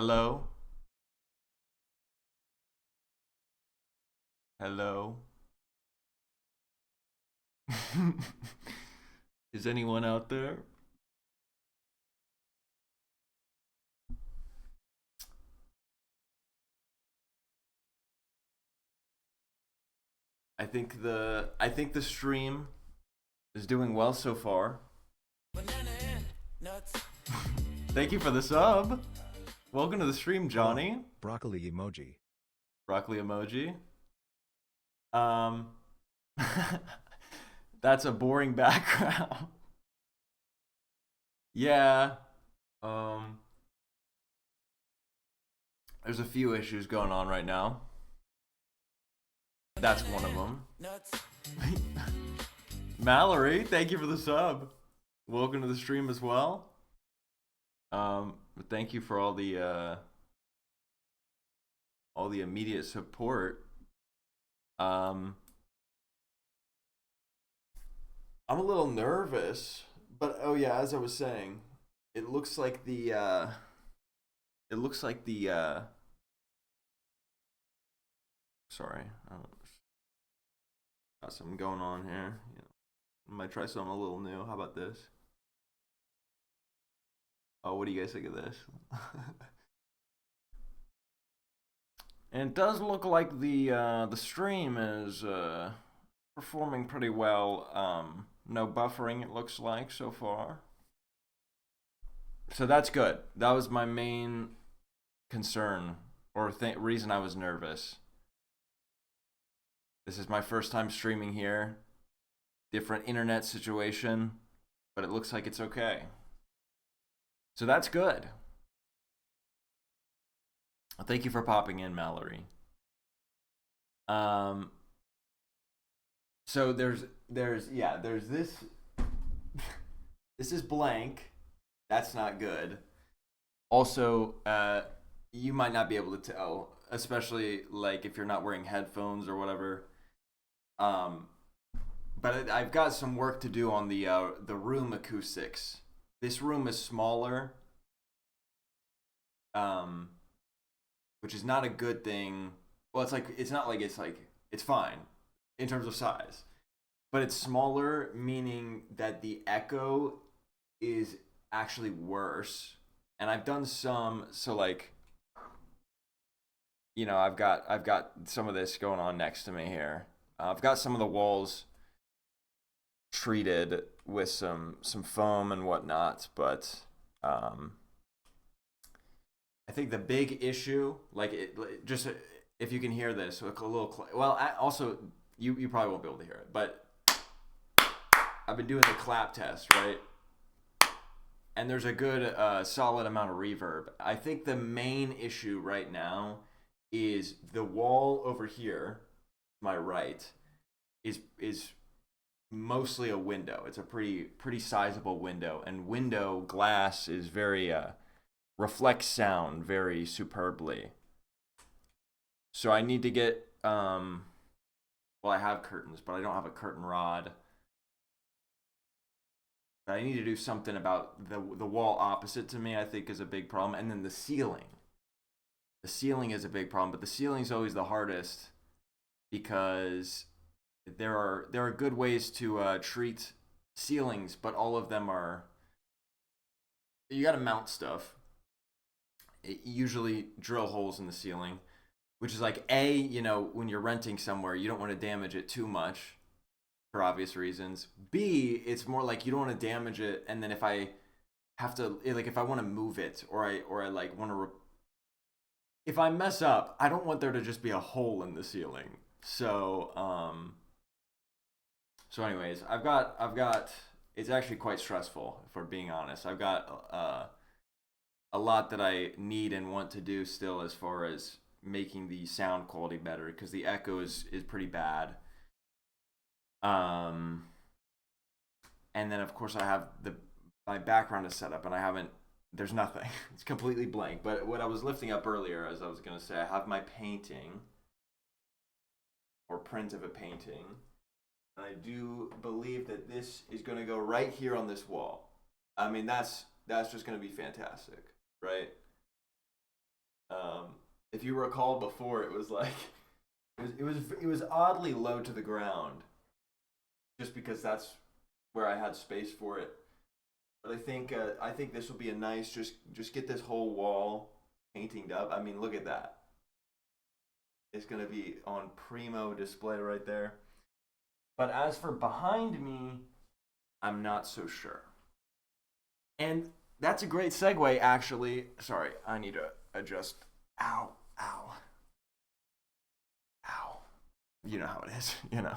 Hello? Hello? Is anyone out there? I think the stream is doing well so far. Thank you for the sub. Welcome to the stream, Hello, Johnny. broccoli emoji. Broccoli emoji. Um That's a boring background. Yeah. Um there's a few issues going on right now. That's one of them. Mallory, thank you for the sub. Welcome to the stream as well. Thank you for all the immediate support. Um, I'm a little nervous, but oh yeah, as I was saying, it looks like it looks like sorry, I don't, got something going on here. I might try something a little new. How about this? Oh, what do you guys think of this? And it does look like the stream is performing pretty well. No buffering, it looks like so far. So that's good. That was my main concern or reason I was nervous. This is my first time streaming here. Different internet situation, but it looks like it's okay. So that's good. Thank you for popping in, Mallory. Um, so there's this. This is blank. That's not good. Also, you might not be able to tell, especially like if you're not wearing headphones or whatever. Um, but I've got some work to do on the room acoustics. This room is smaller, um, which is not a good thing. Well, it's not like it's fine in terms of size, but it's smaller, meaning that the echo is actually worse. And I've done some, so like I've got some of this going on next to me here. I've got some of the walls treated with some foam and whatnot, but um, I think the big issue, just if you can hear this, a little. Well, also you probably won't be able to hear it, but I've been doing the clap test, right? And there's a good solid amount of reverb. I think the main issue right now is the wall over here, my right, is mostly a window. It's a pretty sizable window, and window glass is very reflects sound very superbly. So I need to get well, I have curtains, but I don't have a curtain rod. But I need to do something about the wall opposite to me. I think is a big problem, and then the ceiling. The ceiling is a big problem, but the ceiling is always the hardest because there are good ways to treat ceilings, but all of them are you got to mount stuff. Usually drill holes in the ceiling, which is like when you're renting somewhere, you don't want to damage it too much for obvious reasons. B, it's more like you don't want to damage it, and then if I have to like if I want to move it or I like want to if I mess up, I don't want there to just be a hole in the ceiling. So anyways, I've got it's actually quite stressful if we're being honest. I've got a lot that I need and want to do still as far as making the sound quality better because the echo is pretty bad. Um, and then of course I have the my background is set up and I haven't. There's nothing. It's completely blank. But what I was lifting up earlier, as I was gonna say, I have my painting or print of a painting. And I do believe that this is gonna go right here on this wall. I mean, that's just gonna be fantastic, right? If you recall before, it was like it was oddly low to the ground, just because that's where I had space for it. But I think this will be a nice just get this whole wall painted up. I mean, look at that. It's gonna be on primo display right there. But as for behind me, I'm not so sure. And that's a great segue, actually. Sorry, I need to adjust. Ow, ow, ow. You know how it is, you know.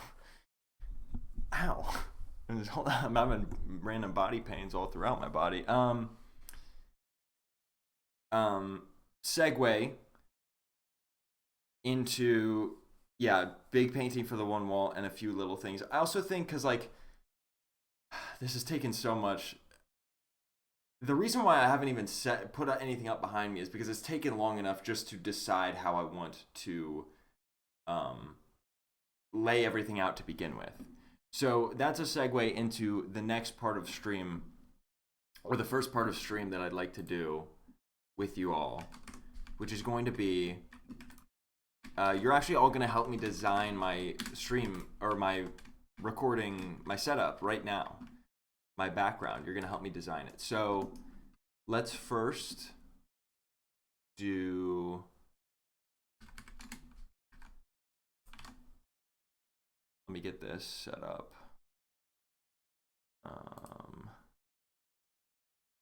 Ow. I'm having random body pains all throughout my body. Segue into, yeah, big painting for the one wall and a few little things. I also think because like this has taken so much. The reason why I haven't even put anything up behind me is because it's taken long enough just to decide how I want to lay everything out to begin with. So that's a segue into the next part of stream, or the first part of stream that I'd like to do with you all, which is going to be, you're actually all going to help me design my stream, or my recording, my setup right now. My background, you're going to help me design it. So let's first do, let me get this set up.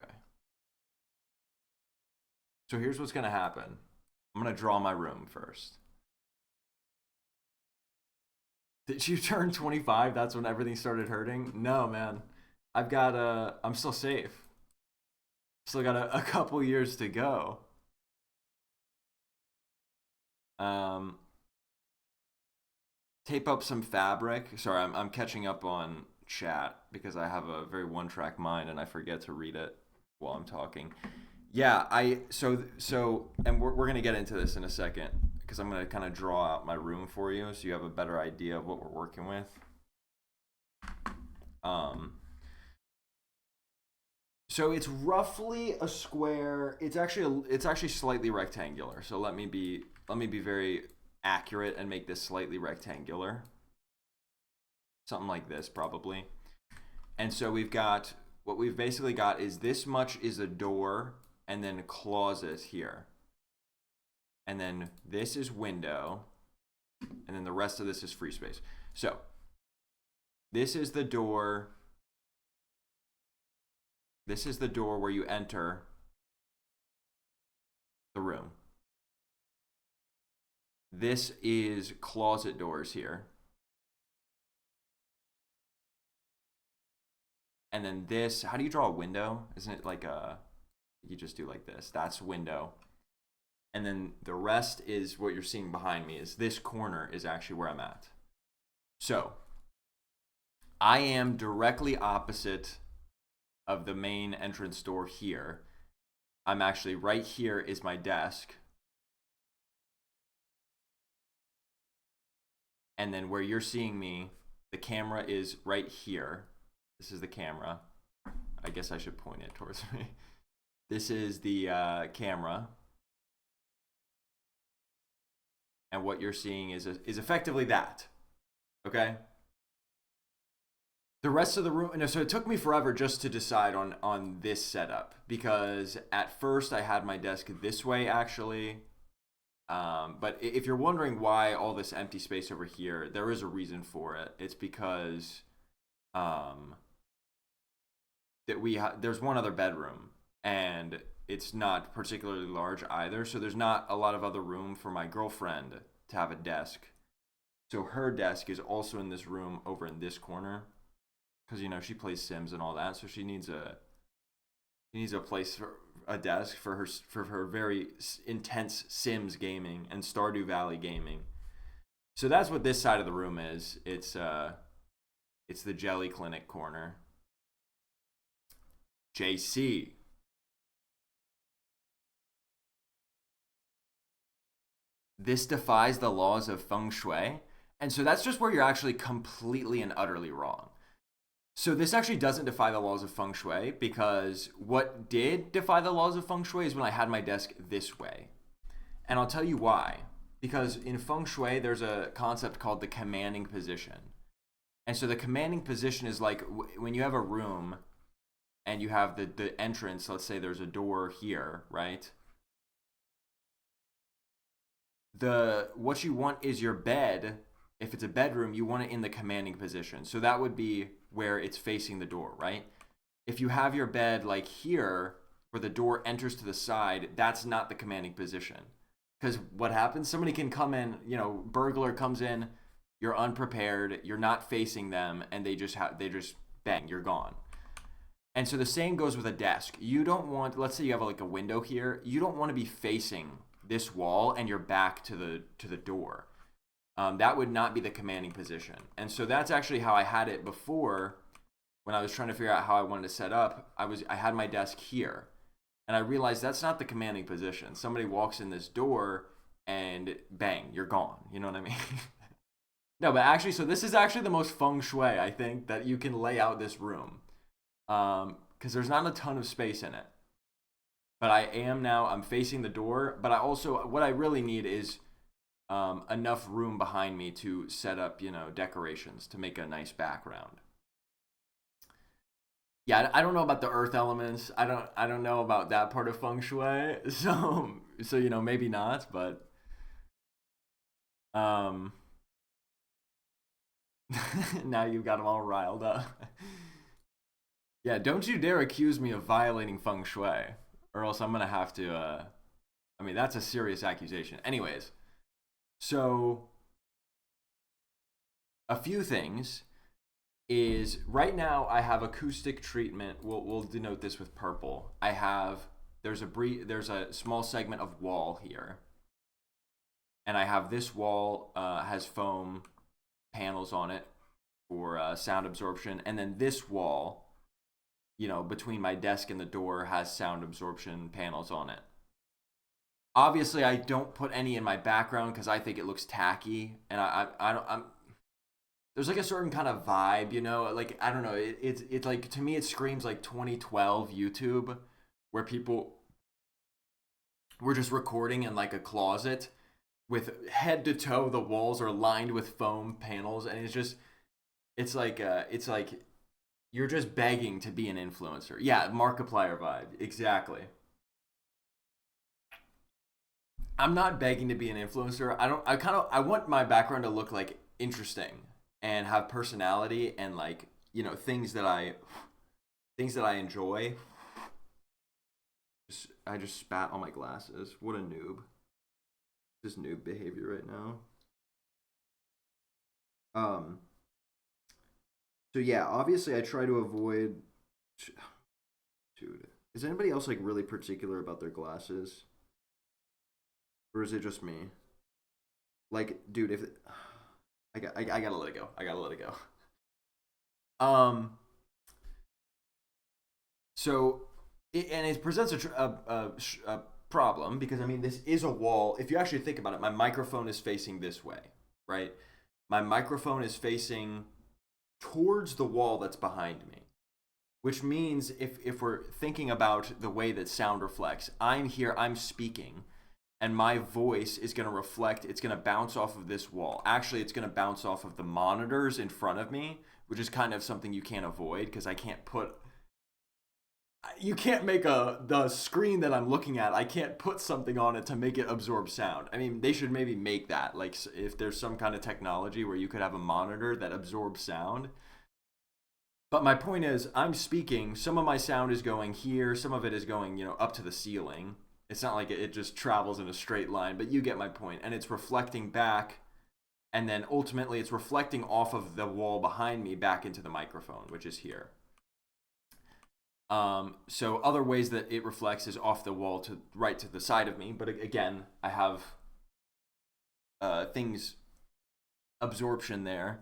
Okay. So here's what's going to happen. I'm going to draw my room first. Did you turn 25? That's when everything started hurting? No, man. I'm still safe. Still got a couple years to go. Tape up some fabric. Sorry, I'm catching up on chat because I have a very one-track mind and I forget to read it while I'm talking. Yeah, and we're gonna get into this in a second because I'm gonna kind of draw out my room for you so you have a better idea of what we're working with. So it's roughly a square. It's actually slightly rectangular. So let me be very accurate and make this slightly rectangular. Something like this probably. And so what we've basically got is this much is a door and then a closet here. And then this is window. And then the rest of this is free space. So this is the door. This is the door where you enter the room. This is closet doors here. And then this, how do you draw a window? Isn't it like you just do like this. That's window. And then the rest is what you're seeing behind me is this corner is actually where I'm at. So I am directly opposite of the main entrance door here. I'm actually right here is my desk. And then where you're seeing me, the camera is right here. This is the camera. I guess I should point it towards me. This is the camera. And what you're seeing is effectively that. Okay? The rest of the room, so it took me forever just to decide on this setup because at first I had my desk this way actually. But if you're wondering why all this empty space over here, there is a reason for it. It's because there's one other bedroom and it's not particularly large either. So there's not a lot of other room for my girlfriend to have a desk. So her desk is also in this room over in this corner. Because, she plays Sims and all that, so she needs a place for a desk for her very intense Sims gaming and Stardew Valley gaming. So that's what this side of the room is. It's the Jelly Clinic corner. JC. This defies the laws of feng shui. And so that's just where you're actually completely and utterly wrong. So this actually doesn't defy the laws of feng shui because what did defy the laws of feng shui is when I had my desk this way. And I'll tell you why. Because in feng shui, there's a concept called the commanding position. And so the commanding position is like when you have a room and you have the entrance, let's say there's a door here, right? What you want is your bed. If it's a bedroom, you want it in the commanding position. So that would be where it's facing the door, right? If you have your bed like here, where the door enters to the side, that's not the commanding position. Because what happens? Somebody can come in, burglar comes in, you're unprepared, you're not facing them, and they just bang, you're gone. And so the same goes with a desk. You don't want, let's say you have like a window here, you don't want to be facing this wall and your back to the door. That would not be the commanding position. And so that's actually how I had it before when I was trying to figure out how I wanted to set up. I had my desk here. And I realized that's not the commanding position. Somebody walks in this door and bang, you're gone. You know what I mean? No, but actually, so this is actually the most feng shui, I think, that you can lay out this room. Because there's not a ton of space in it. But I'm facing the door. But what I really need is enough room behind me to set up, decorations to make a nice background. Yeah, I don't know about the earth elements. I don't know about that part of feng shui. So maybe not, but now you've got them all riled up. Yeah, don't you dare accuse me of violating feng shui, or else I'm gonna have to. That's a serious accusation. Anyways, so a few things. Is right now I have acoustic treatment. We'll denote this with purple. There's a small segment of wall here, and I have this wall has foam panels on it for sound absorption, and then this wall, between my desk and the door, has sound absorption panels on it. Obviously, I don't put any in my background because I think it looks tacky, and I'm there's like a certain kind of vibe, like, I don't know. It's like, to me, it screams like 2012 YouTube, where people were just recording in like a closet with head to toe. The walls are lined with foam panels. And it's like you're just begging to be an influencer. Yeah. Markiplier vibe. Exactly. I'm not begging to be an influencer. I want my background to look like interesting and have personality and like, things that I enjoy. I just spat on my glasses. What a noob. This noob behavior right now. So yeah, obviously I try to avoid. Dude, is anybody else like really particular about their glasses? Or is it just me? Like, dude, if I gotta let it go. So, it presents a problem because this is a wall. If you actually think about it, my microphone is facing this way, right? My microphone is facing towards the wall that's behind me, which means if we're thinking about the way that sound reflects, I'm here, I'm speaking. And my voice is going to reflect, it's going to bounce off of this wall. Actually, it's going to bounce off of the monitors in front of me, which is kind of something you can't avoid because you can't make the screen that I'm looking at, I can't put something on it to make it absorb sound. They should maybe make that. Like, if there's some kind of technology where you could have a monitor that absorbs sound. But my point is, I'm speaking, some of my sound is going here, some of it is going, up to the ceiling. It's not like it just travels in a straight line, but you get my point. And it's reflecting back, and then ultimately it's reflecting off of the wall behind me back into the microphone, which is here. So other ways that it reflects is off the wall to right to the side of me. But again, I have things, absorption there.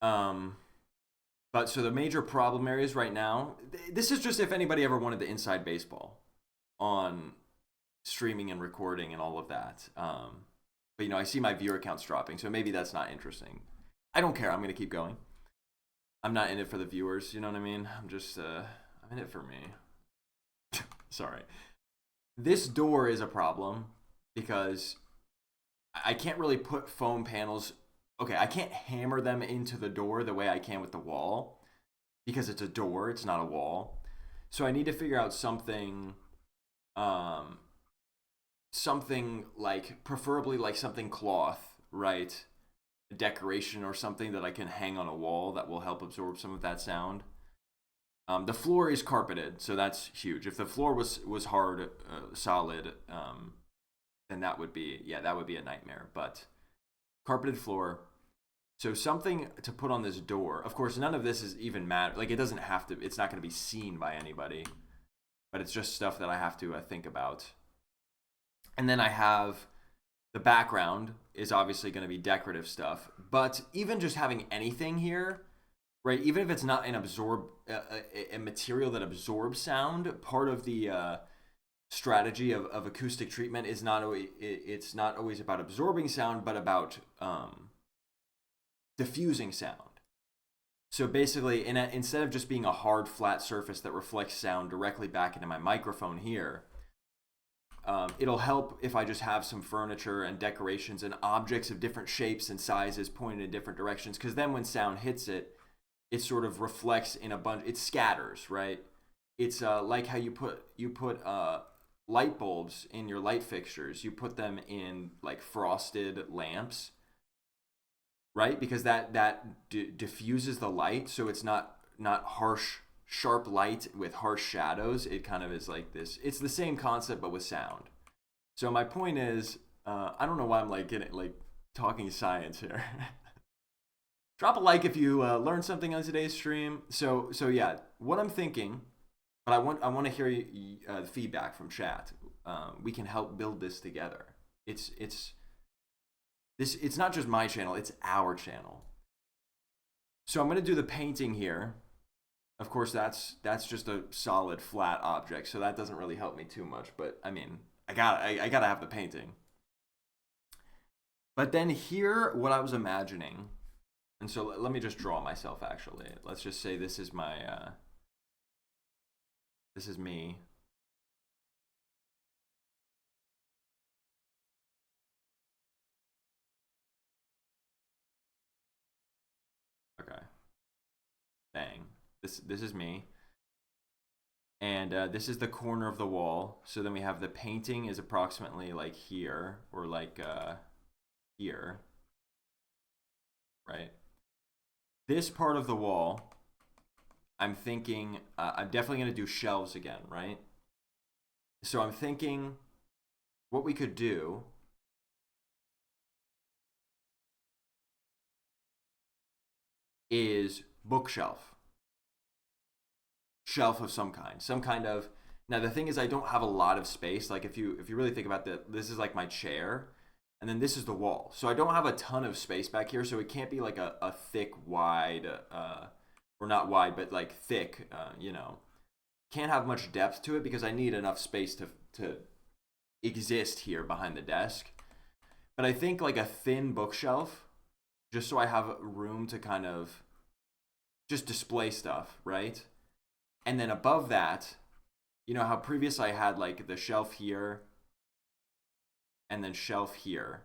But so the major problem areas right now, this is just if anybody ever wanted the inside baseball on streaming and recording and all of that. But I see my viewer counts dropping, so maybe that's not interesting. I don't care. I'm going to keep going. I'm not in it for the viewers, you know what I mean? I'm just, I'm in it for me. Sorry. This door is a problem because I can't really put foam panels. Okay, I can't hammer them into the door the way I can with the wall because it's a door, it's not a wall. So I need to figure out something, um, something like preferably like something cloth, right? A decoration or something that I can hang on a wall that will help absorb some of that sound. The floor is carpeted, so that's huge. If the floor was hard, solid, then that would be a nightmare. But carpeted floor. So something to put on this door. Of course, none of this is even matter. Like it doesn't have to. It's not going to be seen by anybody. But it's just stuff that I have to think about. And then I have the background is obviously going to be decorative stuff. But even just having anything here, right? Even if it's not a material that absorbs sound, part of the strategy of acoustic treatment is not always it's not always about absorbing sound, but about diffusing sound. So basically, instead of just being a hard, flat surface that reflects sound directly back into my microphone here, it'll help if I just have some furniture and decorations and objects of different shapes and sizes pointed in different directions. Because then when sound hits it, it sort of reflects in a bunch. It scatters, right? It's like how you put light bulbs in your light fixtures. You put them in like frosted lamps, right? Because that diffuses the light, so it's not harsh, sharp light with harsh shadows. It kind of is like this. It's the same concept but with sound. So my point is, I don't know why I'm like getting like talking science here. Drop a like if you learned something on today's stream. So yeah, what I'm thinking, but I want to hear the feedback from chat. We can help build this together. It's not just my channel, it's our channel. So I'm going to do the painting here. Of course, that's just a solid flat object, so that doesn't really help me too much. But I mean, I gotta have the painting. But then here, what I was imagining, and so let me just draw myself. Actually, let's just say this is my this is me. Okay. Bang. This is me. And this is the corner of the wall. So then we have the painting is approximately like here or like here, right? This part of the wall, I'm thinking I'm definitely going to do shelves again, right? So I'm thinking what we could do is bookshelf. Shelf of some kind of. Now the thing is I don't have a lot of space. Like if you really think about that, this is like my chair and then this is the wall. So I don't have a ton of space back here, so it can't be like a thick wide or not wide but like thick, can't have much depth to it because I need enough space to exist here behind the desk. But I think like a thin bookshelf, just so I have room to kind of just display stuff, right? And then above that, you know how previous I had like the shelf here and then shelf here.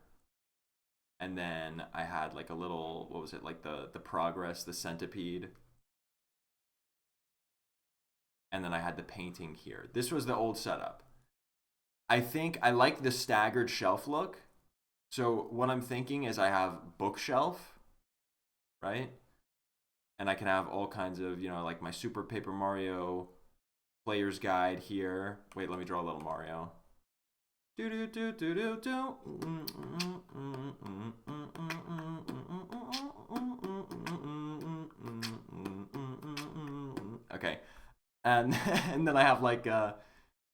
And then I had like a little, what was it, like the progress, the centipede. And then I had the painting here. This was the old setup. I think I like the staggered shelf look. So what I'm thinking is I have bookshelf, right? And I can have all kinds of, like my Super Paper Mario player's guide here. Wait, let me draw a little Mario. Okay. And and then I have like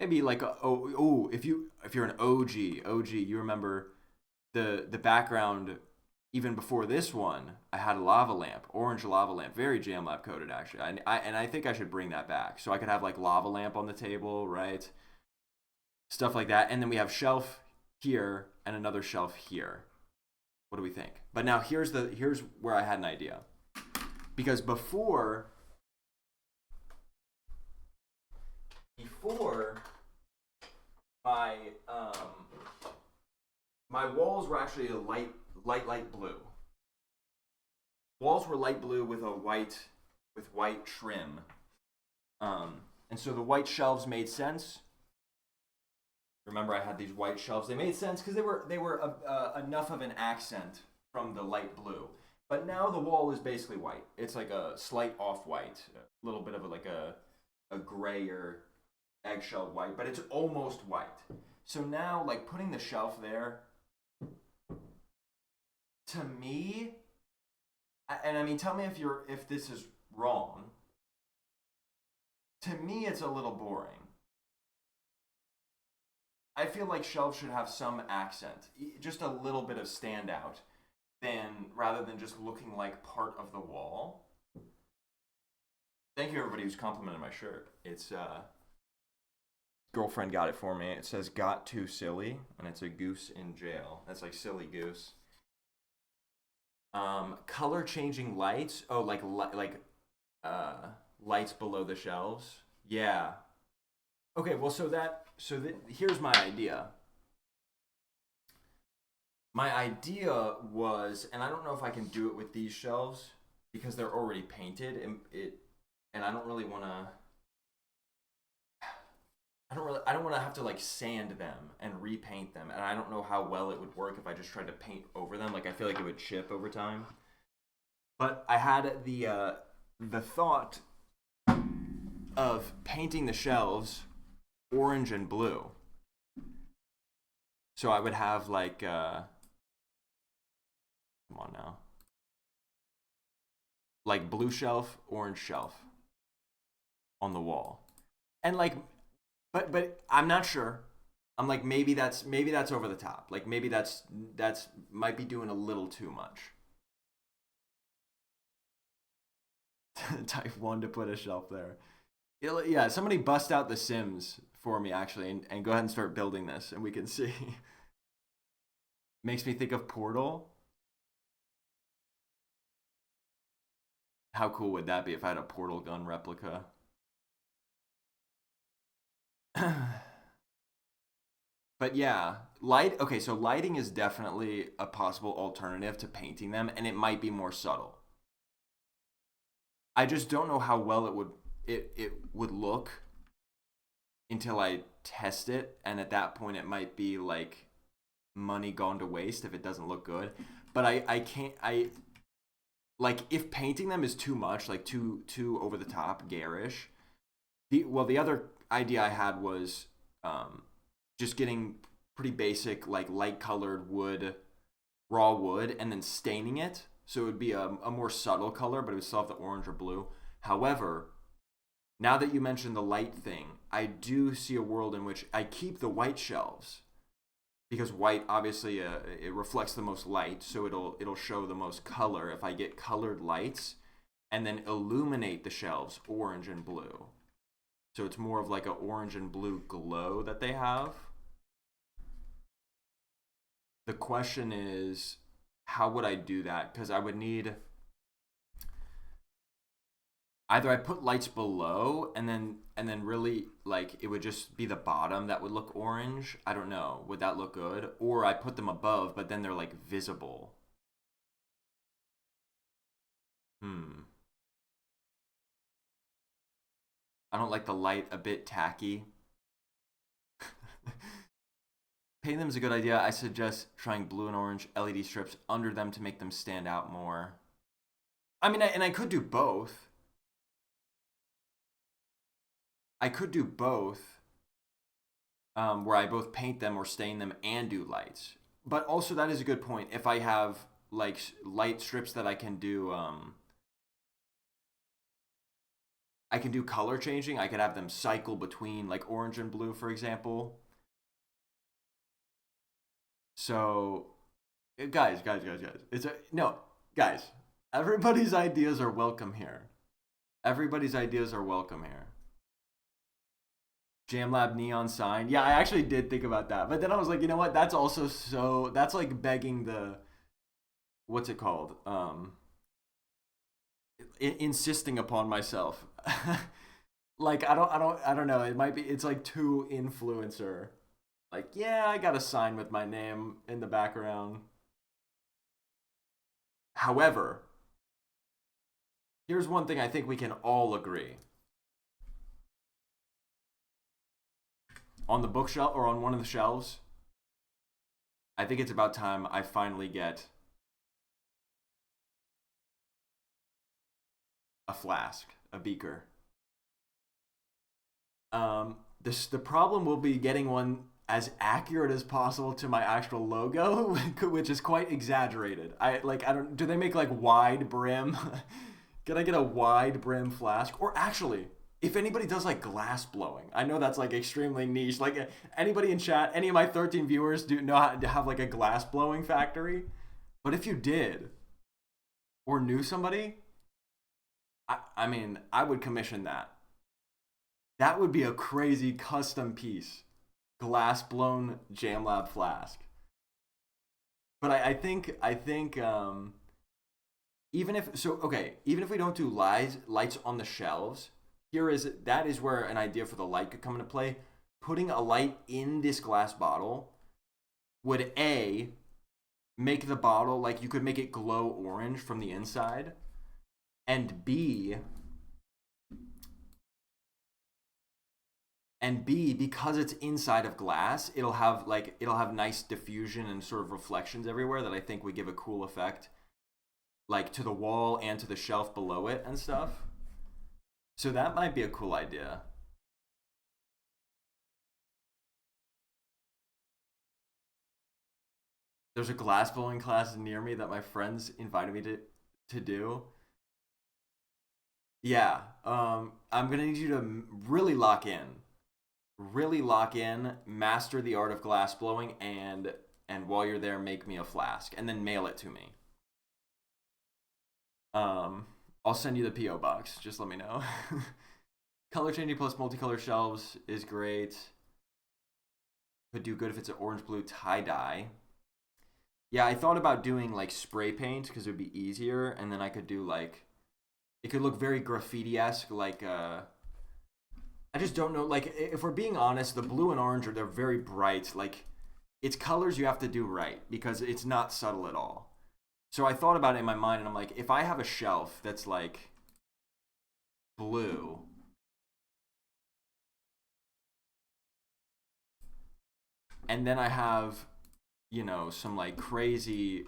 maybe like if you're an OG, you remember the background. Even before this one, I had a lava lamp, orange lava lamp, very JamLab coded actually. I think I should bring that back so I could have like lava lamp on the table, right? Stuff like that. And then we have shelf here and another shelf here. What do we think? But now here's where I had an idea. Because before my my walls were actually a light blue. Walls were light blue with white trim. And so the white shelves made sense. Remember, I had these white shelves. They made sense because they were enough of an accent from the light blue. But now the wall is basically white. It's like a slight off-white, a little bit of a grayer eggshell white, but it's almost white. So now, like putting the shelf there, to me, and I mean, tell me if this is wrong. To me, it's a little boring. I feel like shelves should have some accent, just a little bit of standout, rather than just looking like part of the wall. Thank you, everybody who's complimented my shirt. It's girlfriend got it for me. It says "Got Too Silly," and it's a goose in jail. That's like silly goose. Color changing lights. Oh, like lights below the shelves. Yeah. Okay. Well, here's my idea. My idea was, and I don't know if I can do it with these shelves because they're already painted, and I don't really want to. I don't want to have to like sand them and repaint them, and I don't know how well it would work if I just tried to paint over them. Like I feel like it would chip over time. But I had the thought of painting the shelves orange and blue. So I would have like come on now. Like blue shelf, orange shelf on the wall. And like but I'm not sure. I'm like maybe that's over the top. Like maybe that's might be doing a little too much. Type 1 to put a shelf there. Yeah, somebody bust out The Sims for me actually and go ahead and start building this and we can see. Makes me think of Portal. How cool would that be if I had a Portal gun replica? But yeah, okay, so lighting is definitely a possible alternative to painting them, and it might be more subtle. I just don't know how well it would look until I test it, and at that point it might be like money gone to waste if it doesn't look good. But I can't like if painting them is too much, like too over the top, garish. The other idea I had was just getting pretty basic like light colored wood, raw wood, and then staining it so it would be a more subtle color, but it would still have the orange or blue. However, now that you mentioned the light thing, I do see a world in which I keep the white shelves because white obviously it reflects the most light, so it'll show the most color if I get colored lights and then illuminate the shelves orange and blue. So it's more of like an orange and blue glow that they have. The question is, how would I do that? Because I would need either I put lights below and then really like it would just be the bottom that would look orange. I don't know. Would that look good? Or I put them above, but then they're like visible. I don't like the light a bit tacky. Painting them is a good idea. I suggest trying blue and orange LED strips under them to make them stand out more. I mean, I could do both. I could do both, where I both paint them or stain them and do lights. But also, that is a good point. If I have like light strips that I can do color changing. I could have them cycle between like orange and blue, for example. So, guys, guys. Everybody's ideas are welcome here. Everybody's ideas are welcome here. JamLab neon sign. Yeah, I actually did think about that. But then I was like, you know what? That's also that's like begging the, what's it called? Insisting upon myself. Like I don't know. It's like too influencer. Like, yeah, I got a sign with my name in the background. However, here's one thing I think we can all agree. On the bookshelf or on one of the shelves, I think it's about time I finally get a flask, a beaker. The problem will be getting one as accurate as possible to my actual logo, which is quite exaggerated. I don't do they make like wide brim? Can I get a wide brim flask? Or actually, if anybody does like glass blowing, I know that's like extremely niche. Like anybody in chat, any of my 13 viewers do know how to have like a glass blowing factory. But if you did or knew somebody, I mean, I would commission that. That would be a crazy custom piece. Glass blown JamLab flask. But I think even if so okay, even if we don't do lights on the shelves, that is where an idea for the light could come into play. Putting a light in this glass bottle would A, make the bottle like you could make it glow orange from the inside, and B, because it's inside of glass, it'll have nice diffusion and sort of reflections everywhere that I think would give a cool effect, like to the wall and to the shelf below it and stuff. So that might be a cool idea. There's a glass blowing class near me that my friends invited me to do. Yeah, I'm gonna need you to really lock in, master the art of glass blowing, and while you're there, make me a flask and then mail it to me. Um, I'll send you the PO box. Just let me know. Color changing plus multicolor shelves is great. Could do good if it's an orange blue tie dye. Yeah, I thought about doing like spray paint because it would be easier, and then I could do like it could look very graffiti esque, like I just don't know. Like if we're being honest, the blue and orange they're very bright. Like it's colors you have to do right because it's not subtle at all. So I thought about it in my mind, and I'm like, if I have a shelf that's like blue, and then I have, some like crazy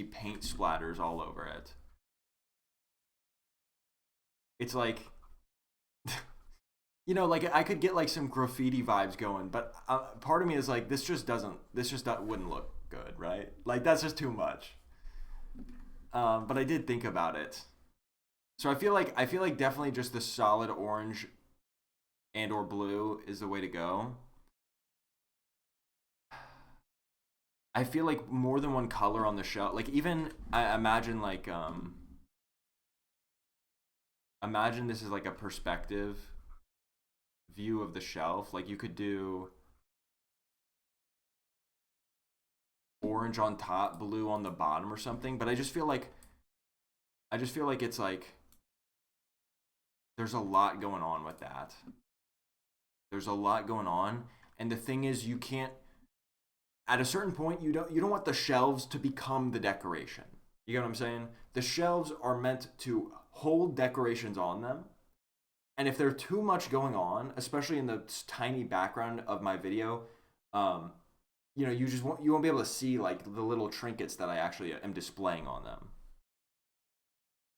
paint splatters all over it. It's like, like I could get like some graffiti vibes going, but part of me is like, this just wouldn't look good, right? Like that's just too much. But I did think about it. So I feel like definitely just the solid orange and or blue is the way to go. I feel like more than one color on the shelf. Like even I imagine imagine this is like a perspective view of the shelf. Like you could do orange on top, blue on the bottom or something, but I just feel like it's like there's a lot going on with that. There's a lot going on, and the thing is you can't at a certain point you don't want the shelves to become the decoration. You get what I'm saying? The shelves are meant to hold decorations on them. And if there's too much going on, especially in the tiny background of my video, um, you won't be able to see like the little trinkets that I actually am displaying on them.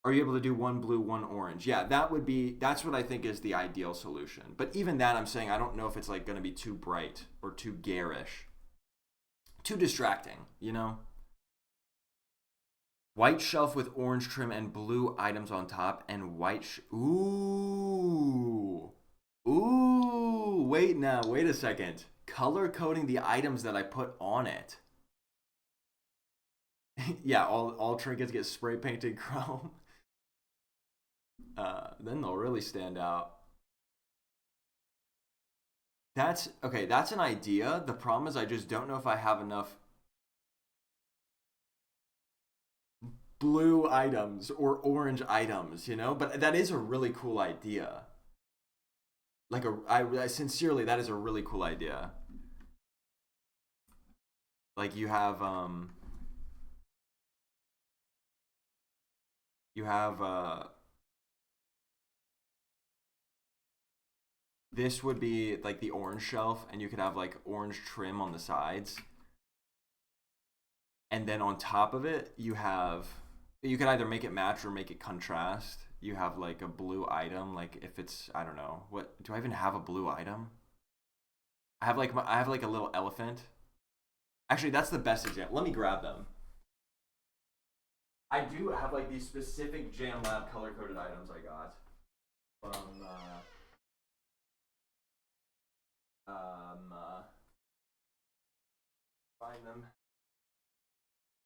Are you able to do one blue, one orange? Yeah, that's what I think is the ideal solution. But even that, I'm saying I don't know if it's like going to be too bright or too garish, too distracting. White shelf with orange trim and blue items on top, and ooh, ooh. Wait now, wait a second. Color coding the items that I put on it. Yeah, all trinkets get spray painted chrome. Then they'll really stand out. That's okay. That's an idea. The problem is I just don't know if I have enough blue items or orange items. But that is a really cool idea. like I sincerely, that is a really cool idea. Like you have this would be like the orange shelf, and you could have like orange trim on the sides, and then on top of it you could either make it match or make it contrast. You have like a blue item, like if it's, I don't know, what do I even have a blue item? I have like a little elephant. Actually, that's the best example. Let me grab them. I do have like these specific Jam Lab color coded items I got from find them.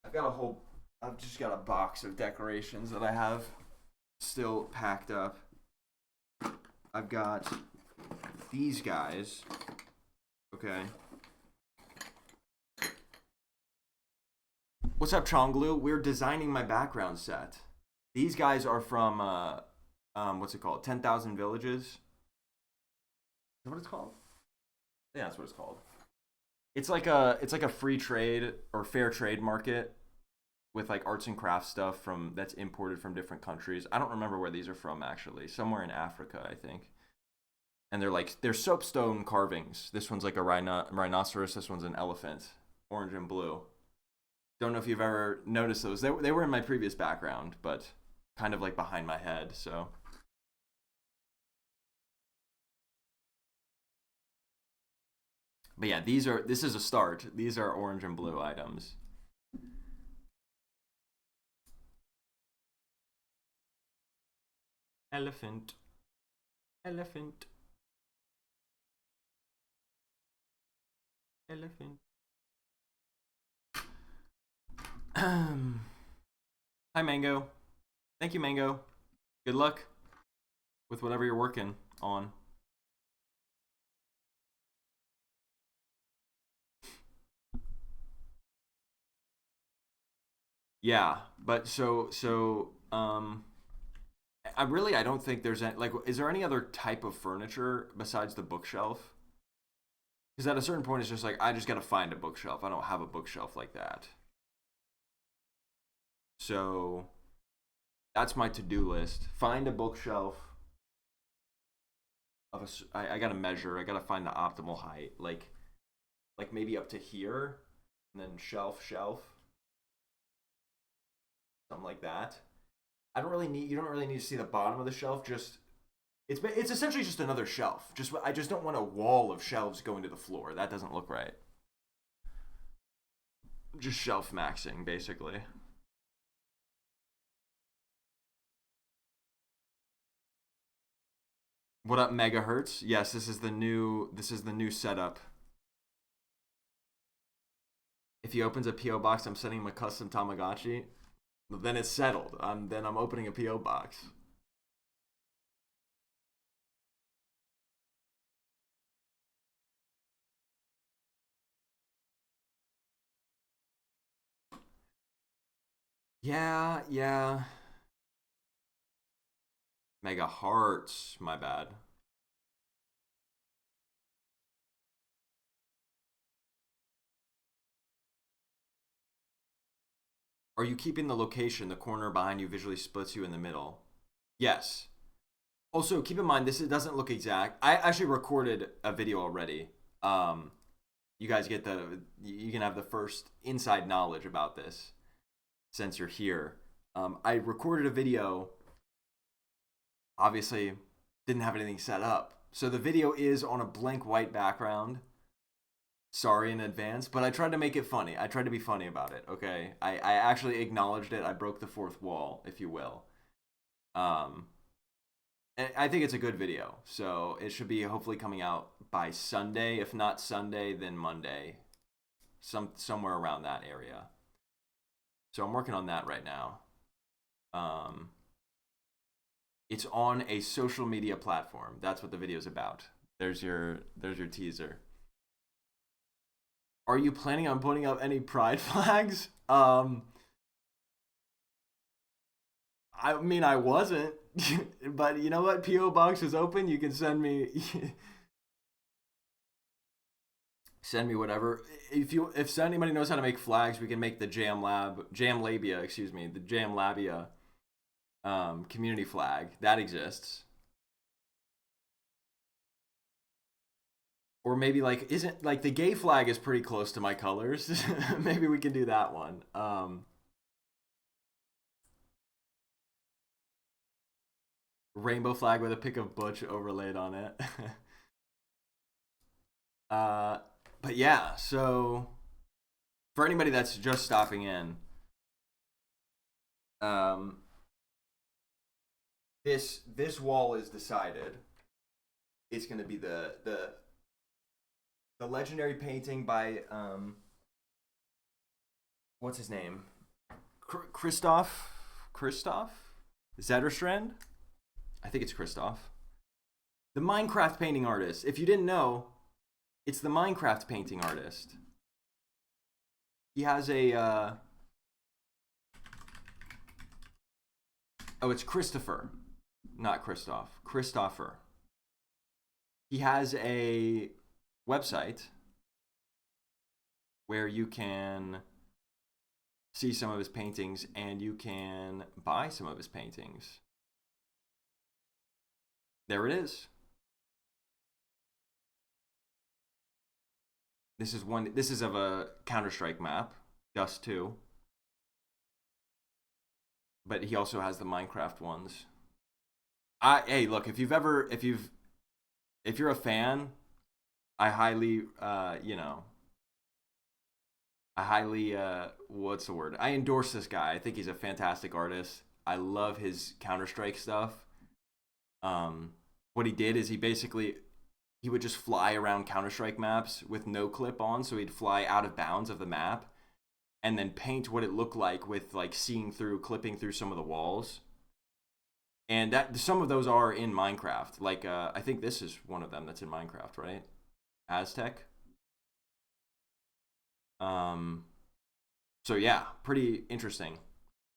I've got a whole. I've just got a box of decorations that I have still packed up. I've got these guys. Okay. What's up, Chonglu? We're designing my background set. These guys are from what's it called? 10,000 Villages. Is that what it's called? Yeah, that's what it's called. It's like a free trade or fair trade market with like arts and crafts stuff from that's imported from different countries. I don't remember where these are from actually. Somewhere in Africa, I think. And they're soapstone carvings. This one's like a rhinoceros. This one's an elephant, orange and blue. Don't know if you've ever noticed those. They were in my previous background, but kind of like behind my head. So but yeah, this is a start. These are orange and blue items. Elephant. Elephant. Elephant. Hi, Mango. Thank you, Mango. Good luck with whatever you're working on. Yeah, but I don't think there's any, like, is there any other type of furniture besides the bookshelf? Because at a certain point, it's just like I just gotta find a bookshelf. I don't have a bookshelf like that. So that's my to-do list. Find a bookshelf of I gotta measure. I gotta find the optimal height, like maybe up to here, and then shelf, something like that. I don't really need. You don't really need to see the bottom of the shelf. Just it's essentially just another shelf. I just don't want a wall of shelves going to the floor. That doesn't look right. Just shelf maxing, basically. What up, megahertz? Yes, this is the new setup. If he opens a PO box, I'm sending him a custom Tamagotchi. Then it's settled. Then I'm opening a PO box. Yeah, yeah. Megahertz. My bad. Are you keeping the location? The corner behind you visually splits you in the middle. Yes. Also, keep in mind this doesn't look exact. I actually recorded a video already. Um, you guys you can have the first inside knowledge about this since you're here. I recorded a video. Obviously, didn't have anything set up, so the video is on a blank white background. Sorry in advance, but I tried to make it funny. I tried to be funny about it. Okay, I actually acknowledged it. I broke the fourth wall, if you will. Um, and I think it's a good video, so it should be hopefully coming out by Sunday. If not Sunday, then Monday, somewhere around that area. So I'm working on that right now. Um, it's on a social media platform. That's what the video is about. There's your teaser. Are you planning on putting up any pride flags? I mean, I wasn't. but you know what? PO box is open. You can send me send me whatever. If anybody knows how to make flags, we can make the Jam Labia, excuse me, the Jam Labia community flag that exists. Or maybe like isn't like the gay flag is pretty close to my colors. Maybe we can do that one. Rainbow flag with a pic of Butch overlaid on it. uh, but yeah, so for anybody that's just stopping in, um, this wall is decided. It's going to be the legendary painting by what's his name? Christoph Zetterstrand. I think it's Christoph. The Minecraft painting artist. If you didn't know, it's the Minecraft painting artist. He has a oh, it's Christopher, not Christoph. Christopher. He has a website where you can see some of his paintings and you can buy some of his paintings. There it is. This is of a Counter-Strike map, Dust 2. But he also has the Minecraft ones. Hey, look, if you're a fan, I highly what's the word? I endorse this guy. I think he's a fantastic artist. I love his Counter-Strike stuff. What he did is he would just fly around Counter-Strike maps with no clip on, so he'd fly out of bounds of the map and then paint what it looked like with like clipping through some of the walls. And that some of those are in Minecraft. Like I think this is one of them that's in Minecraft, right? Aztec. So yeah, pretty interesting.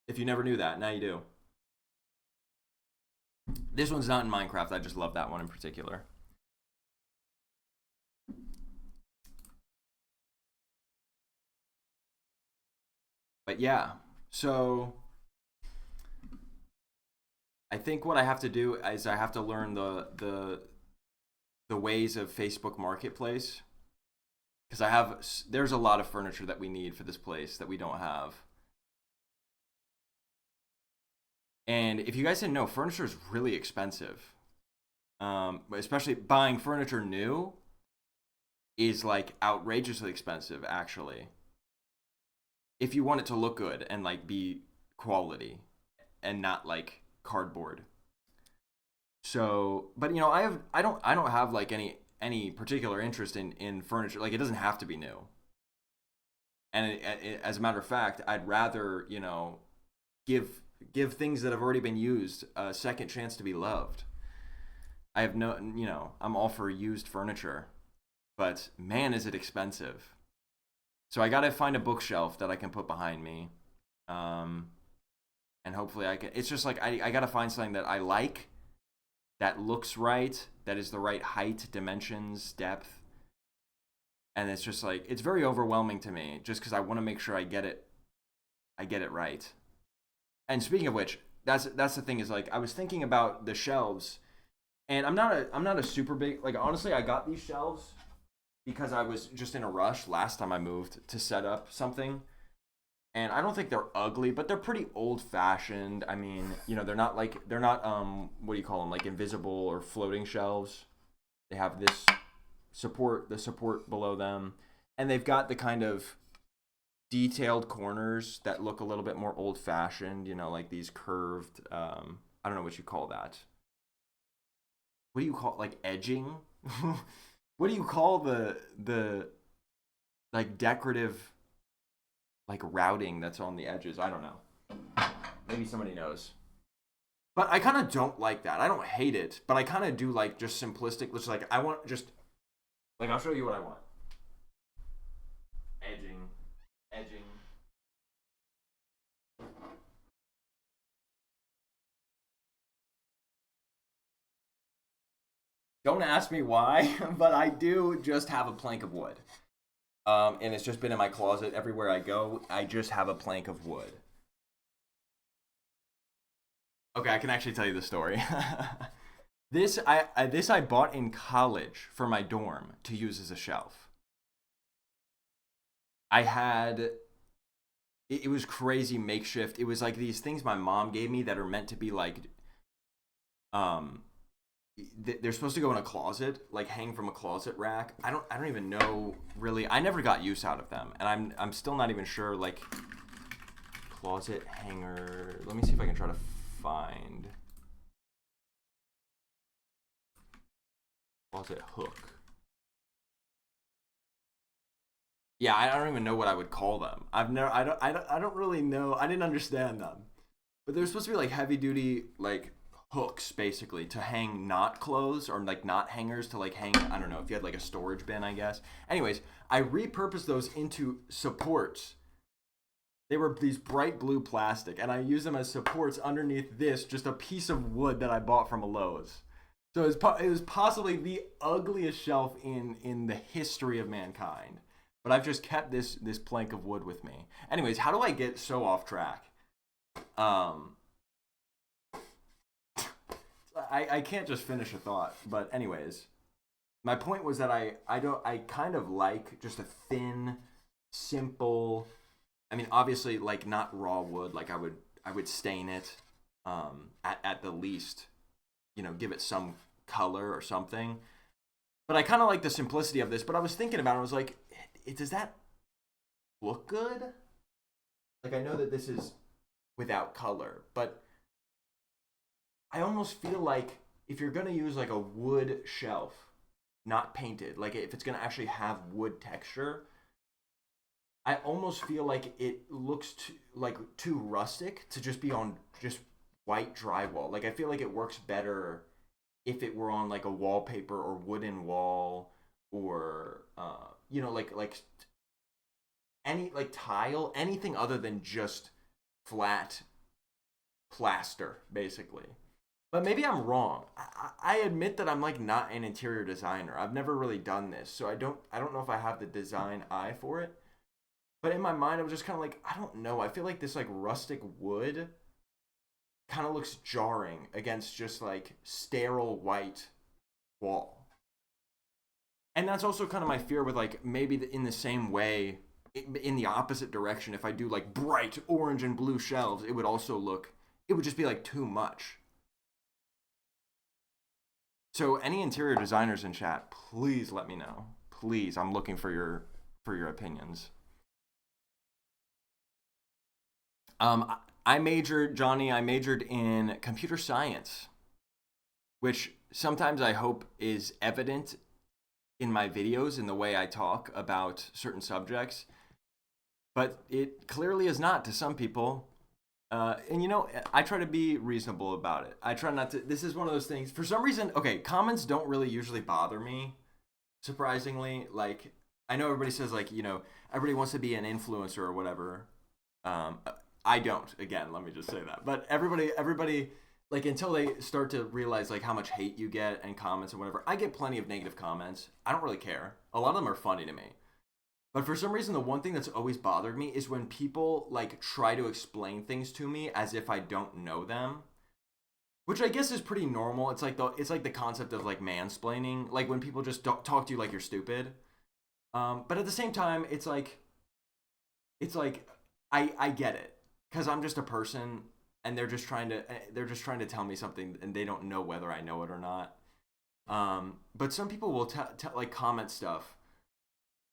If you never knew that, now you do. This one's not in Minecraft. I just love that one in particular. But yeah, so I think what I have to do is I have to learn the ways of Facebook Marketplace because there's a lot of furniture that we need for this place that we don't have. And if you guys didn't know, furniture is really expensive. Especially buying furniture new is like outrageously expensive, actually. If you want it to look good and like be quality and not like cardboard. So, but you know, I don't have like any particular interest in furniture. Like it doesn't have to be new. And as a matter of fact, I'd rather give things that have already been used a second chance to be loved. I have no, I'm all for used furniture, but man, is it expensive. So I gotta find a bookshelf that I can put behind me, and hopefully I can. It's just like I gotta find something that I like, that looks right, that is the right height, dimensions, depth, and it's just like it's very overwhelming to me, just because I want to make sure I get it right. And speaking of which, that's the thing is like I was thinking about the shelves, and I'm not a super big like honestly I got these shelves because I was just in a rush last time I moved to set up something. And I don't think they're ugly, but they're pretty old fashioned. I mean, they're not what do you call them? Like invisible or floating shelves. They have the support below them, and they've got the kind of detailed corners that look a little bit more old fashioned, like these curved I don't know what you call that. What do you call like edging? What do you call the like decorative like routing that's on the edges? I don't know. Maybe somebody knows. But I kind of don't like that. I don't hate it, but I kind of do like just simplistic. Just like I want just like I'll show you what I want. Edging, edging. Don't ask me why, but I do just have a plank of wood. And it's just been in my closet everywhere I go. I just have a plank of wood. Okay, I can actually tell you the story. This I bought in college for my dorm to use as a shelf. I had it was crazy makeshift. It was like these things my mom gave me that are meant to be like um they're supposed to go in a closet, like hang from a closet rack. I don't even know really. I never got use out of them, and I'm still not even sure like closet hanger. Let me see if I can try to find closet hook. Yeah, I don't even know what I would call them. I don't really know. I didn't understand them. But they're supposed to be like heavy duty like hooks basically to hang not clothes or like not hangers to like hang, I don't know, if you had like a storage bin, I guess. Anyways, I repurposed those into supports. They were these bright blue plastic and I used them as supports underneath this just a piece of wood that I bought from a Lowe's. So it was possibly the ugliest shelf in the history of mankind. But I've just kept this plank of wood with me. Anyways, how do I get so off track? Um, I can't just finish a thought. But anyways, my point was that I kind of like just a thin, simple. I mean, obviously, like not raw wood. Like I would stain it, at the least, give it some color or something. But I kind of like the simplicity of this. But I was thinking about it. I was like, does that look good? Like I know that this is without color, but I almost feel like if you're gonna use like a wood shelf, not painted, like if it's gonna actually have wood texture, I almost feel like it looks too rustic to just be on just white drywall. Like I feel like it works better if it were on like a wallpaper or wooden wall or like any like tile, anything other than just flat plaster, basically. But maybe I'm wrong. I admit that I'm like not an interior designer. I've never really done this, so I don't know if I have the design eye for it. But in my mind, I was just kind of like, I don't know. I feel like this like rustic wood kind of looks jarring against just like sterile white wall. And that's also kind of my fear with like maybe in the same way, in the opposite direction. If I do like bright orange and blue shelves, it would just be like too much. So any interior designers in chat, please let me know. Please, I'm looking for your opinions. I majored, Johnny. I majored in computer science, which sometimes I hope is evident in my videos in the way I talk about certain subjects, but it clearly is not to some people. And I try to be reasonable about it. I try not to. This is one of those things. For some reason, okay, comments don't really usually bother me. Surprisingly, like I know everybody says like everybody wants to be an influencer or whatever. Um, I don't. Again, let me just say that. But everybody, like until they start to realize like how much hate you get and comments and whatever. I get plenty of negative comments. I don't really care. A lot of them are funny to me. But for some reason, the one thing that's always bothered me is when people like try to explain things to me as if I don't know them, which I guess is pretty normal. It's like the concept of like mansplaining, like when people just talk to you like you're stupid. But at the same time, it's like I get it because I'm just a person and they're just trying to tell me something and they don't know whether I know it or not. But some people will like comment stuff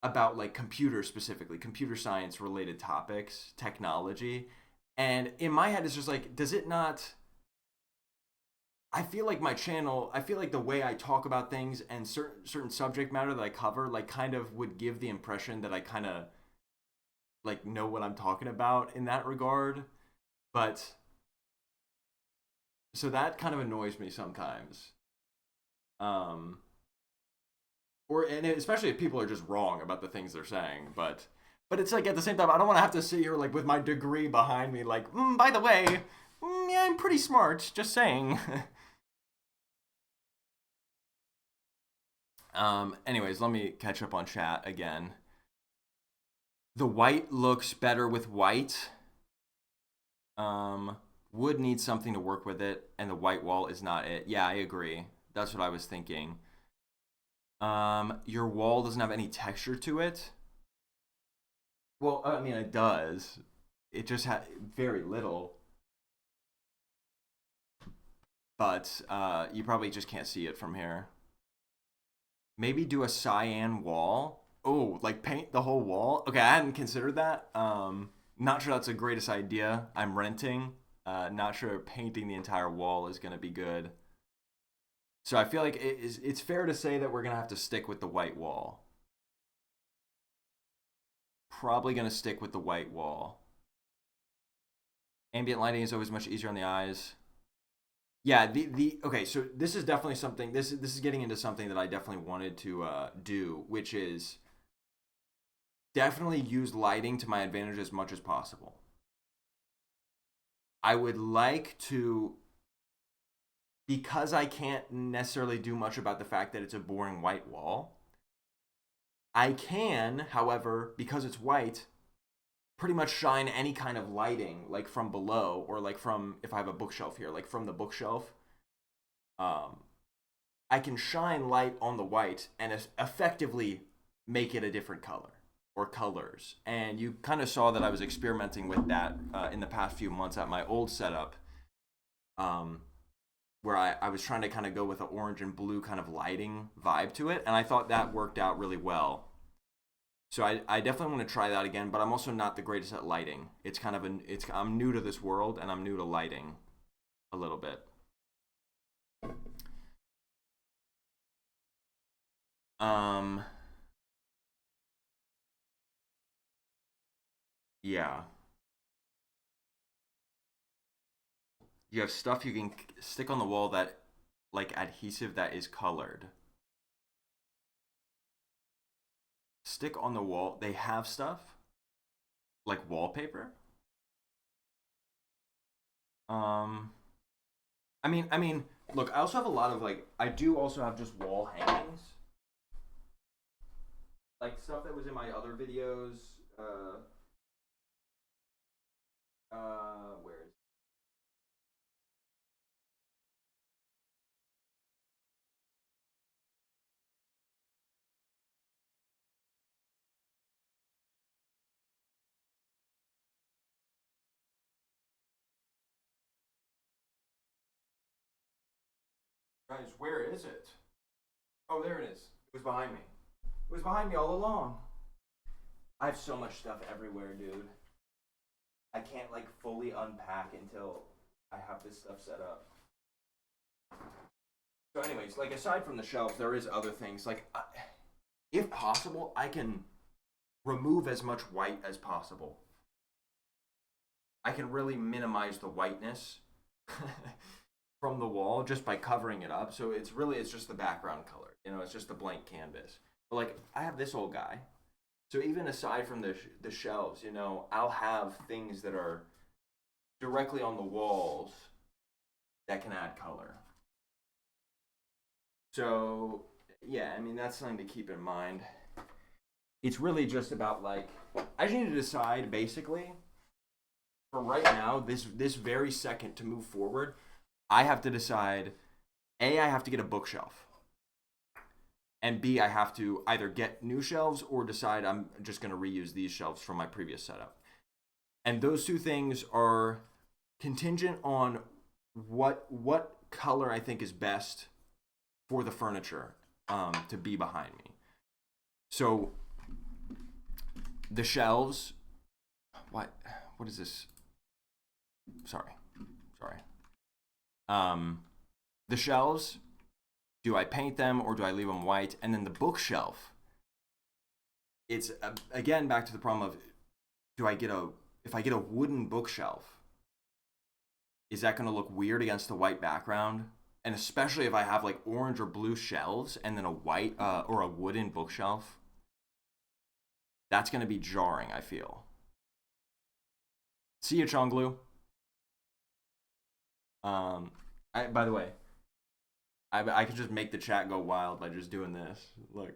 about like computer specifically, computer science related topics, technology. And in my head, it's just like, does it not? I feel like my channel, I feel like the way I talk about things and certain subject matter that I cover, like kind of would give the impression that I kind of like know what I'm talking about in that regard. But so that kind of annoys me sometimes. Um, and especially if people are just wrong about the things they're saying. But it's like at the same time, I don't want to have to sit here like with my degree behind me, like, by the way, yeah, I'm pretty smart. Just saying. Anyways, let me catch up on chat again. The white looks better with white. Wood needs something to work with it, and the white wall is not it. Yeah, I agree. That's what I was thinking. Your wall doesn't have any texture to it. Well, I mean, it does. It just had very little. But you probably just can't see it from here. Maybe do a cyan wall. Oh, like paint the whole wall? Okay, I hadn't considered that. Not sure that's the greatest idea. I'm renting. Not sure painting the entire wall is going to be good. So I feel like it's fair to say that we're going to have to stick with the white wall. Probably going to stick with the white wall. Ambient lighting is always much easier on the eyes. Yeah, the okay, so this is definitely something, this is getting into something that I definitely wanted to do, which is definitely use lighting to my advantage as much as possible. I would like to, because I can't necessarily do much about the fact that it's a boring white wall. I can, however, because it's white, pretty much shine any kind of lighting, like from below, or like from, if I have a bookshelf here, like from the bookshelf. I can shine light on the white and effectively make it a different color or colors. And you kind of saw that I was experimenting with that in the past few months at my old setup, where I was trying to kind of go with an orange and blue kind of lighting vibe to it. And I thought that worked out really well. So I definitely want to try that again, but I'm also not the greatest at lighting. It's kind of I'm new to this world and I'm new to lighting a little bit. Um yeah. You have stuff you can stick on the wall that like adhesive that is colored. Stick on the wall. They have stuff like wallpaper. Um I mean, look, I also have a lot of like I do also have just wall hangings. Like stuff that was in my other videos. Where is guys, where is it? Oh, there it is. It was behind me. It was behind me all along. I have so much stuff everywhere, dude. I can't like fully unpack until I have this stuff set up. So, anyways, like aside from the shelves, there is other things. Like, if possible, I can remove as much white as possible. I can really minimize the whiteness from the wall just by covering it up. So it's just the background color. You know, it's just the blank canvas. But like I have this old guy. So even aside from the shelves, you know, I'll have things that are directly on the walls that can add color. So yeah, I mean that's something to keep in mind. It's really just about like I just need to decide basically for right now, this very second to move forward, I have to decide A, I have to get a bookshelf. And B, I have to either get new shelves or decide I'm just going to reuse these shelves from my previous setup. And those two things are contingent on what color I think is best for the furniture to be behind me. So the shelves, what is this? Sorry. The shelves, do I paint them or do I leave them white? And then the bookshelf, it's again back to the problem of if I get a wooden bookshelf, is that going to look weird against the white background? And especially if I have like orange or blue shelves and then a white or a wooden bookshelf, that's going to be jarring, I feel. See you, Chonglu. By the way, I could just make the chat go wild by just doing this. Look.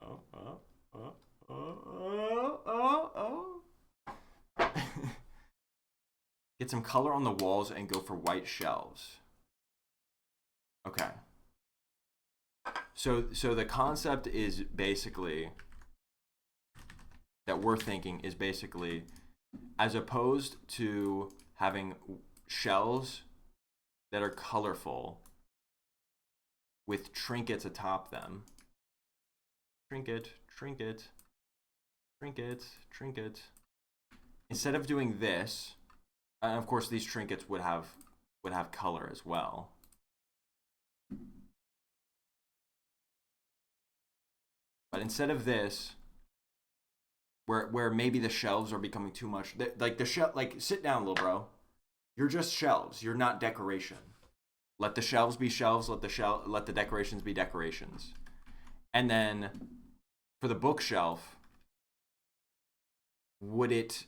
Oh, oh, oh, oh, oh, oh. Get some color on the walls and go for white shelves. Okay. So the concept is basically that we're thinking is basically, as opposed to having shelves that are colorful with trinkets atop them. Trinket, trinket, trinket, trinket. Instead of doing this, and of course these trinkets would have color as well. But instead of this, where maybe the shelves are becoming too much, like the shelf, like sit down, little bro. You're just shelves. You're not decoration. Let the shelves be shelves. Let the decorations be decorations. And then for the bookshelf, would it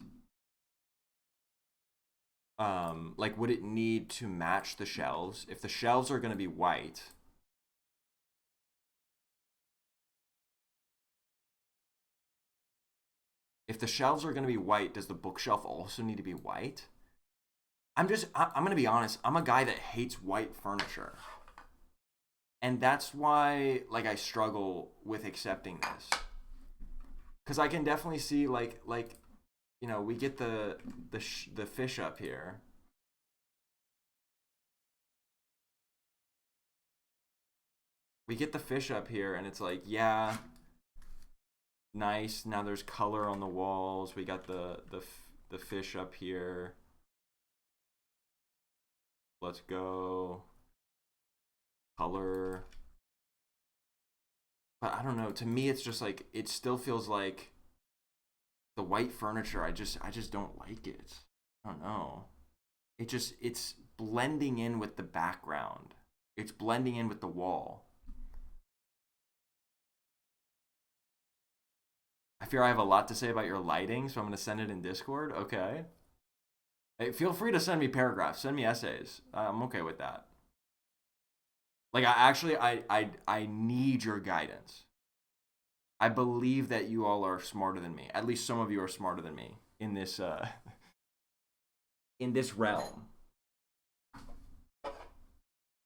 would it need to match the shelves? If the shelves are going to be white, does the bookshelf also need to be white? I'm going to be honest. I'm a guy that hates white furniture. And that's why, like, I struggle with accepting this. Because I can definitely see, like, you know, we get the fish up here. We get the fish up here, and it's like, yeah, nice. Now there's color on the walls. We got the fish up here. Let's go. Color. But I don't know. To me, it's just like, it still feels like the white furniture. I just don't like it. I don't know. It's blending in with the background. It's blending in with the wall. I fear I have a lot to say about your lighting, so I'm going to send it in Discord. Okay. Hey, feel free to send me paragraphs. Send me essays. I'm okay with that. Like, I need your guidance. I believe that you all are smarter than me. At least some of you are smarter than me in this in this realm.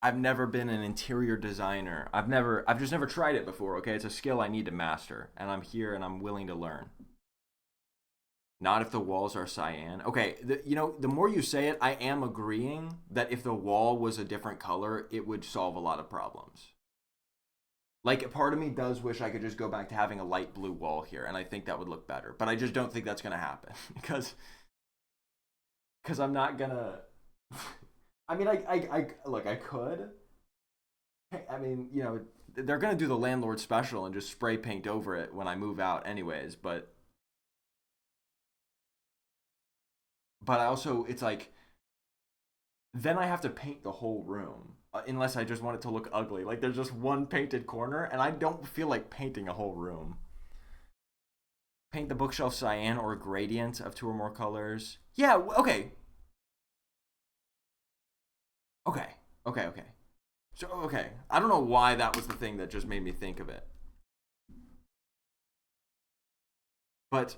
I've never been an interior designer. I've just never tried it before, okay? It's a skill I need to master, and I'm here and I'm willing to learn. Not if the walls are cyan. Okay, you know, the more you say it, I am agreeing that if the wall was a different color, it would solve a lot of problems. Like, part of me does wish I could just go back to having a light blue wall here, and I think that would look better. But I just don't think that's going to happen because I'm not going to... I mean, look, I could. I mean, you know, they're going to do the landlord special and just spray paint over it when I move out anyways, but I also, it's like, then I have to paint the whole room unless I just want it to look ugly. Like, there's just one painted corner, and I don't feel like painting a whole room. Paint the bookshelf cyan or a gradient of 2 or more colors. Yeah, okay. Okay. So, okay. I don't know why that was the thing that just made me think of it. But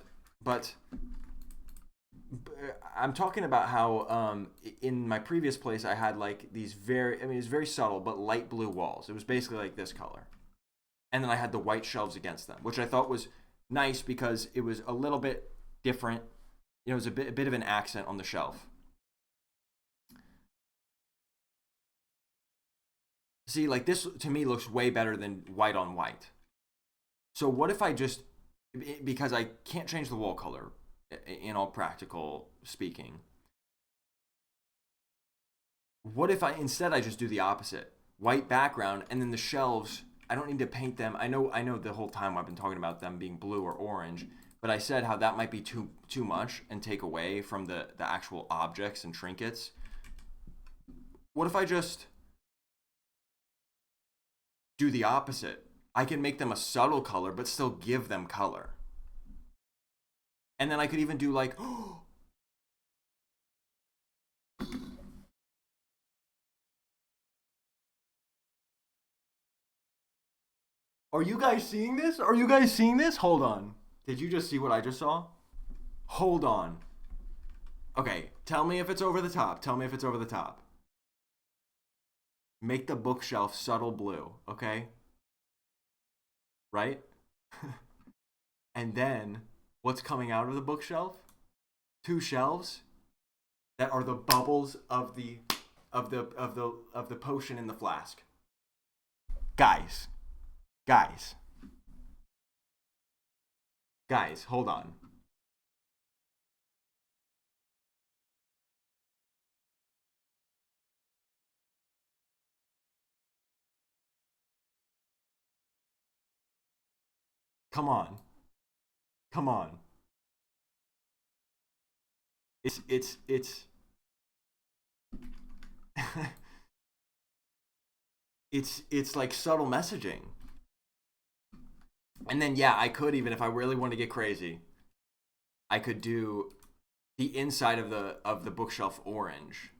I'm talking about how in my previous place I had like these it's very subtle but light blue walls. It was basically like this color. And then I had the white shelves against them, which I thought was nice because it was a little bit different. You know, it was a bit of an accent on the shelf. See, like this to me looks way better than white on white. So what if I just, because I can't change the wall color in all practical speaking, what if I instead I just do the opposite? White background, and then the shelves, I don't need to paint them. I know the whole time I've been talking about them being blue or orange, but I said how that might be too much and take away from the actual objects and trinkets. What if I just do the opposite? I can make them a subtle color, but still give them color. And then I could even do like, Are you guys seeing this? Are you guys seeing this? Hold on. Did you just see what I just saw? Hold on. Okay, tell me if it's over the top. Tell me if it's over the top. Make the bookshelf subtle blue, okay? Right? And then what's coming out of the bookshelf? Two shelves that are the bubbles of the potion in the flask. Guys, hold on. Come on. It's it's like subtle messaging. And then yeah, I could, even if I really want to get crazy, I could do the inside of the bookshelf orange.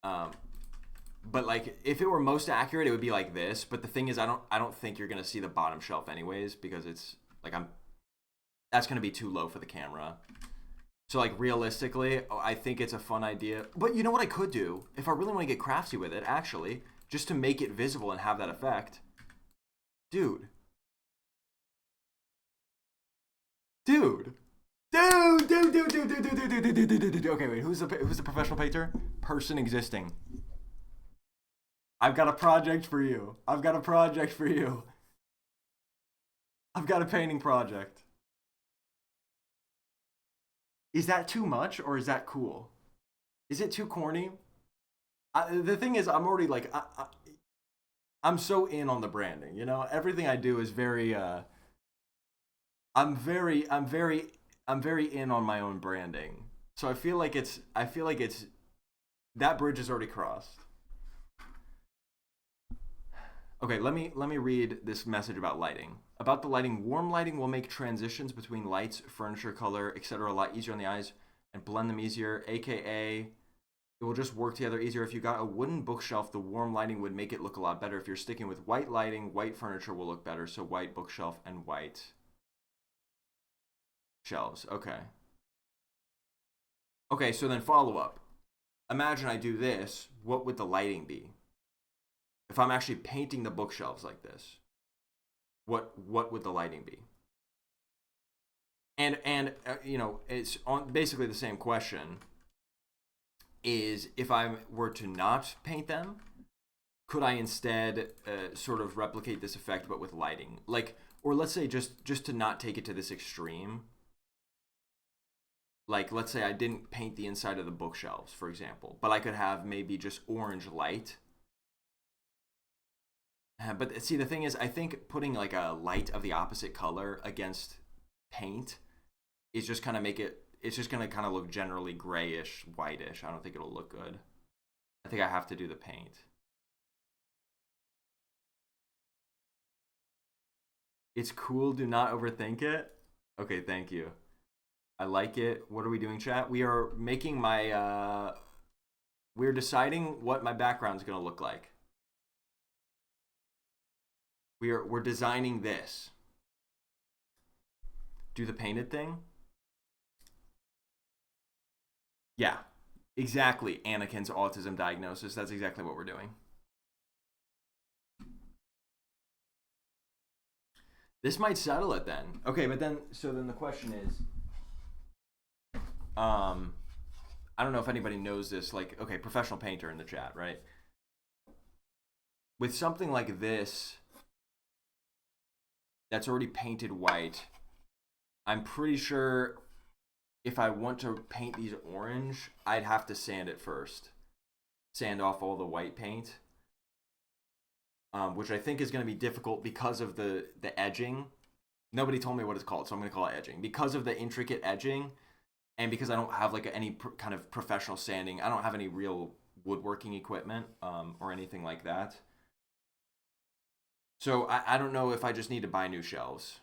But like if it were most accurate, it would be like this. But the thing is, I don't think you're gonna see the bottom shelf anyways, because it's like that's gonna be too low for the camera. So like realistically, I think it's a fun idea. But you know what I could do if I really want to get crafty with it, actually, just to make it visible and have that effect, dude. Okay, wait. Who's the professional painter? Person existing. I've got a project for you. I've got a painting project. Is that too much or is that cool? Is it too corny? The thing is, I'm already like, I'm so in on the branding. You know, everything I do is very. I'm very in on my own branding. So I feel like it's that bridge is already crossed. Okay, let me read this message about lighting. About the lighting, warm lighting will make transitions between lights, furniture, color, etc. a lot easier on the eyes and blend them easier, aka it will just work together easier. If you got a wooden bookshelf, the warm lighting would make it look a lot better. If you're sticking with white lighting, white furniture will look better. So white bookshelf and white shelves. Okay. Okay, so then follow up. Imagine I do this. What would the lighting be? If I'm actually painting the bookshelves like this, what would the lighting be? And you know, it's on basically the same question. Is if I were to not paint them, could I instead sort of replicate this effect but with lighting? Like, or let's say just to not take it to this extreme. Like, let's say I didn't paint the inside of the bookshelves, for example, but I could have maybe just orange light. But see, the thing is, I think putting like a light of the opposite color against paint is just kind of make it. It's just gonna kind of look generally grayish, whitish. I don't think it'll look good. I think I have to do the paint. It's cool. Do not overthink it. Okay, thank you. I like it. What are we doing, chat? We are making my. We're deciding what my background's gonna look like. We're designing this. Do the painted thing? Yeah, exactly. Anakin's autism diagnosis. That's exactly what we're doing. This might settle it then. Okay, but then so then the question is, I don't know if anybody knows this. Like, okay, professional painter in the chat, right? With something like this that's already painted white, I'm pretty sure if I want to paint these orange, I'd have to sand it first. Sand off all the white paint. Which I think is going to be difficult because of the edging. Nobody told me what it's called, so I'm going to call it edging. Because of the intricate edging, and because I don't have like any kind of professional sanding, I don't have any real woodworking equipment or anything like that. So I don't know if I just need to buy new shelves.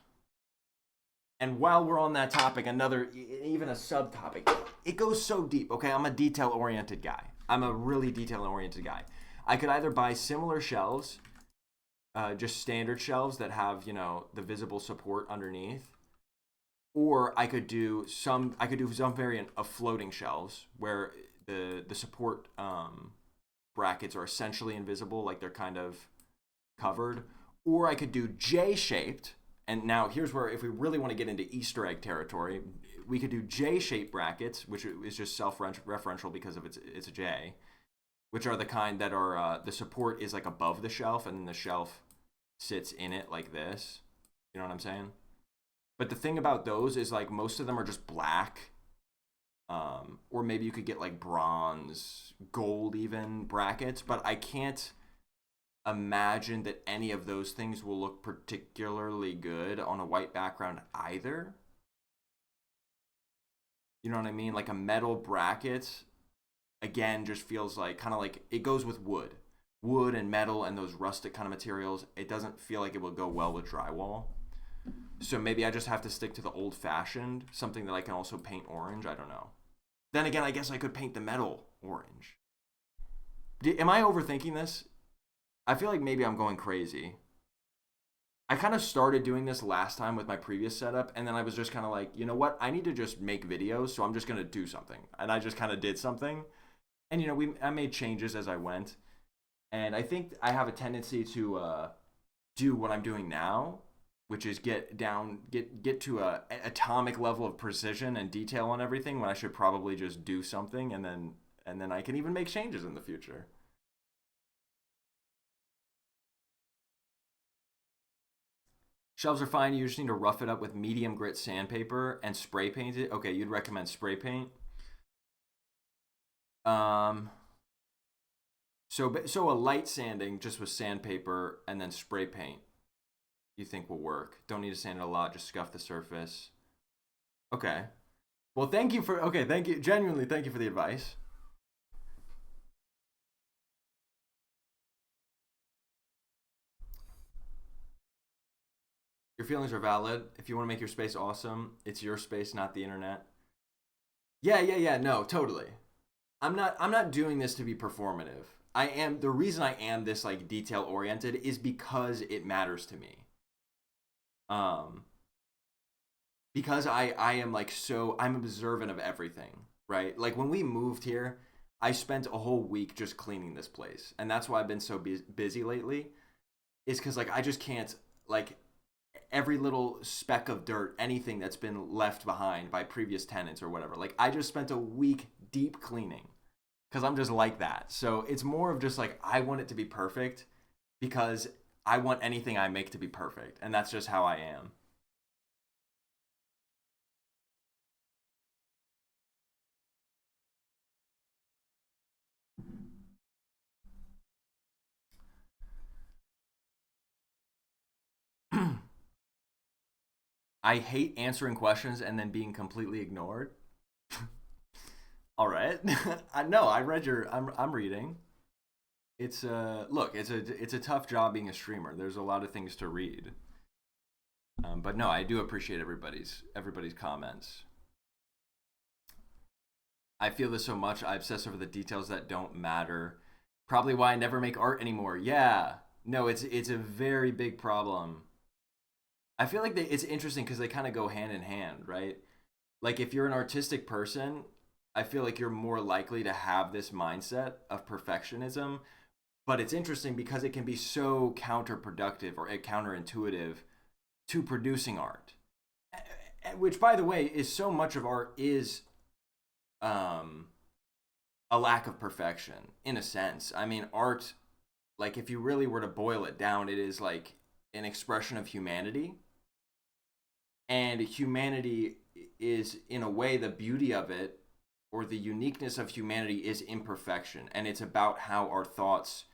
And while we're on that topic, even a subtopic, it goes so deep. Okay, I'm a detail-oriented guy. I'm a really detail-oriented guy. I could either buy similar shelves just standard shelves that have, the visible support underneath. Or I could do some variant of floating shelves where the support brackets are essentially invisible, like they're kind of covered. Or I could do J-shaped. And now here's where, if we really want to get into Easter egg territory, we could do J-shaped brackets, which is just self-referential because of it's a J, which are the kind that are the support is like above the shelf, and then the shelf sits in it like this. You know what I'm saying? But the thing about those is like most of them are just black, or maybe you could get like bronze, gold, even brackets. But I can't imagine that any of those things will look particularly good on a white background either. You know what I mean? Like a metal bracket, again, just feels like kind of like it goes with wood and metal and those rustic kind of materials. It doesn't feel like it will go well with drywall. So maybe I just have to stick to the old fashioned, something that I can also paint orange. I don't know. Then again, I guess I could paint the metal orange. Am I overthinking this? I feel like maybe I'm going crazy. I kind of started doing this last time with my previous setup, and then I was just kind of like, you know what? I need to just make videos, so I'm just gonna do something. And I just kind of did something, and I made changes as I went, and I think I have a tendency to do what I'm doing now, which is get to a atomic level of precision and detail on everything when I should probably just do something, and then I can even make changes in the future. Shelves are fine. You just need to rough it up with medium grit sandpaper and spray paint it. Okay, you'd recommend spray paint. Um, so a light sanding just with sandpaper and then spray paint, you think will work. Don't need to sand it a lot. Just scuff the surface. Okay. Well, thank you. Genuinely, thank you for the advice. Your feelings are valid. If you want to make your space awesome, it's your space, not the internet. Yeah, yeah, yeah. No, totally. I'm not doing this to be performative. The reason I am this like detail oriented is because it matters to me. Um because I am like I'm observant of everything, right? Like when we moved here, I spent a whole week just cleaning this place. And that's why I've been so busy lately, is cuz like I just can't, like, every little speck of dirt, anything that's been left behind by previous tenants or whatever. Like I just spent a week deep cleaning because I'm just like that. So it's more of just like I want it to be perfect because I want anything I make to be perfect, and that's just how I am. I hate answering questions and then being completely ignored. All right. I know. I read your. I'm reading. It's look. It's a tough job being a streamer. There's a lot of things to read. But no, I do appreciate everybody's comments. I feel this so much. I obsess over the details that don't matter. Probably why I never make art anymore. Yeah. No, it's a very big problem. I feel like it's interesting because they kind of go hand in hand, right? Like if you're an artistic person, I feel like you're more likely to have this mindset of perfectionism. But it's interesting because it can be so counterproductive or counterintuitive to producing art. Which, by the way, is so much of art is um, a lack of perfection in a sense. I mean, art, like if you really were to boil it down, it is like an expression of humanity. And humanity is, in a way, the beauty of it, or the uniqueness of humanity is imperfection. And it's about how our thoughts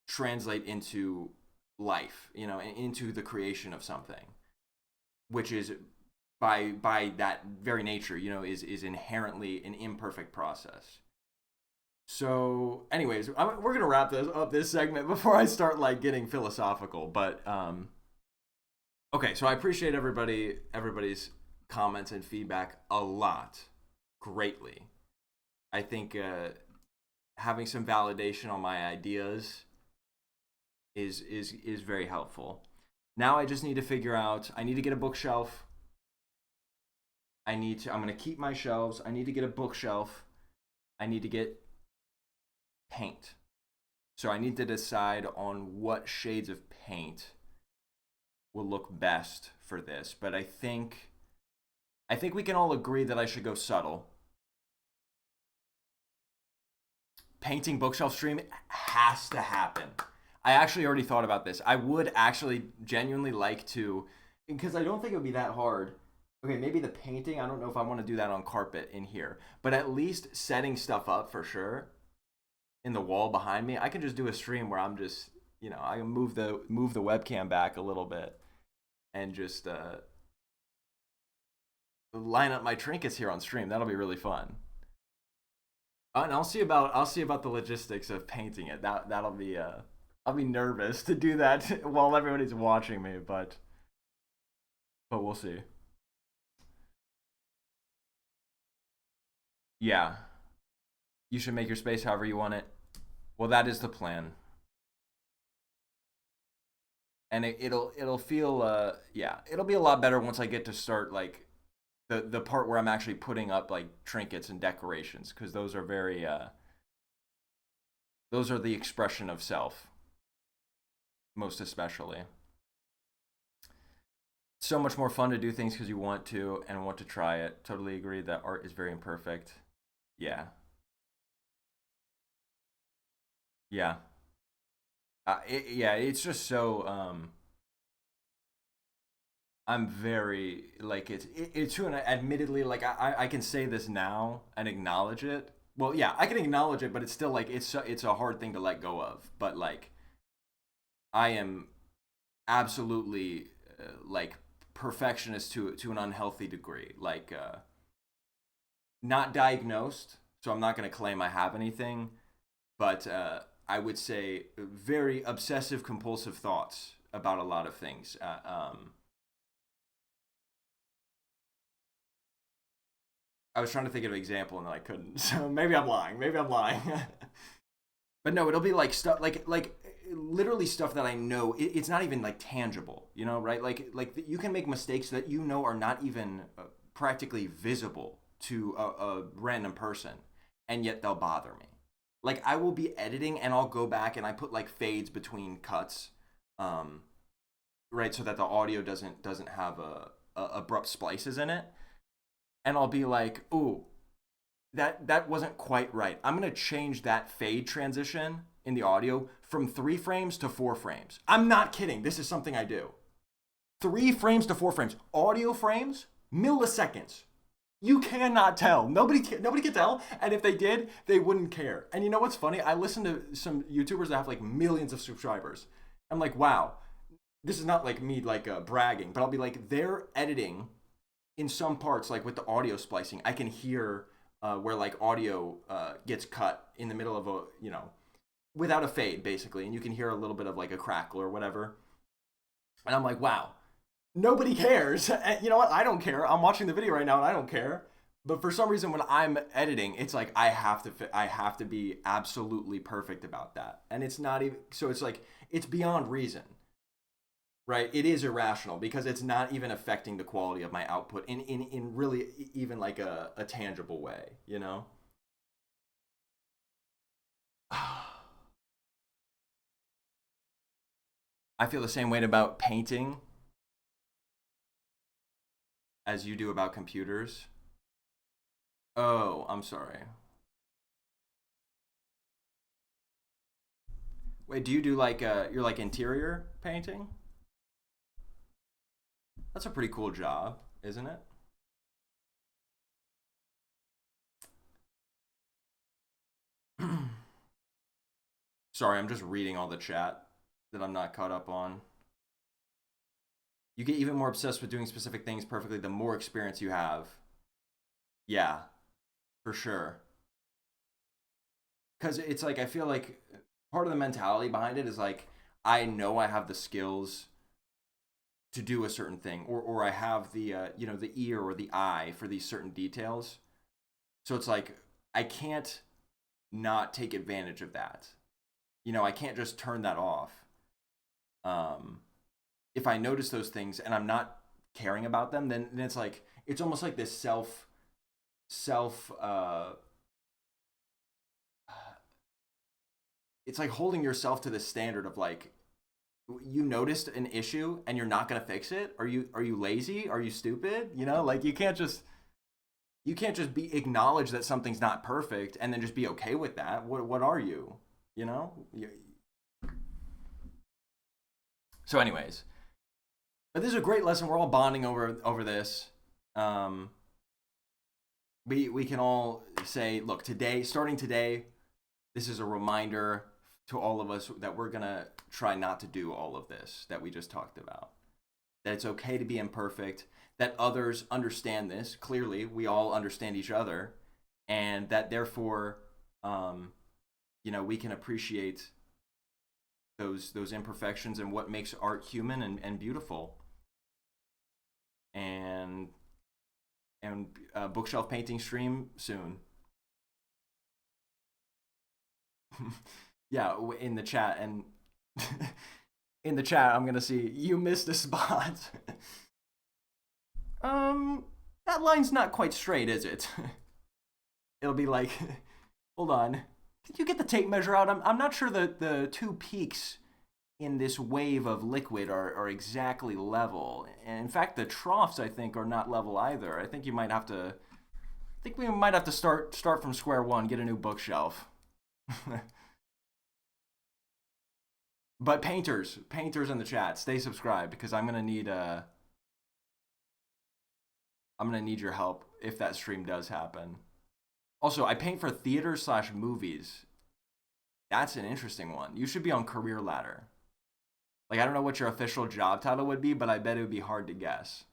translate into life, into the creation of something, which is by that very nature, is inherently an imperfect process. So, anyways, we're gonna wrap this segment before I start like getting philosophical. But okay, so I appreciate everybody's comments and feedback a lot, greatly. I think having some validation on my ideas is very helpful. Now I just need to figure out. I need to get a bookshelf. I'm gonna keep my shelves. I need to get a bookshelf. I need to get paint. So I need to decide on what shades of paint will look best for this. But I think we can all agree that I should go subtle. Painting bookshelf stream has to happen. I actually already thought about this. I would actually genuinely like to, because I don't think it would be that hard. Okay, maybe the painting, I don't know if I want to do that on carpet in here, but at least setting stuff up for sure in the wall behind me. I can just do a stream where I'm just, I can move the webcam back a little bit and just line up my trinkets here on stream. That'll be really fun. And I'll see about the logistics of painting it. That'll be I'll be nervous to do that while everybody's watching me, but we'll see. Yeah, you should make your space however you want it. Well, that is the plan, and it'll feel yeah, it'll be a lot better once I get to start like the part where I'm actually putting up like trinkets and decorations because those are very those are the expression of self most especially. So much more fun to do things because you want to and want to try it. Totally agree that art is very imperfect. Yeah, yeah, yeah. It's just so I'm very like it's true, and admittedly, like I can say this now and acknowledge it. Well, yeah, I can acknowledge it, but it's still like it's a hard thing to let go of. But like I am absolutely like perfectionist to an unhealthy degree. Like not diagnosed, so I'm not going to claim I have anything, but I would say very obsessive compulsive thoughts about a lot of things. I was trying to think of an example and I couldn't. So maybe I'm lying. Maybe I'm lying. But no, it'll be like stuff like literally stuff that I know it's not even like tangible, right? Like you can make mistakes that are not even practically visible to a random person, and yet they'll bother me. Like I will be editing and I'll go back and I put like fades between cuts, um, right, so that the audio doesn't have a abrupt splices in it, and I'll be like, ooh, that wasn't quite right. I'm gonna change that fade transition in the audio from 3 frames to 4 frames. I'm not kidding. This is something I do. 3 frames to 4 frames. Audio frames, milliseconds. You cannot tell. Nobody can tell. And if they did, they wouldn't care. And you know what's funny? I listen to some YouTubers that have like millions of subscribers. I'm like, wow, this is not like me like bragging, but I'll be like, they're editing in some parts, like with the audio splicing. I can hear where like audio gets cut in the middle of without a fade basically, and you can hear a little bit of like a crackle or whatever. And I'm like, wow, nobody cares. And you know what? I don't care. I'm watching the video right now and I don't care. But for some reason, when I'm editing, it's like I have to be absolutely perfect about that, and it's not even so. It's like it's beyond reason, right? It is irrational because it's not even affecting the quality of my output in really even like a tangible way, I feel the same way about painting as you do about computers. Oh, I'm sorry. Wait, do you do like you're like interior painting? That's a pretty cool job, isn't it? Sorry, I'm just reading all the chat that I'm not caught up on. You get even more obsessed with doing specific things perfectly the more experience you have. Yeah, for sure. Because it's like I feel like part of the mentality behind it is like I know I have the skills to do a certain thing, or I have the the ear or the eye for these certain details. So it's like I can't not take advantage of that. I can't just turn that off. um, if I notice those things and I'm not caring about them, then it's like it's almost like this self it's like holding yourself to the standard of like you noticed an issue and you're not gonna fix it. Are you lazy? Are you stupid? You know, like you can't just be acknowledge that something's not perfect and then just be okay with that. What are you? You know. So, anyways, but this is a great lesson. We're all bonding over this. Um, we can all say, look, today, starting today, this is a reminder to all of us that we're gonna try not to do all of this that we just talked about. That it's okay to be imperfect. That others understand this clearly. We all understand each other, and that therefore, we can appreciate those imperfections and what makes art human and beautiful. And bookshelf painting stream soon. Yeah, in the chat and in the chat, I'm gonna see you missed a spot. That line's not quite straight, is it? It'll be like, hold on, did you get the tape measure out? I'm not sure that the two peaks in this wave of liquid are exactly level. And in fact, the troughs I think are not level either. I think we might have to start from square one, get a new bookshelf. But painters in the chat, stay subscribed because I'm gonna need your help if that stream does happen. Also, I paint for theater/movies. That's an interesting one. You should be on Career Ladder. Like, I don't know what your official job title would be, but I bet it would be hard to guess.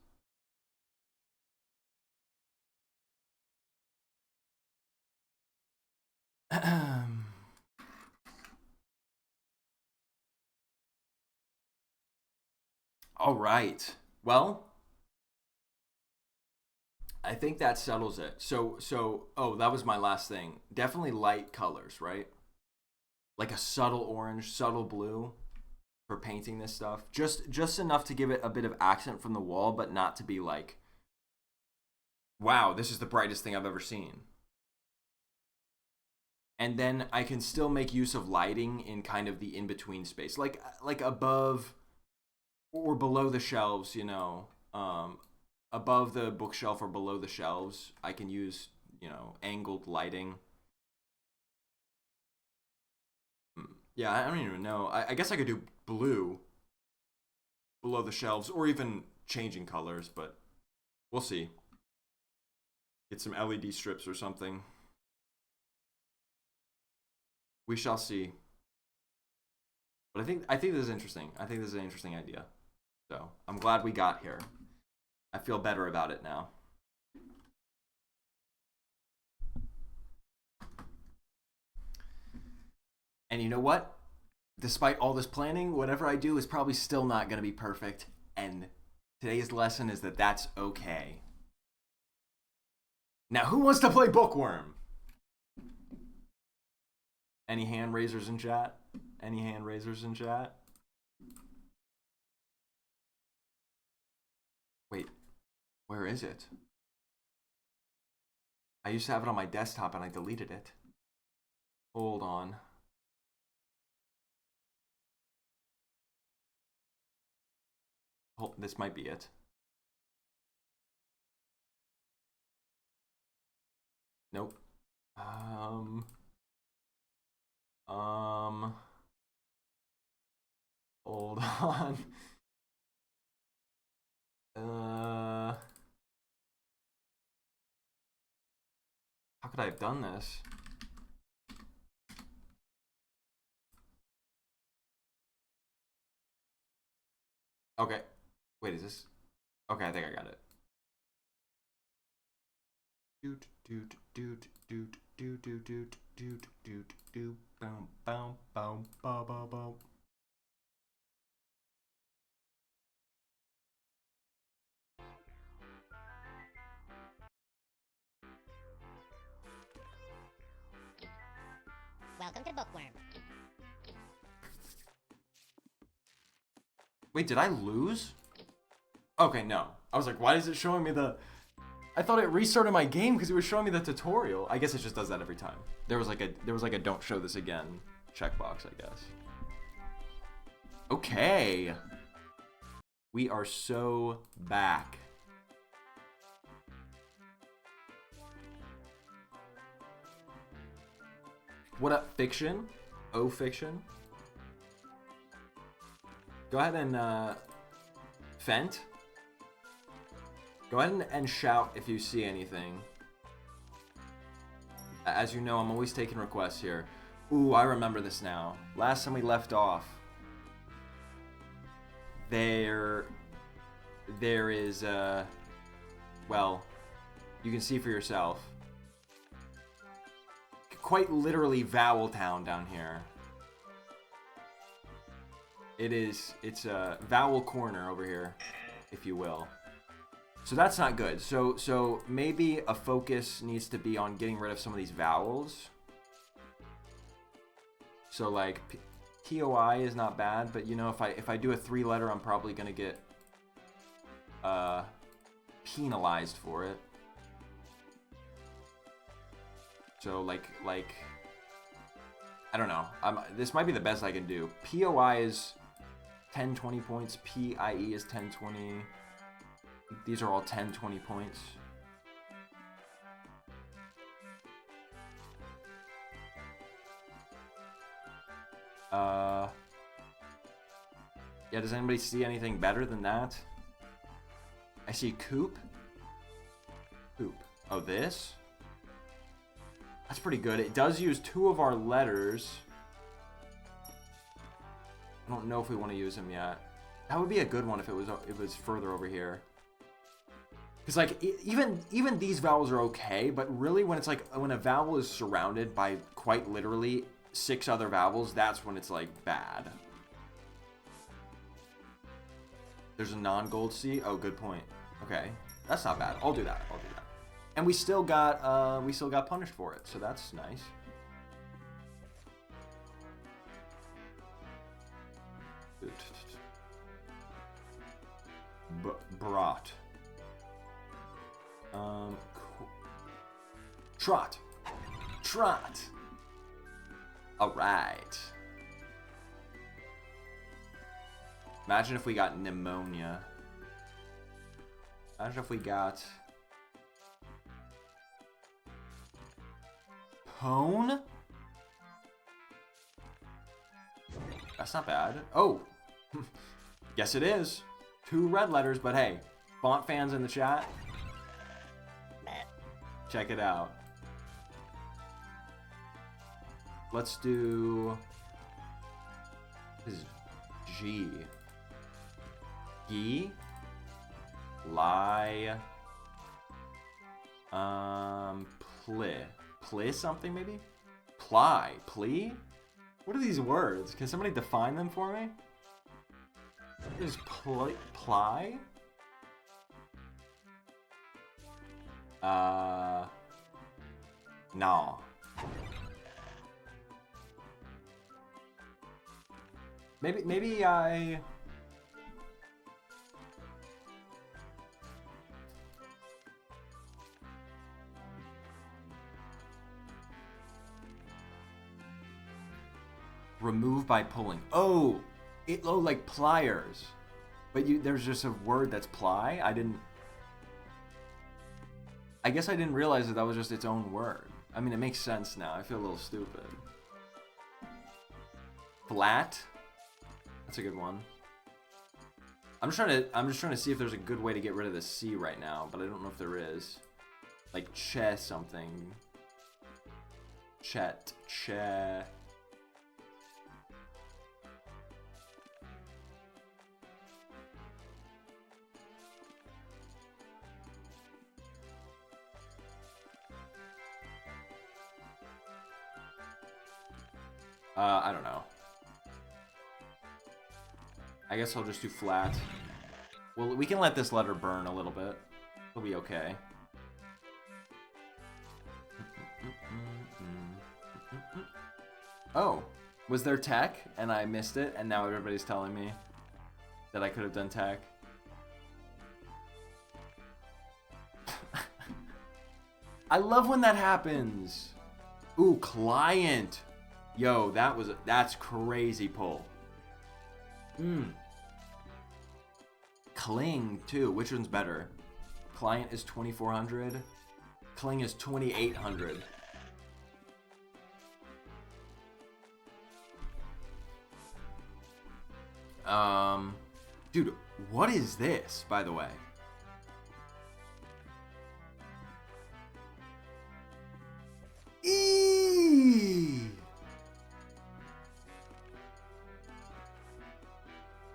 All right. Well, I think that settles it. Oh, that was my last thing. Definitely light colors, right? Like a subtle orange, subtle blue for painting this stuff. Just enough to give it a bit of accent from the wall, but not to be like, wow, this is the brightest thing I've ever seen. And then I can still make use of lighting in kind of the in-between space, like above or below the shelves, above the bookshelf or below the shelves. I can use, angled lighting. Yeah, I don't even know. I guess I could do blue below the shelves or even changing colors, but we'll see. Get some LED strips or something. We shall see. But I think this is interesting. I think this is an interesting idea. So I'm glad we got here. I feel better about it now. And you know what? Despite all this planning, whatever I do is probably still not going to be perfect. And today's lesson is that that's okay. Now, who wants to play Bookworm? Any hand raisers in chat? Any hand raisers in chat? Wait, where is it? I used to have it on my desktop and I deleted it. Hold on. Oh, this might be it. Nope. Hold on. How could I have done this? Okay. Wait, is this? Okay, I think I got it. Doot doot doot doot doot doot doot doot doot doot boom boom boom boom boom boom. Welcome to Bookworm. Wait, did I lose? Okay, no. I was like, why is it showing me the... I thought it restarted my game because it was showing me the tutorial. I guess it just does that every time. There was like a don't show this again checkbox, I guess. Okay. We are so back. What up, Fiction? Oh, Fiction. Go ahead and, Fent. Go ahead and shout if you see anything. As you know, I'm always taking requests here. Ooh, I remember this now. Last time we left off, there is, well, you can see for yourself. Quite literally Vowel Town down here. It's a Vowel Corner over here, if you will. So that's not good. So maybe a focus needs to be on getting rid of some of these vowels. So like POI is not bad, but you know, if I do a 3-letter, I'm probably gonna get penalized for it. So like I don't know. This might be the best I can do. POI is 10, 20 points. PIE is 10, 20. These are all 10, 20 points. Yeah, does anybody see anything better than that? I see Coop. Coop. Oh, this? That's pretty good. It does use 2 of our letters. I don't know if we want to use them yet. That would be a good one if it was further over here. Because like even these vowels are okay, but really when it's like when a vowel is surrounded by quite literally 6 other vowels, that's when it's like bad. There's a non-gold C. Oh, good point. Okay, that's not bad. I'll do that. I'll do that. And we still got punished for it, so that's nice. Brought. Cool. Trot. Trot. All right. Imagine if we got pneumonia. Imagine if we got pone. That's not bad. Oh, yes it is. 2 red letters, but hey, font fans in the chat, check it out. Let's do this is G. G. Lie. Pli something maybe? Ply. Plea? What are these words? Can somebody define them for me? What is ply? No. Maybe I... Remove by pulling. Oh, like pliers. But there's just a word that's ply. I guess I didn't realize that was just its own word. I mean, it makes sense now. I feel a little stupid. Flat. That's a good one. I'm just trying to see if there's a good way to get rid of the C right now, but I don't know if there is. Like che something. Chet. Che. I don't know. I guess I'll just do flat. Well, we can let this letter burn a little bit. It'll be okay. Oh, was there tech and I missed it and now everybody's telling me? that I could have done tech. I love when that happens. Ooh, client. Yo, that's crazy pull. Cling too. Which one's better? Client is 2400. Cling is 2800. Dude, what is this, by the way?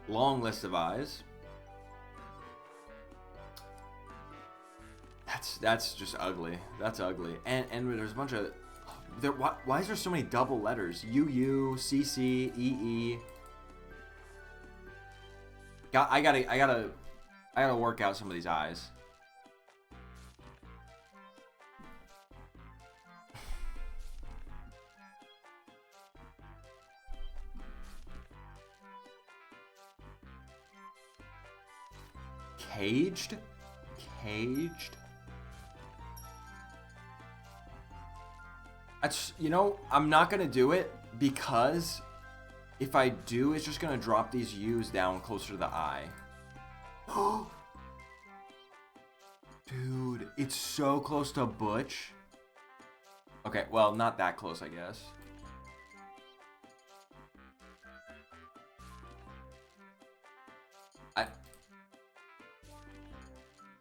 Long list of eyes. That's just ugly. That's ugly. And there's a bunch of why is there so many double letters? UU, CC, EE. I gotta work out some of these eyes. Caged? Caged? That's, you know, I'm not gonna do it because if I do, it's just gonna drop these U's down closer to the I. Dude, it's so close to Butch. Okay, well, not that close, I guess.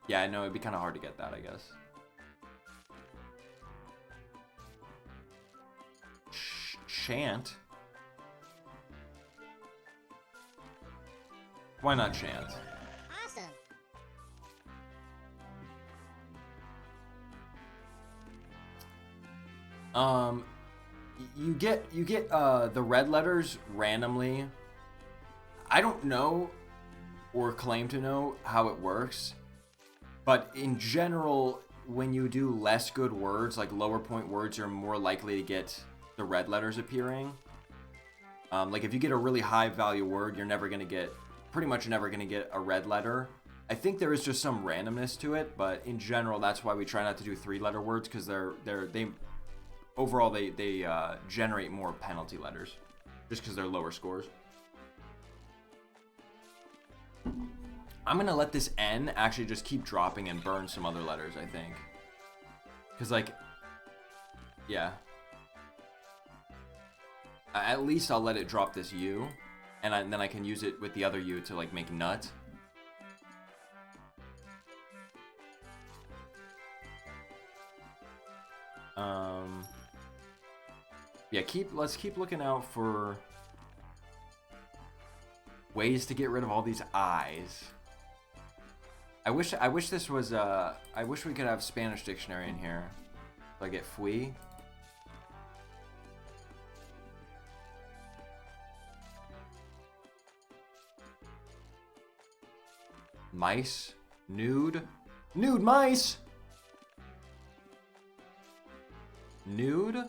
Yeah, I know, it'd be kind of hard to get that, I guess. Chant? Why not chant? Awesome. You get the red letters randomly. I don't know or claim to know how it works, but in general, when you do less good words, like lower point words, you're more likely to get the red letters appearing. Like if you get a really high value word, you're pretty much never gonna get a red letter. I think there is just some randomness to it, but in general, that's why we try not to do 3-letter words, because they overall they generate more penalty letters, just because they're lower scores. I'm gonna let this N actually just keep dropping and burn some other letters, I think. Because, like, yeah. At least I'll let it drop this U, and then I can use it with the other U to, like, make nut. Yeah, let's keep looking out for ways to get rid of all these I's. I wish this was I wish we could have Spanish dictionary in here. So I get fui. Mice, nude mice. Nude?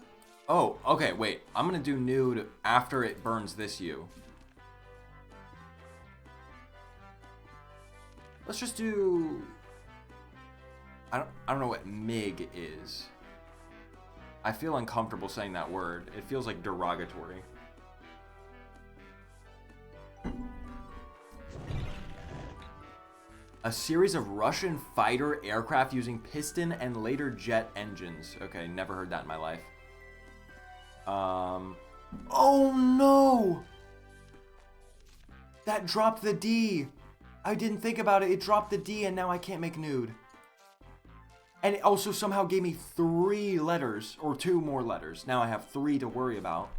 Oh, okay, wait. I'm gonna do nude after it burns this U. Let's just do... I don't know what MIG is. I feel uncomfortable saying that word. It feels like derogatory. A series of Russian fighter aircraft using piston and later jet engines. Okay, never heard that in my life. Oh no! That dropped the D. I didn't think about it. It dropped the D and now I can't make nude. And it also somehow gave me 3 letters, or 2 more letters. Now I have 3 to worry about.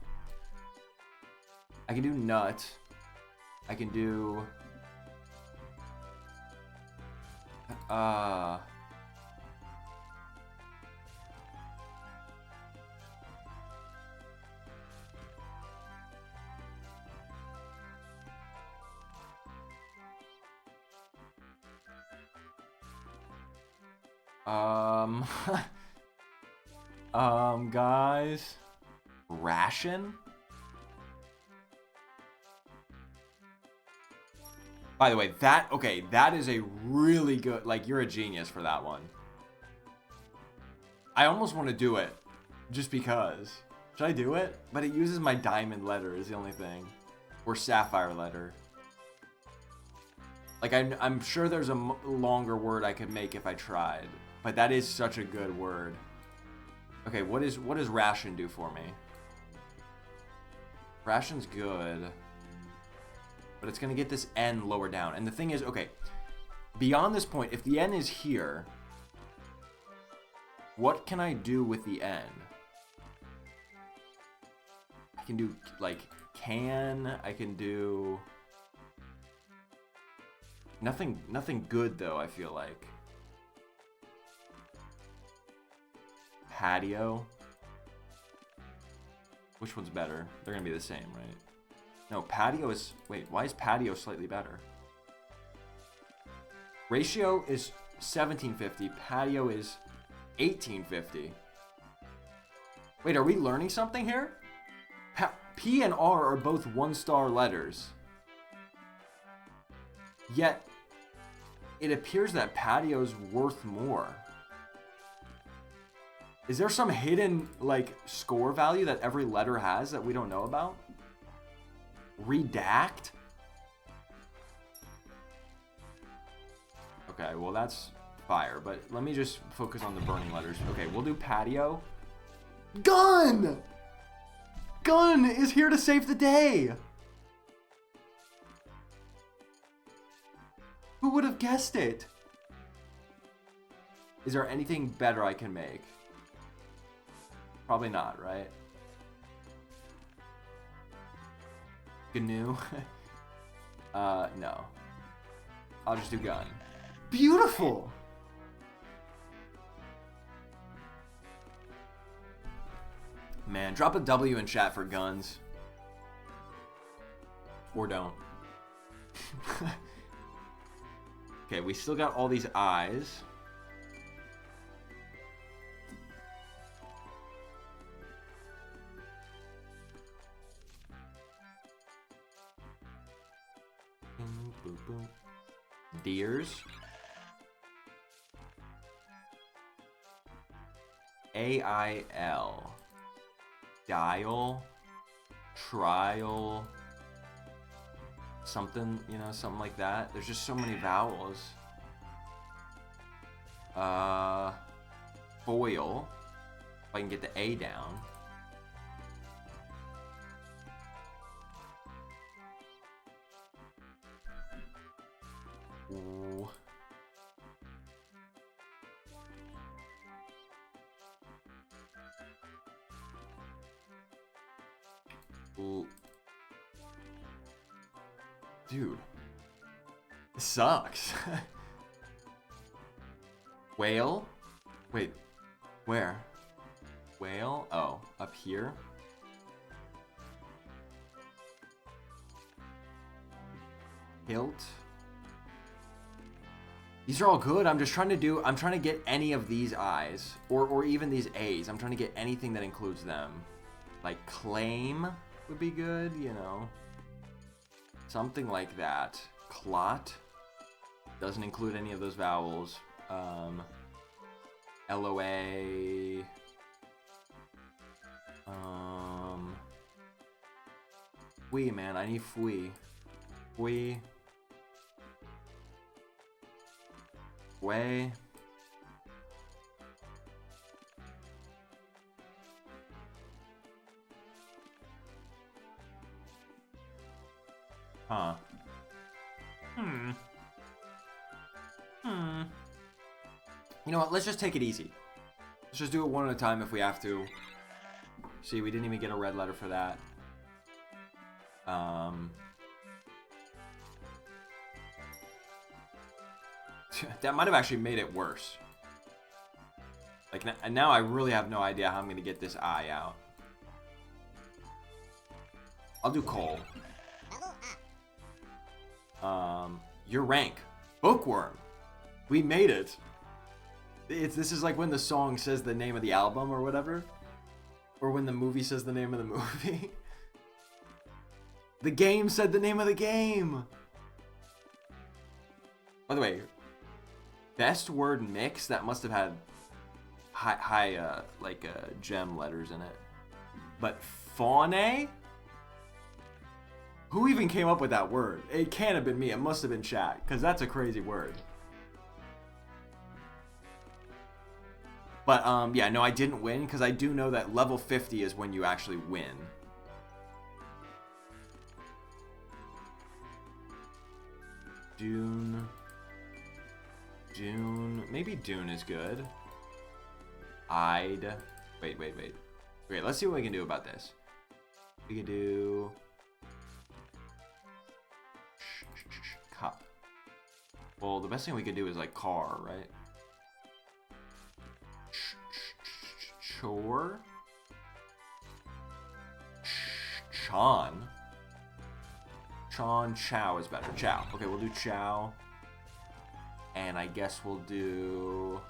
I can do nut. I can do... guys, ration? By the way, that is a really good, like, you're a genius for that one. I almost want to do it just because. Should I do it? But it uses my diamond letter is the only thing. Or sapphire letter. Like, I'm sure there's a longer word I could make if I tried. But that is such a good word. Okay, what does ration do for me? Ration's good. But it's going to get this N lower down. And the thing is, okay, beyond this point, if the N is here, what can I do with the N? I can do, like, I can do... Nothing good, though, I feel like. Patio. Which one's better? They're going to be the same, right? No, patio is... Wait, why is patio slightly better? Ratio is 1750. Patio is 1850. Wait, are we learning something here? P and R are both 1-star letters. Yet, it appears that patio's worth more. Is there some hidden, like, score value that every letter has that we don't know about? Redact? Okay, well that's fire, but let me just focus on the burning letters. Okay, we'll do patio. Gun! Gun is here to save the day! Who would have guessed it? Is there anything better I can make? Probably not, right? GNU? No. I'll just do gun. Beautiful! Man, drop a W in chat for guns. Or don't. Okay, we still got all these eyes. Deers. AIL. Dial. Trial. Something, you know, something like that. There's just so many vowels. Foil. If I can get the A down. Ooh. Ooh. Dude. This sucks. Whale? Wait. Where? Whale? Oh, up here? Hilt? These are all good. I'm trying to get any of these I's. Or even these A's. I'm trying to get anything that includes them. Like claim would be good, you know. Something like that. Clot. Doesn't include any of those vowels. LOA. Fui, man. I need fui. Fui. Way. Huh. You know what? Let's just take it easy. Let's just do it one at a time if we have to. See, we didn't even get a red letter for that. That might have actually made it worse. Like, now I really have no idea how I'm going to get this I out. I'll do coal. Your rank. Bookworm. We made it. This is like when the song says the name of the album or whatever. Or when the movie says the name of the movie. The game said the name of the game. By the way, best word mix, that must have had high gem letters in it. But faune? Who even came up with that word? It can't have been me. It must have been chat, because that's a crazy word. But yeah, no, I didn't win, because I do know that level 50 is when you actually win. Dune. Maybe Dune is good. Wait. Okay, let's see what we can do about this. We can do... Cup. Well, the best thing we could do is like car, right? Chore? Chon? Chow is better. Chow. Okay, we'll do chow. And I guess we'll do...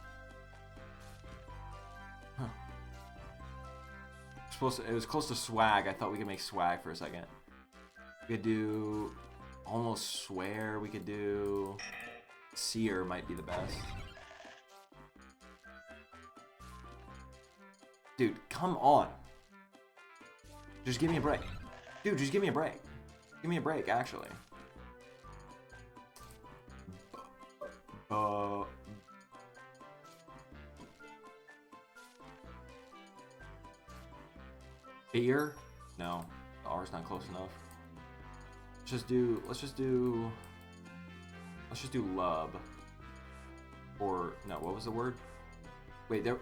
Huh. It was close to swag. I thought we could make swag for a second. We could do... Almost swear. We could do... Seer might be the best. Dude, come on. Just give me a break. Dude, just give me a break. Give me a break, actually. Beer? No, the R's not close enough. Let's just do lub. Or no, what was the word? Wait, what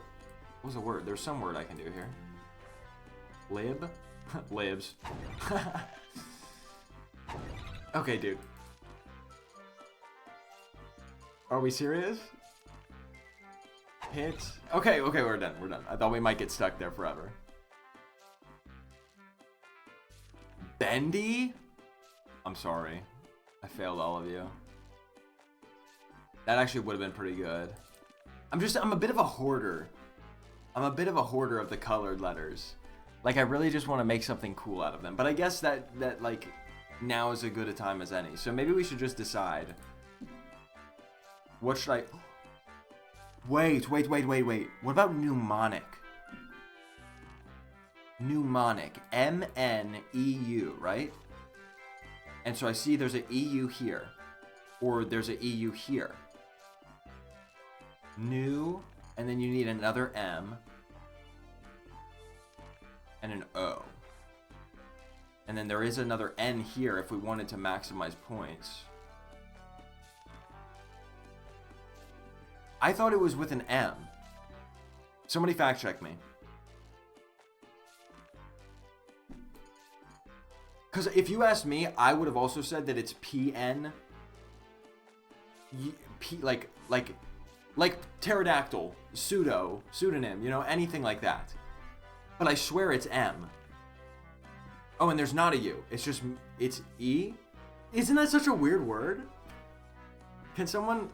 was the word? There's some word I can do here. Lib? Libs. Okay, dude. Are we serious? Hit. Okay, we're done. I thought we might get stuck there forever. Bendy? I'm sorry. I failed all of you. That actually would have been pretty good. I'm a bit of a hoarder. I'm a bit of a hoarder of the colored letters. Like, I really just want to make something cool out of them. But I guess that like, now is as good a time as any. So maybe we should just decide. What should I... Wait. What about mnemonic? Mnemonic. M-N-E-U, right? And so I see there's an EU here. Or there's an EU here. New, and then you need another M. And an O. And then there is another N here if we wanted to maximize points. I thought it was with an M. Somebody fact check me. Because if you asked me, I would have also said that it's PN. Like pterodactyl, pseudonym, you know, anything like that. But I swear it's M. Oh, and there's not a U. It's E? Isn't that such a weird word? Can someone...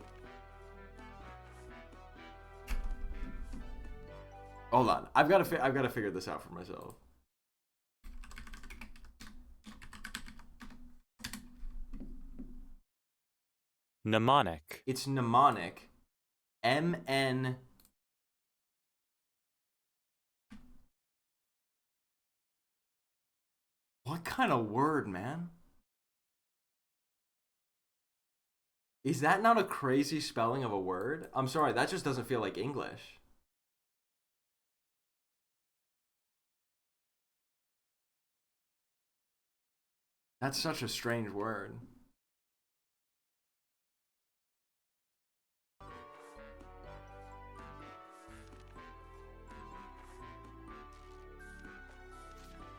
Hold on. I've got to figure this out for myself. Mnemonic. It's mnemonic. M-N... What kind of word, man? Is that not a crazy spelling of a word? I'm sorry, that just doesn't feel like English. That's such a strange word.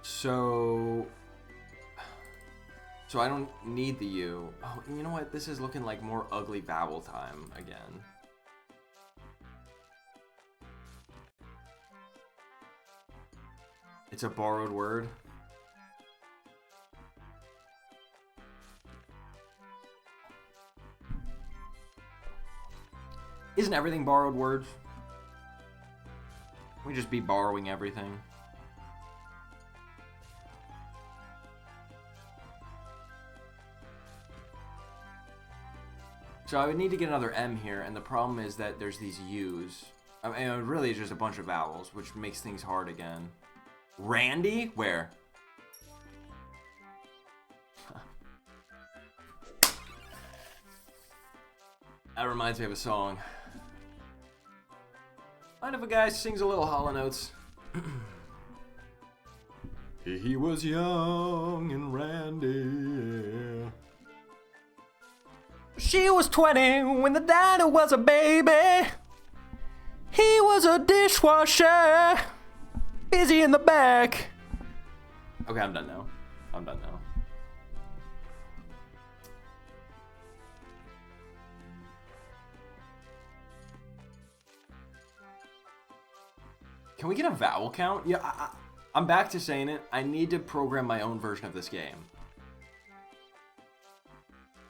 So I don't need the U. Oh, you know what? This is looking like more ugly vowel time again. It's a borrowed word. Isn't everything borrowed words? We just be borrowing everything. So I would need to get another M here, and the problem is that there's these U's. I mean, really, it's just a bunch of vowels, which makes things hard again. Randy? Where? That reminds me of a song. Mind if a guy sings a little Hall & Oates? He was young and randy. She was 20 when the daddy was a baby. He was a dishwasher, busy in the back. Okay, I'm done now. Can we get a vowel count? Yeah, I'm back to saying it. I need to program my own version of this game.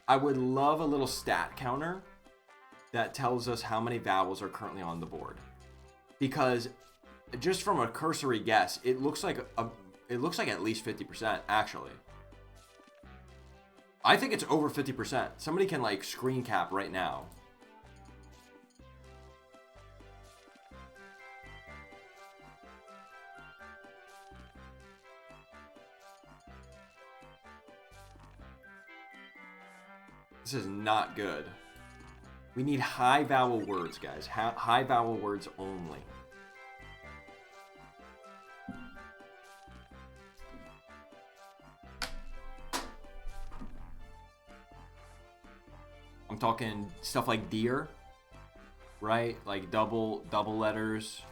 I would love a little stat counter that tells us how many vowels are currently on the board. Because just from a cursory guess, it looks like at least 50%, actually. I think it's over 50%. Somebody can like screen cap right now. This is not good. We need high vowel words, guys. High vowel words only. I'm talking stuff like deer, right? Like double letters.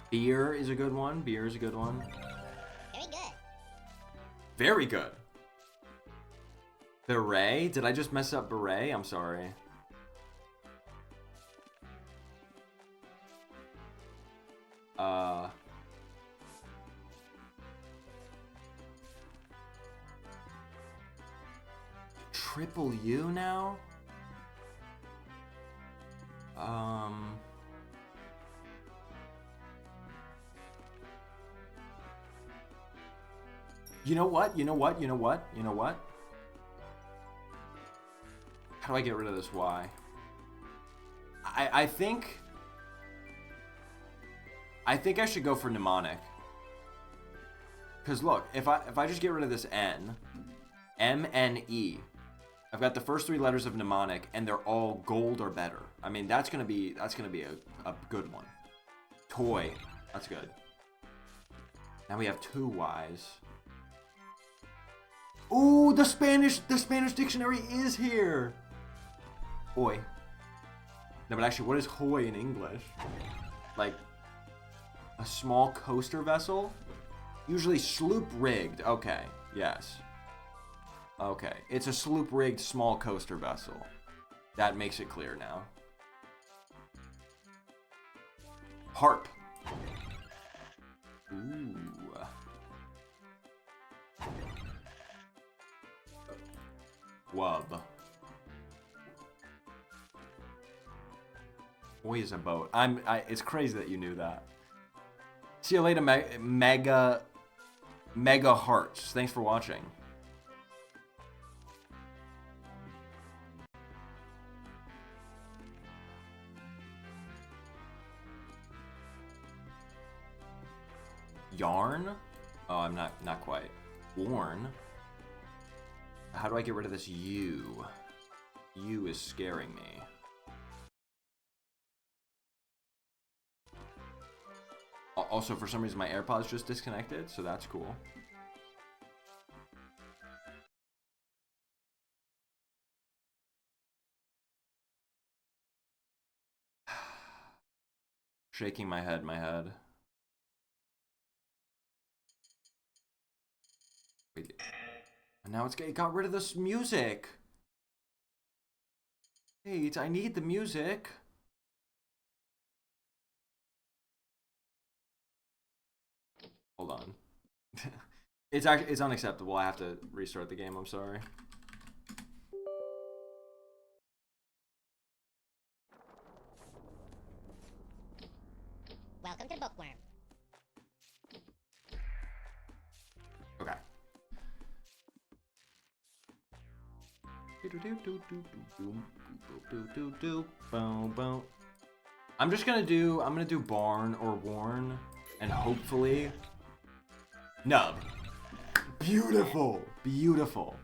Beer is a good one. Beer is a good one. Very good. Very good. Beret? Did I just mess up beret? I'm sorry. Triple U now? You know what? How do I get rid of this Y? I think I should go for mnemonic. Cause look, if I just get rid of this N, M, N, E, I've got the first three letters of mnemonic, and they're all gold or better. I mean, that's gonna be a good one. Toy, that's good. Now we have two Y's. Ooh, the Spanish dictionary is here. Hoy. No, but actually, what is hoy in English? Like a small coaster vessel? Usually sloop rigged. Okay, yes. Okay, it's a sloop rigged small coaster vessel. That makes it clear now. Harp. Ooh. Wub. Boy is a boat. It's crazy that you knew that. See you later, Mega Hearts. Thanks for watching. Yarn? Oh, I'm not quite. Worn. How do I get rid of this U? U is scaring me. Also, for some reason, my AirPods just disconnected, so that's cool. Shaking my head. Wait. And now it got rid of this music. Wait, I need the music. Hold on. It's unacceptable. I have to restart the game. I'm sorry. Welcome to Bookworm. Okay. I'm gonna do barn or warn, and hopefully nub. Beautiful, beautiful.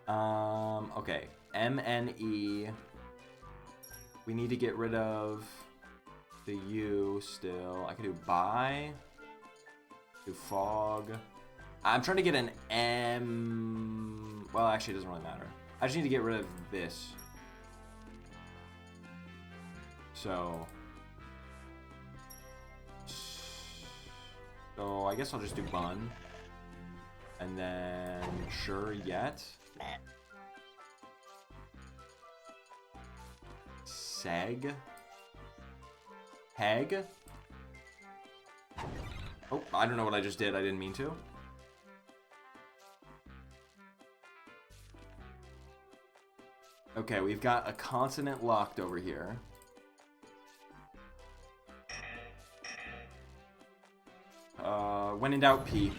Okay, MNE. We need to get rid of the U still. I can do buy, do fog. I'm trying to get an M. Well, actually, it doesn't really matter. I just need to get rid of this. So I guess I'll just do bun. And then sure yet. Seg. Heg. Oh, I don't know what I just did. I didn't mean to. Okay, we've got a consonant locked over here. When in doubt, P.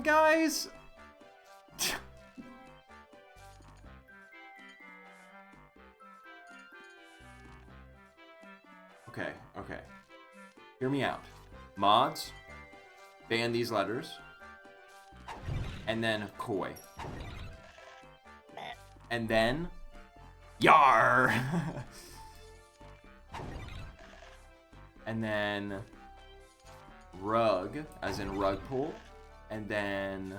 Guys. Okay. Hear me out. Mods, ban these letters, and then koi. And then yar. And then rug, as in rug pull, and then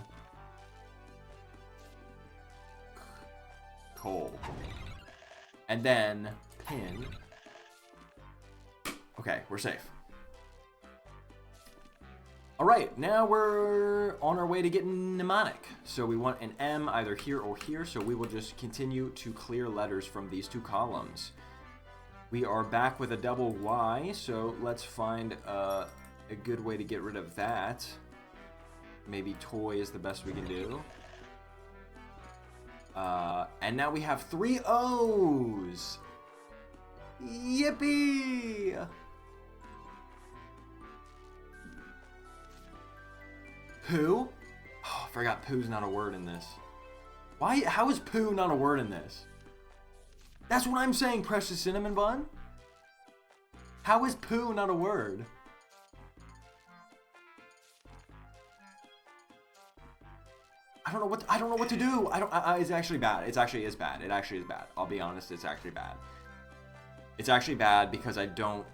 coal, and then pin. Okay, we're safe. All right, now we're on our way to getting mnemonic. So we want an M either here or here, so we will just continue to clear letters from these two columns. We are back with a double Y, so let's find a good way to get rid of that. Maybe toy is the best we can do. And now we have 3 O's. Yippee! Poo? Oh, I forgot poo's not a word in this. Why? How is poo not a word in this? That's what I'm saying, Precious Cinnamon Bun. How is poo not a word? I don't know what to do. It's actually bad. It actually is bad. I'll be honest, it's actually bad. It's actually bad because I don't.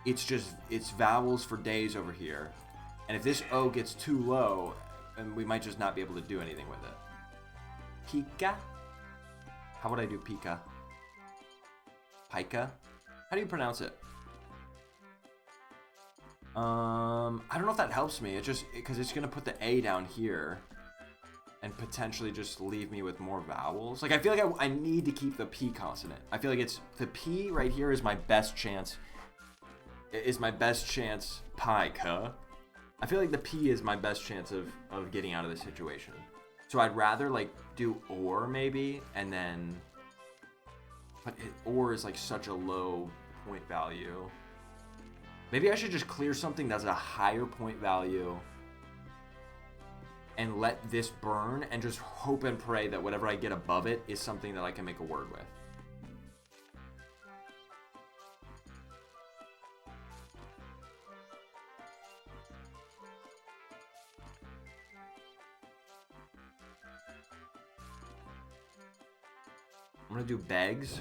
It's vowels for days over here. And if this O gets too low, then we might just not be able to do anything with it. Pika? How would I do pika? Pika? How do you pronounce it? I don't know if that helps me. Because it's gonna put the A down here and potentially just leave me with more vowels. Like, I feel like I need to keep the P consonant. I feel like the P right here is my best chance. Pika. I feel like the P is my best chance of getting out of this situation. So I'd rather like do or maybe, and then, but or is like such a low point value. Maybe I should just clear something that's a higher point value and let this burn and just hope and pray that whatever I get above it is something that I can make a word with. I'm gonna do begs.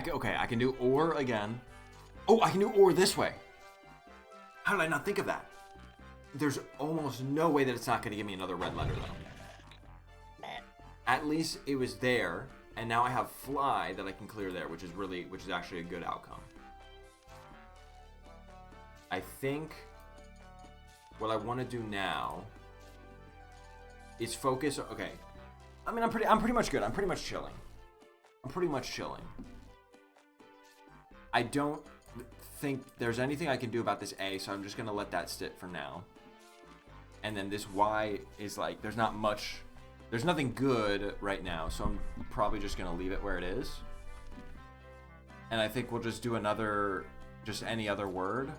Okay, I can do or again. Oh, I can do or this way. How did I not think of that? There's almost no way that it's not going to give me another red letter, though. At least it was there, and now I have fly that I can clear there, which is actually a good outcome. I think what I want to do now is focus. Okay, I mean, I'm pretty much good. I'm pretty much chilling. I don't think there's anything I can do about this A, so I'm just gonna let that sit for now. And then this Y is like, there's nothing good right now, so I'm probably just gonna leave it where it is. And I think we'll just do any other word.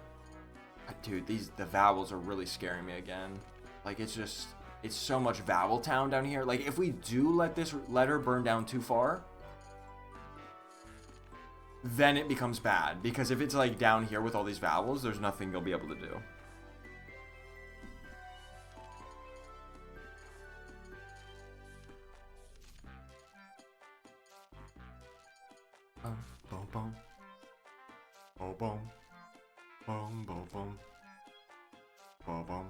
Dude, the vowels are really scaring me again. Like, it's so much vowel town down here. Like, if we do let this letter burn down too far, then it becomes bad. Because if it's like down here with all these vowels, there's nothing they'll be able to do. Boom, boom. Boom, boom. Boom, boom, boom. Boom, boom.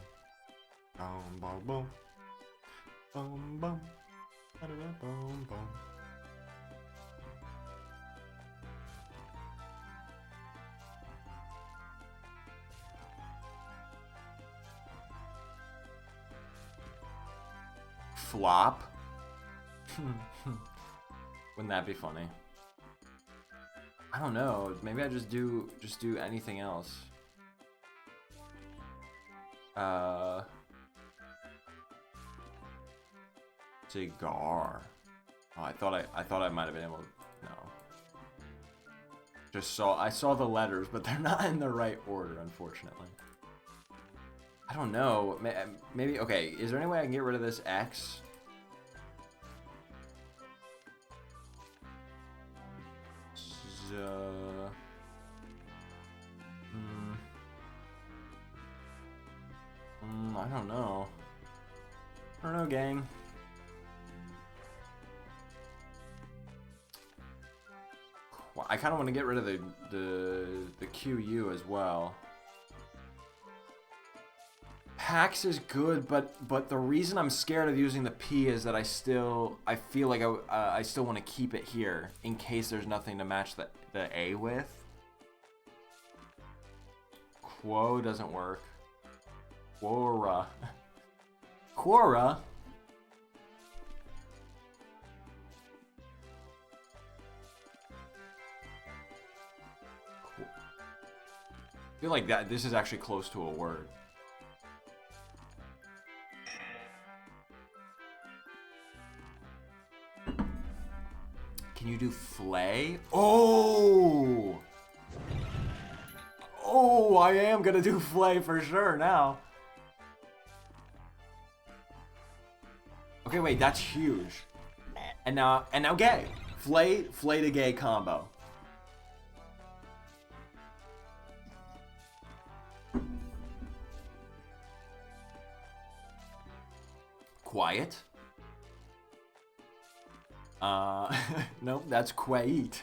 Boom, boom, boom. Boom, boom. Boom, boom. Flop? Wouldn't that be funny? I don't know. Maybe I just do anything else. Cigar. Oh, I thought I might have been able to. No. I saw the letters, but they're not in the right order, unfortunately. I don't know. Maybe. Okay. Is there any way I can get rid of this X? I don't know. I don't know, gang. I kind of want to get rid of the QU as well. Pax is good, but the reason I'm scared of using the P is that I feel like I still want to keep it here in case there's nothing to match the A with. Quo doesn't work. Quora. Quora? I feel like this is actually close to a word. Can you do flay? Oh! Oh, I am gonna do flay for sure now. Okay, wait, that's huge. And now gay. Flay to gay combo. Quiet. Nope, that's quait.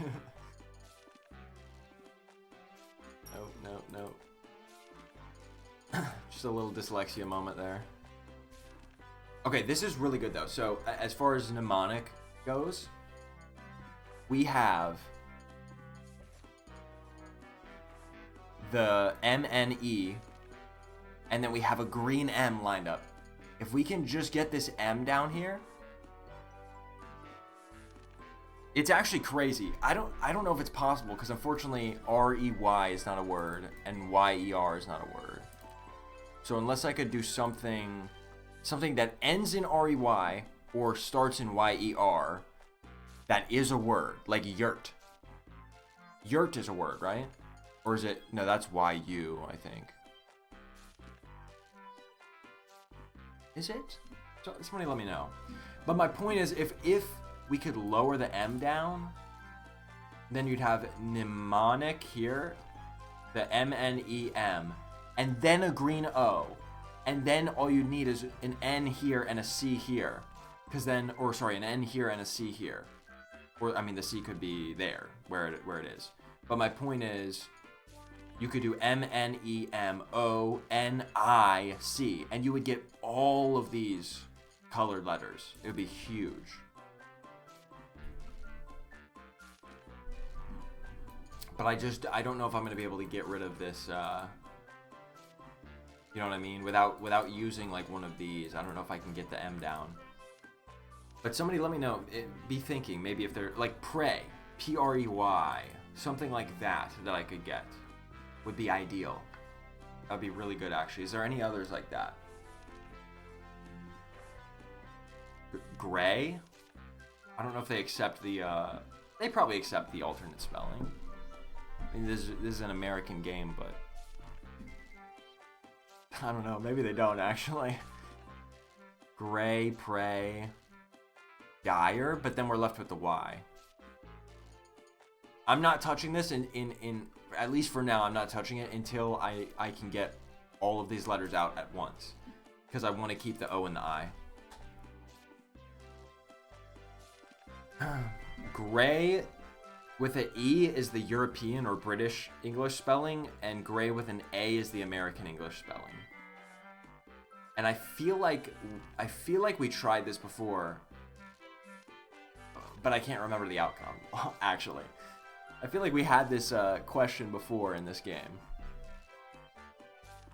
No. Just a little dyslexia moment there. Okay, this is really good though. So as far as mnemonic goes, we have the MNE, and then we have a green M lined up. If we can just get this M down here, it's actually crazy. I don't know if it's possible because unfortunately REY is not a word and YER is not a word. So unless I could do something that ends in REY or starts in YER, that is a word, like yurt. Yurt is a word, right? Or is it? No, that's YU, I think. Is it? So, somebody let me know. But my point is, if we could lower the M down, then you'd have mnemonic here, the MNEM, and then a green O. And then all you need is an N here and a C here. An N here and a C here. Or, I mean, the C could be there, where it is. But my point is, you could do MNEMONIC, and you would get all of these colored letters. It would be huge. But I don't know if I'm going to be able to get rid of this You know what I mean? Without using like one of these. I don't know if I can get the M down. But somebody let me know. Be thinking maybe if they're like prey, Prey, something like that I could get would be ideal. That'd be really good actually. Is there any others like that? Gray? I don't know if they accept the they probably accept the alternate spelling. I mean, this is an American game, but I don't know. Maybe they don't actually. Gray, prey, Geyer, but then we're left with the Y. I'm not touching this in at least for now. I'm not touching it until I can get all of these letters out at once, because I want to keep the O and the I. Gray with an E is the European or British English spelling, and gray with an A is the American English spelling. And I feel like we tried this before, but I can't remember the outcome. Actually, I feel like we had this question before in this game.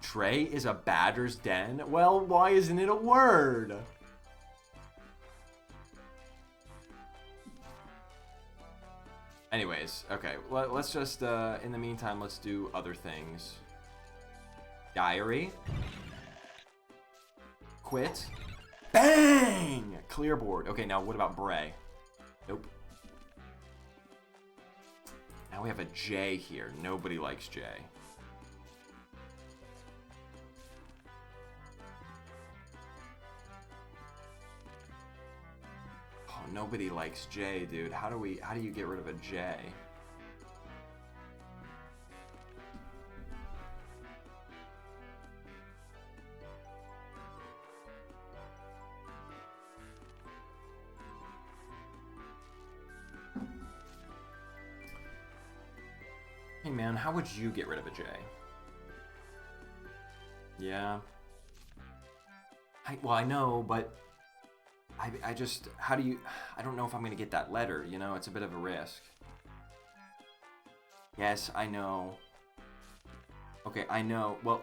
Trey is a badger's den? Well, why isn't it a word? Anyways, okay, let's just, in the meantime, let's do other things. Diary. Quit. Bang! Clear board. Okay, now what about Bray? Nope. Now we have a J here. Nobody likes J. Nobody likes J, dude. How do you get rid of a J? Hey man, how would you get rid of a J? Yeah. Well, I know, but I just, how do you, I don't know if I'm going to get that letter, you know, it's a bit of a risk. Yes, I know. Okay, I know, well,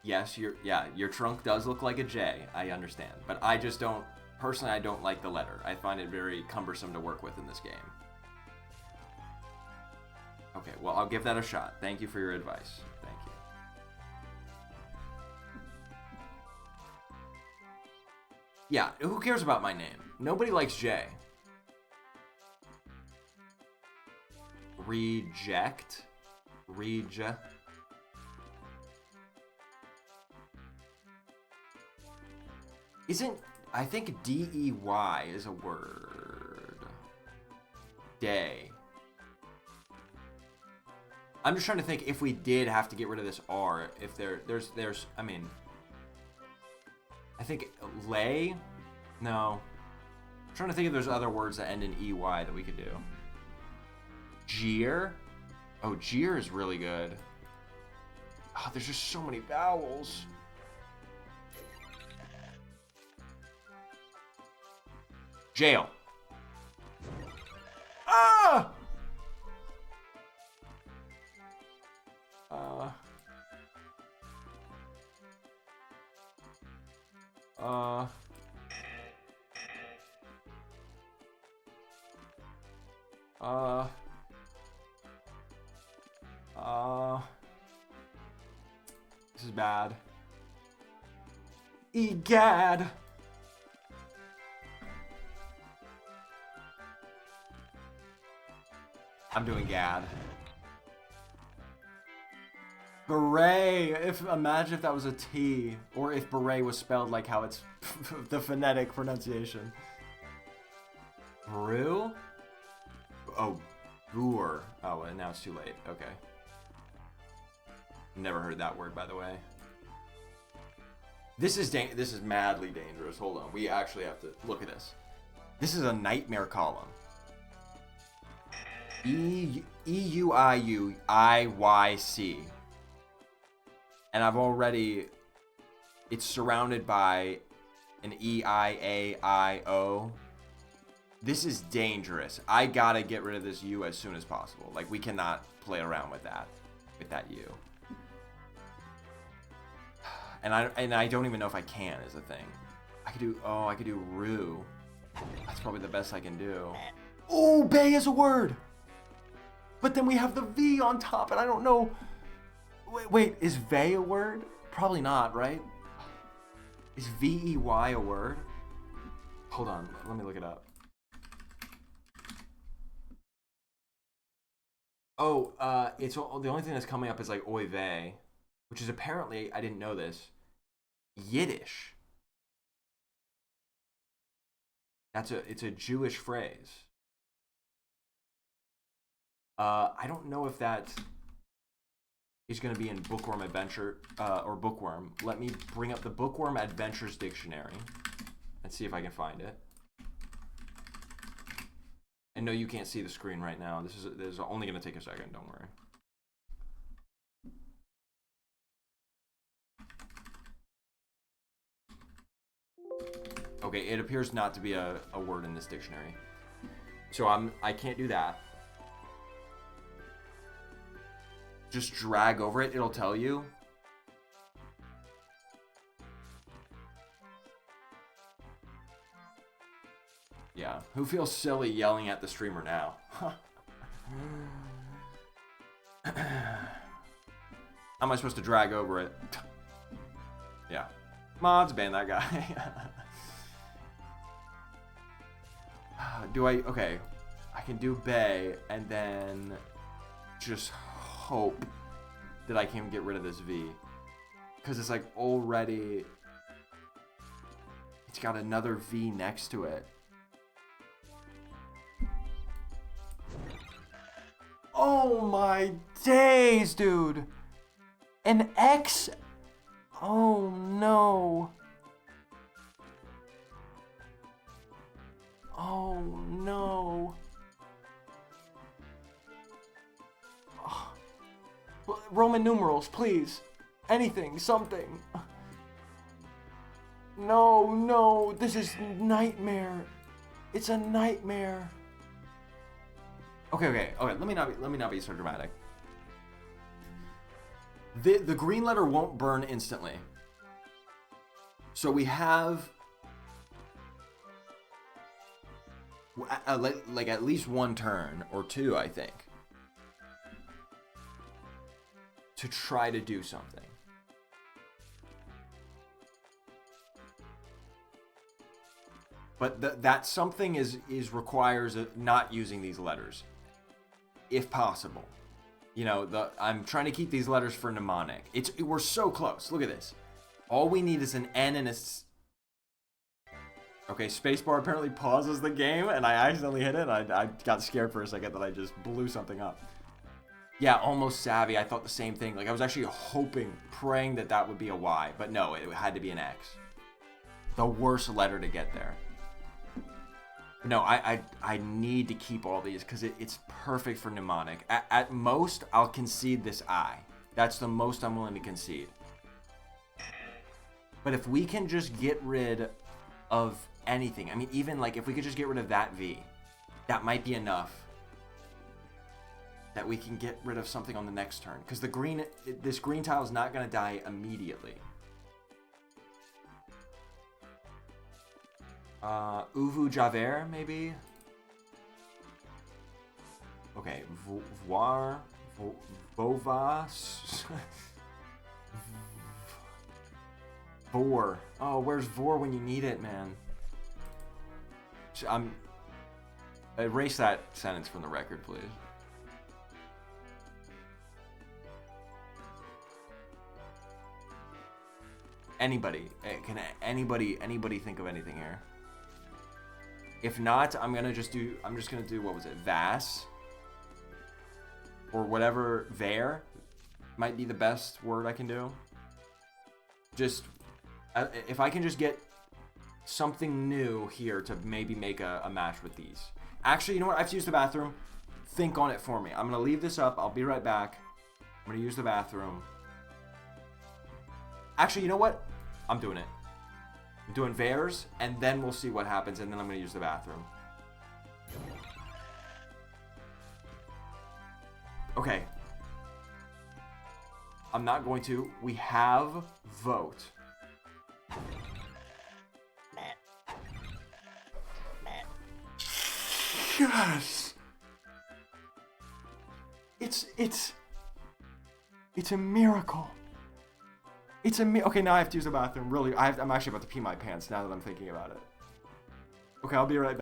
yes, your trunk does look like a J, I understand. But I just don't, personally, I don't like the letter. I find it very cumbersome to work with in this game. Okay, well, I'll give that a shot. Thank you for your advice. Thank you. Yeah, who cares about my name? Nobody likes J. Reject. Isn't, I think D-E-Y is a word. Day. I'm just trying to think if we did have to get rid of this R, if there's, I mean, I think lay? No. I'm trying to think if there's other words that end in EY that we could do. Jeer? Oh, jeer is really good. Oh, there's just so many vowels. Jail. Ah! This is bad. Egad. I'm doing gad. Beret. Imagine if that was a T, or if beret was spelled like how it's the phonetic pronunciation. Brew? Oh, boor. Oh, and now it's too late. Okay. Never heard that word, by the way. This is madly dangerous. Hold on. We actually have to look at this. This is a nightmare column. E-U-I-U-I-Y-C. And I've already, it's surrounded by an E-I-A-I-O. This is dangerous. I gotta get rid of this U as soon as possible. Like, we cannot play around with that U. And I don't even know if I can is the thing. I could do rue. That's probably the best I can do. Oh, bay is a word. But then we have the V on top, and I don't know. Wait, is vey a word? Probably not, right? Is V-E-Y a word? Hold on, let me look it up. Oh, it's the only thing that's coming up is like oy vey, which is apparently, I didn't know this, Yiddish. It's a Jewish phrase. I don't know if that is going to be in Bookworm Adventure or Bookworm. Let me bring up the Bookworm Adventures Dictionary and see if I can find it. And no, you can't see the screen right now. This is only going to take a second. Don't worry. Okay, it appears not to be a word in this dictionary. So I can't do that. Just drag over it, it'll tell you. Yeah, who feels silly yelling at the streamer now? How am I supposed to drag over it? Yeah. Mods, ban that guy. Okay. I can do bay and then just hope that I can get rid of this V. Because it's like already, it's got another V next to it. Oh my days, dude. An X? Oh no. Oh no. Oh. Roman numerals, please. Anything, something. No, this is nightmare. It's a nightmare. Okay. Let me not be so dramatic. The green letter won't burn instantly. So we have like at least one turn or two, I think, to try to do something. But that something requires not using these letters, if possible. You know, I'm trying to keep these letters for mnemonic. We're so close. Look at this. All we need is an N and a Okay, spacebar apparently pauses the game, and I accidentally hit it. I got scared for a second that I just blew something up. Yeah, almost savvy. I thought the same thing. Like, I was actually praying that would be a Y, but no, it had to be an X. The worst letter to get there. No, I need to keep all these because it's perfect for mnemonic. At most, I'll concede this I. That's the most I'm willing to concede. But if we can just get rid of anything, I mean, even like if we could just get rid of that V, that might be enough that we can get rid of something on the next turn. Because this green tile is not going to die immediately. Uvu Javert, maybe? Okay, voir, Vovas. Vor. Oh, where's Vor when you need it, man? Erase that sentence from the record, please. Anybody? Can anybody think of anything here? If not, I'm just gonna do, what was it, Vass? Or whatever, Ver might be the best word I can do. Just, if I can just get something new here to maybe make a match with these. Actually, you know what? I have to use the bathroom. Think on it for me. I'm gonna leave this up. I'll be right back. I'm gonna use the bathroom. Actually, you know what? I'm doing it. I'm doing Vers, and then we'll see what happens, and then I'm going to use the bathroom. Okay. I'm not going to. We have vote. Yes. It's a miracle. Okay, now I have to use the bathroom. Really, I'm actually about to pee my pants now that I'm thinking about it. Okay, I'll be right back.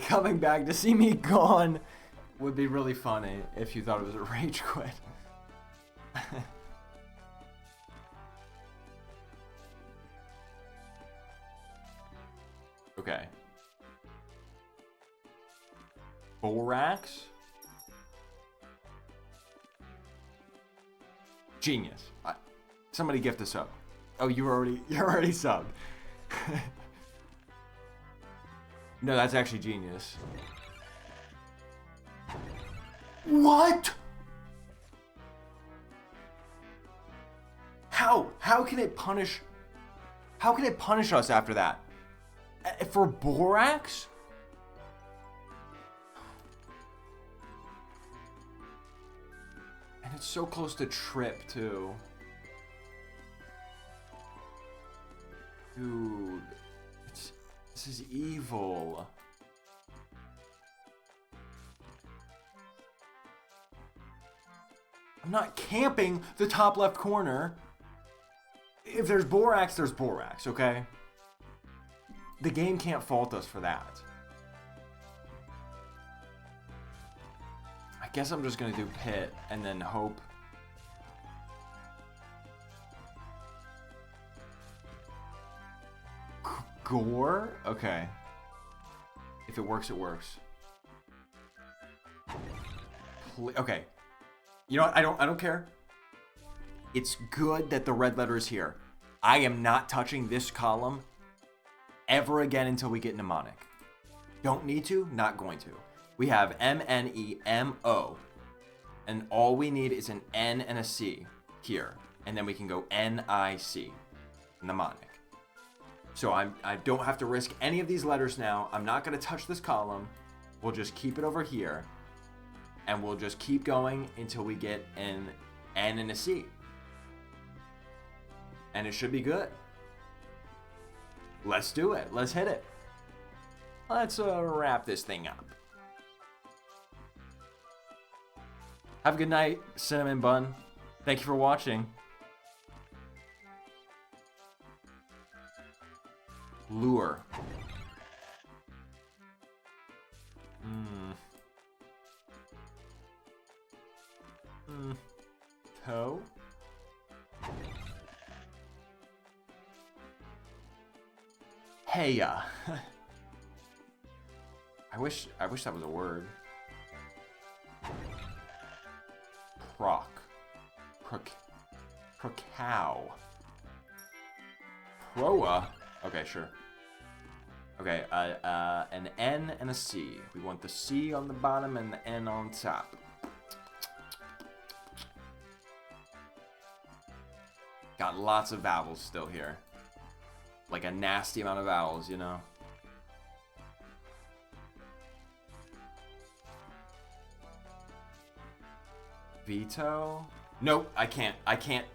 Coming back to see me gone would be really funny if you thought it was a rage quit. Okay. Borax? Genius. Somebody gift a sub. Oh, you're already subbed. No, that's actually genius. What? How can it punish? How can it punish us after that? For Borax? And it's so close to Trip too. Dude. This is evil. I'm not camping the top left corner. If there's Borax, there's Borax, okay? The game can't fault us for that. I guess I'm just gonna do Pit and then hope. Gore? Okay. If it works, it works. Okay. You know what? I don't care. It's good that the red letter is here. I am not touching this column ever again until we get mnemonic. Don't need to, not going to. We have M-N-E-M-O. And all we need is an N and a C here. And then we can go N-I-C. Mnemonic. So I don't have to risk any of these letters now. I'm not going to touch this column. We'll just keep it over here. And we'll just keep going until we get an N and a C. And it should be good. Let's do it. Let's hit it. Let's wrap this thing up. Have a good night, Cinnamon Bun. Thank you for watching. Lure. Toe. Heya. I wish that was a word. Procow. Proa. Okay, sure. Okay, an N and a C. We want the C on the bottom and the N on top. Got lots of vowels still here. Like a nasty amount of vowels, you know? Veto? Nope, I can't. I can't.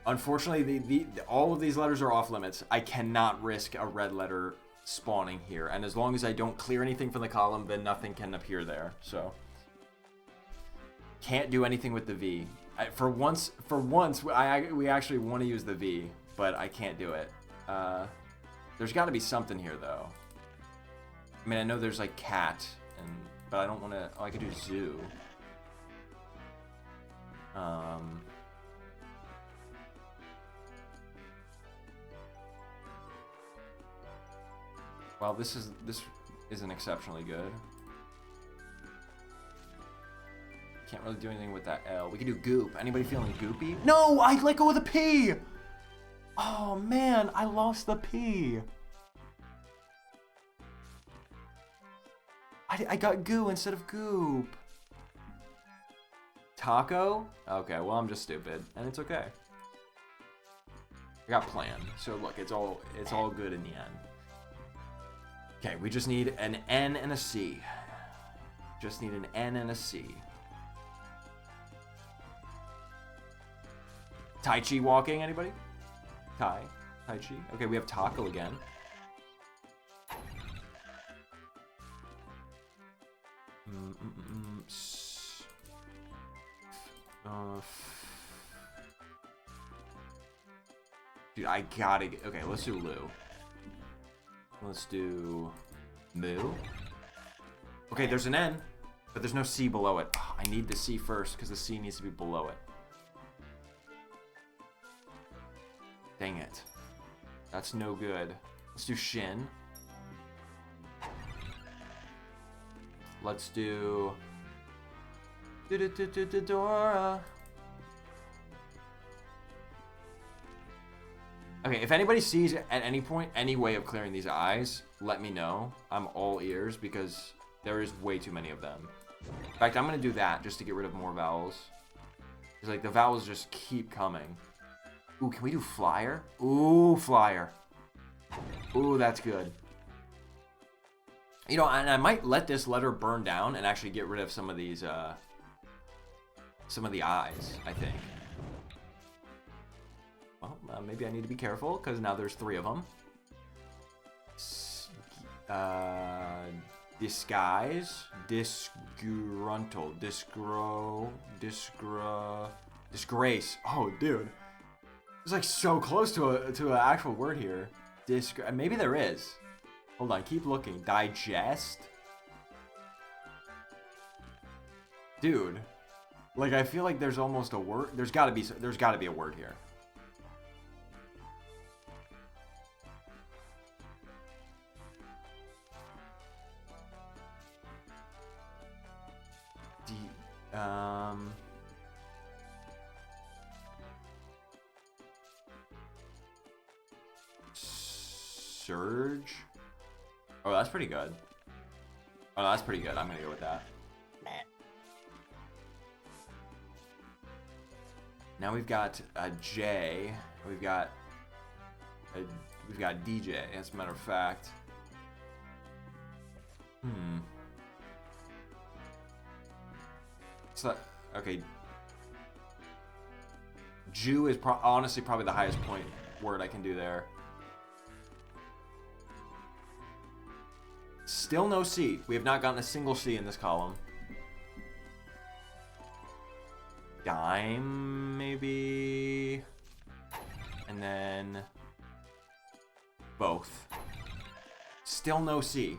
Unfortunately, all of these letters are off limits. I cannot risk a red letter spawning here. And as long as I don't clear anything from the column, then nothing can appear there. So, can't do anything with the V. For once, we actually want to use the V, but I can't do it. There's got to be something here, though. I mean, I know there's like cat, but I don't want to. Oh, I could do zoo. Well, this isn't exceptionally good. Can't really do anything with that L. We can do goop. Anybody feeling goopy? No, I let go of the P. Oh man, I lost the P. I got goo instead of goop. Taco? Okay, well I'm just stupid, and it's okay. I got planned, so look, it's all good in the end. Okay, we just need an N and a C. Just need an N and a C. Tai Chi walking, anybody? Tai Chi. Okay, we have taco again. Dude, I gotta get... Okay, let's do Lou. Let's do... Moo. Okay, there's an N, but there's no C below it. Oh, I need the C first, because the C needs to be below it. Dang it. That's no good. Let's do Shin. Let's do... Dora. Okay, if anybody sees at any point any way of clearing these eyes, let me know. I'm all ears because there is way too many of them. In fact, I'm gonna do that just to get rid of more vowels. Because like the vowels just keep coming. Ooh, can we do flyer? Ooh, flyer. Ooh, that's good. You know, and I might let this letter burn down and actually get rid of some of these, some of the eyes, I think. Well, maybe I need to be careful, because now there's 3 of them. Disguise. Disgruntled. Disgrace. Oh, dude. It's like so close to an actual word here. Maybe there is. Hold on, keep looking. Digest? Dude. Like, I feel like there's almost a word. There's gotta be a word here. Surge? Oh, that's pretty good. Oh, that's pretty good. I'm gonna go with that. Now we've got a J. We've got DJ, as a matter of fact. So, okay. Jew is honestly probably the highest point word I can do there. Still no C. We have not gotten a single C in this column. Dime, maybe. And then both. Still no C.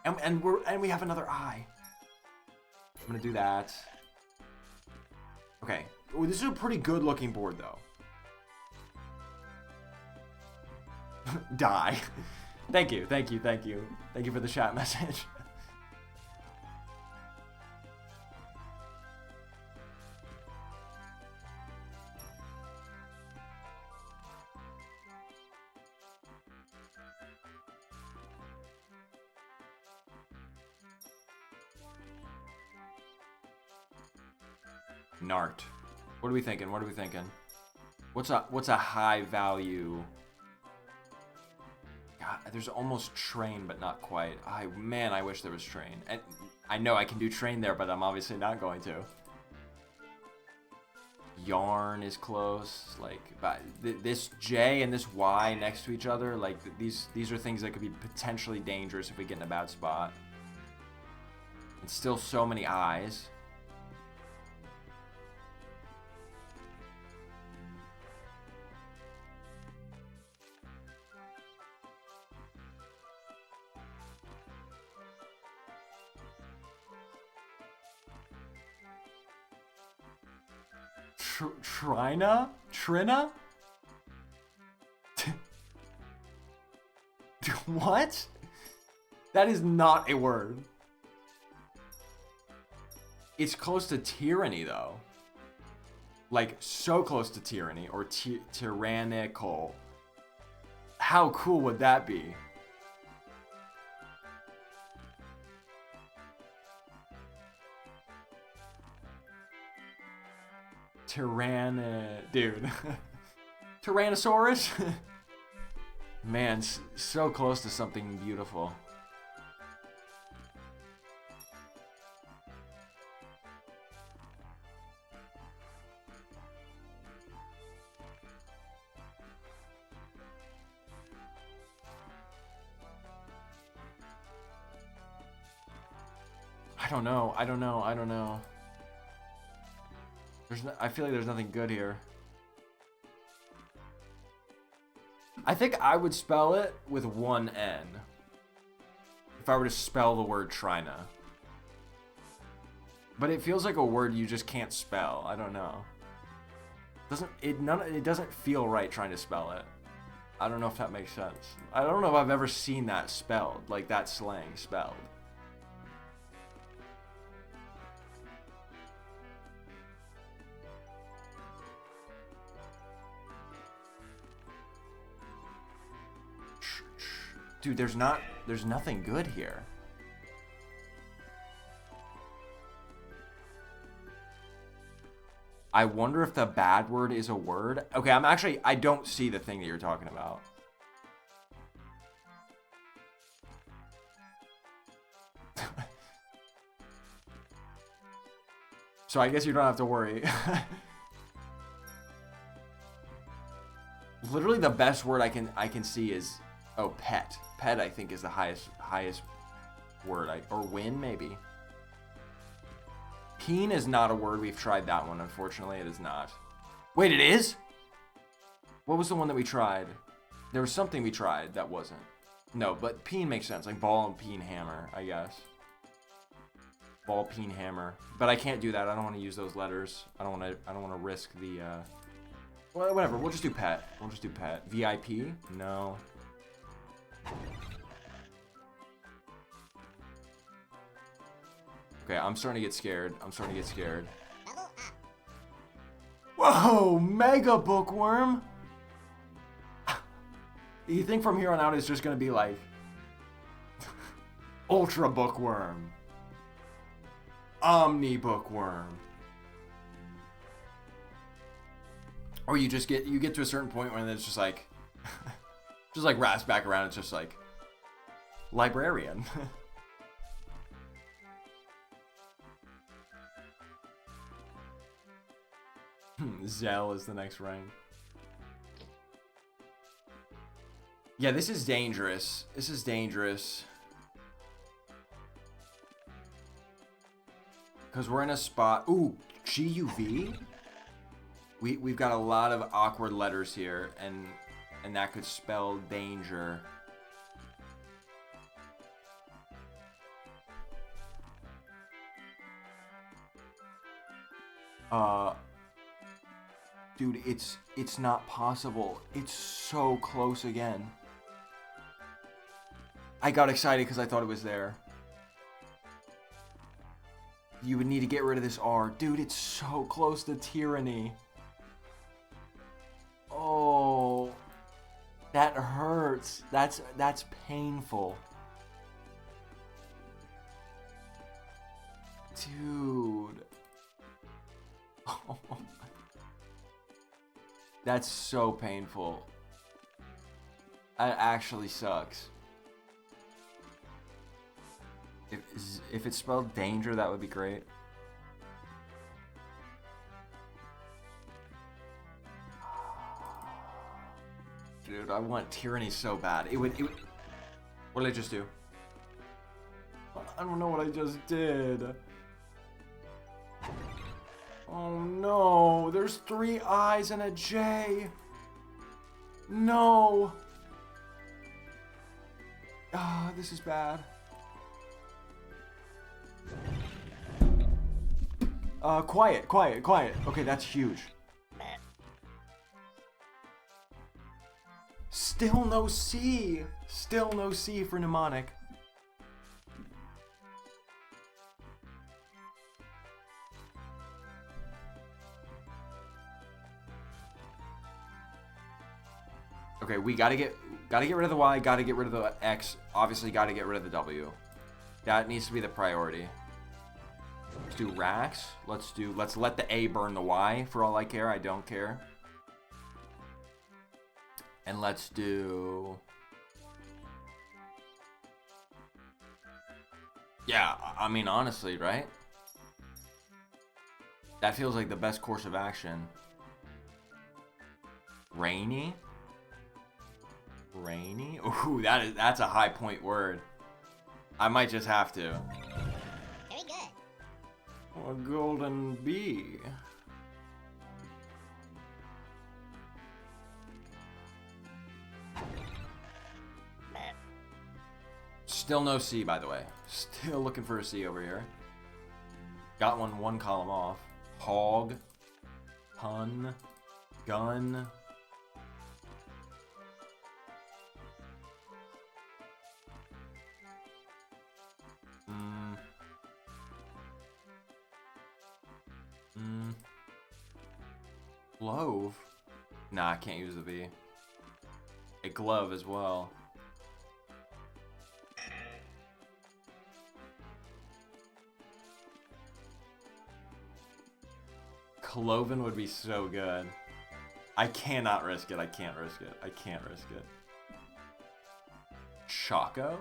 And we have another I. I'm gonna do that. Okay. Ooh, this is a pretty good looking board though. Die. Thank you. Thank you for the chat message. Nart. What are we thinking? What's a high value? God, there's almost train, but not quite. Man, I wish there was train. And I know I can do train there, but I'm obviously not going to. yarn is close. Like, but this J and this Y next to each other, like these are things that could be potentially dangerous if we get in a bad spot. And still so many I's. Trina? Trina? What? That is not a word. It's close to tyranny, though. Like, so close to tyranny, or tyrannical. How cool would that be? Dude. Tyrannosaurus? Man, so close to something beautiful. I don't know. I feel like there's nothing good here. I think I would spell it with one N. If I were to spell the word Trina. But it feels like a word you just can't spell. I don't know. It doesn't feel right trying to spell it. I don't know if that makes sense. I don't know if I've ever seen that spelled, like that slang spelled. Dude, there's nothing good here. I wonder if the bad word is a word. Okay, I don't see the thing that you're talking about. So I guess you don't have to worry. Literally the best word I can see is, oh, pet. Pet, I think, is the highest word. Or win, maybe. Peen is not a word. We've tried that one. Unfortunately, it is not. Wait, it is? What was the one that we tried? There was something we tried that wasn't. No, but peen makes sense. Like ball and peen hammer, I guess. Ball, peen, hammer. But I can't do that. I don't want to use those letters. I don't want to risk the. Well, whatever. We'll just do pet. VIP? No. Okay, I'm starting to get scared. Whoa, mega bookworm. You think from here on out it's just gonna be like ultra bookworm, omni bookworm, or you get to a certain point when it's just like just like wraps back around. It's just like librarian. Zell is the next rank. Yeah, this is dangerous. Because we're in a spot. Ooh, GUV? We've got a lot of awkward letters here, and that could spell danger. Dude, it's not possible. It's so close again. I got excited because I thought it was there. You would need to get rid of this R. Dude, it's so close to tyranny. Oh, that hurts. That's painful. Dude. Oh. That's so painful. That actually sucks. If it's spelled danger, that would be great. I want tyranny so bad. It would. What did I just do? I don't know what I just did. Oh no, there's 3 I's and a J. No. Ah, this is bad. Quiet. Okay, that's huge. Still no C. Still no C for mnemonic. Okay, we gotta get rid of the Y, gotta get rid of the X, obviously gotta get rid of the W. That needs to be the priority. Let's do racks. Let's let the A burn the Y for all I care. I don't care. And let's do... Yeah, I mean, honestly, right? That feels like the best course of action. Rainy? Rainy? Ooh, that's a high point word. I might just have to. Very good. A golden bee. Still no C, by the way. Still looking for a C over here. Got one column off. Hog. Pun. Gun. Glove? Nah, I can't use the V. A glove as well. Cloven would be so good. I cannot risk it. I can't risk it. I can't risk it. Choco?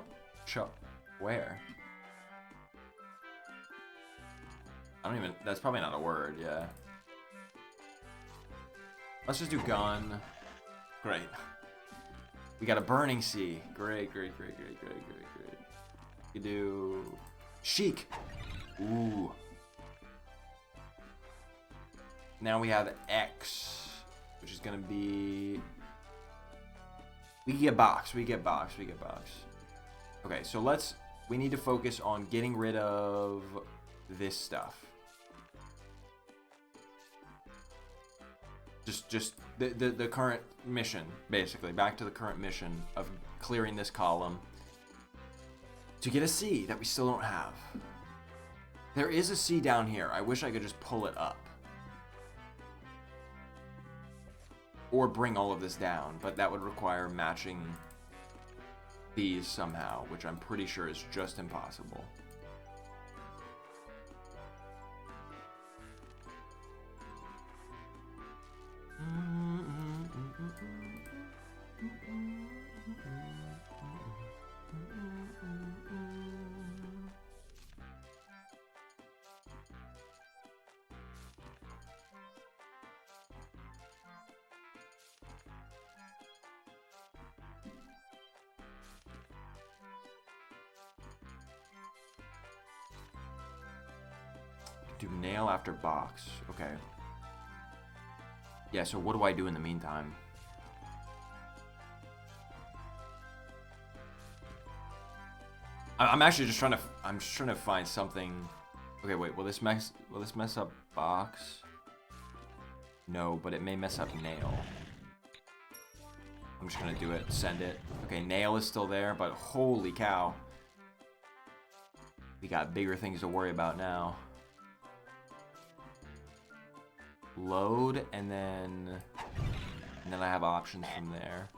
Where? I don't even... That's probably not a word, yeah. Let's just do gun. Great. We got a burning C. Great. We do... Chic. Ooh. Now we have X, which is gonna be... We get box. Okay, so we need to focus on getting rid of this stuff. Just the current mission, basically. Back to the current mission of clearing this column to get a C that we still don't have. There is a C down here. I wish I could just pull it up. Or bring all of this down, but that would require matching these somehow, which I'm pretty sure is just impossible. Do nail after box. Okay. Yeah, so what do I do in the meantime? I'm actually just trying to find something. Okay, wait, will this mess up box? No, but it may mess up nail. I'm just gonna do it, send it. Okay, nail is still there, but holy cow. We got bigger things to worry about now. Load, and then I have options from there.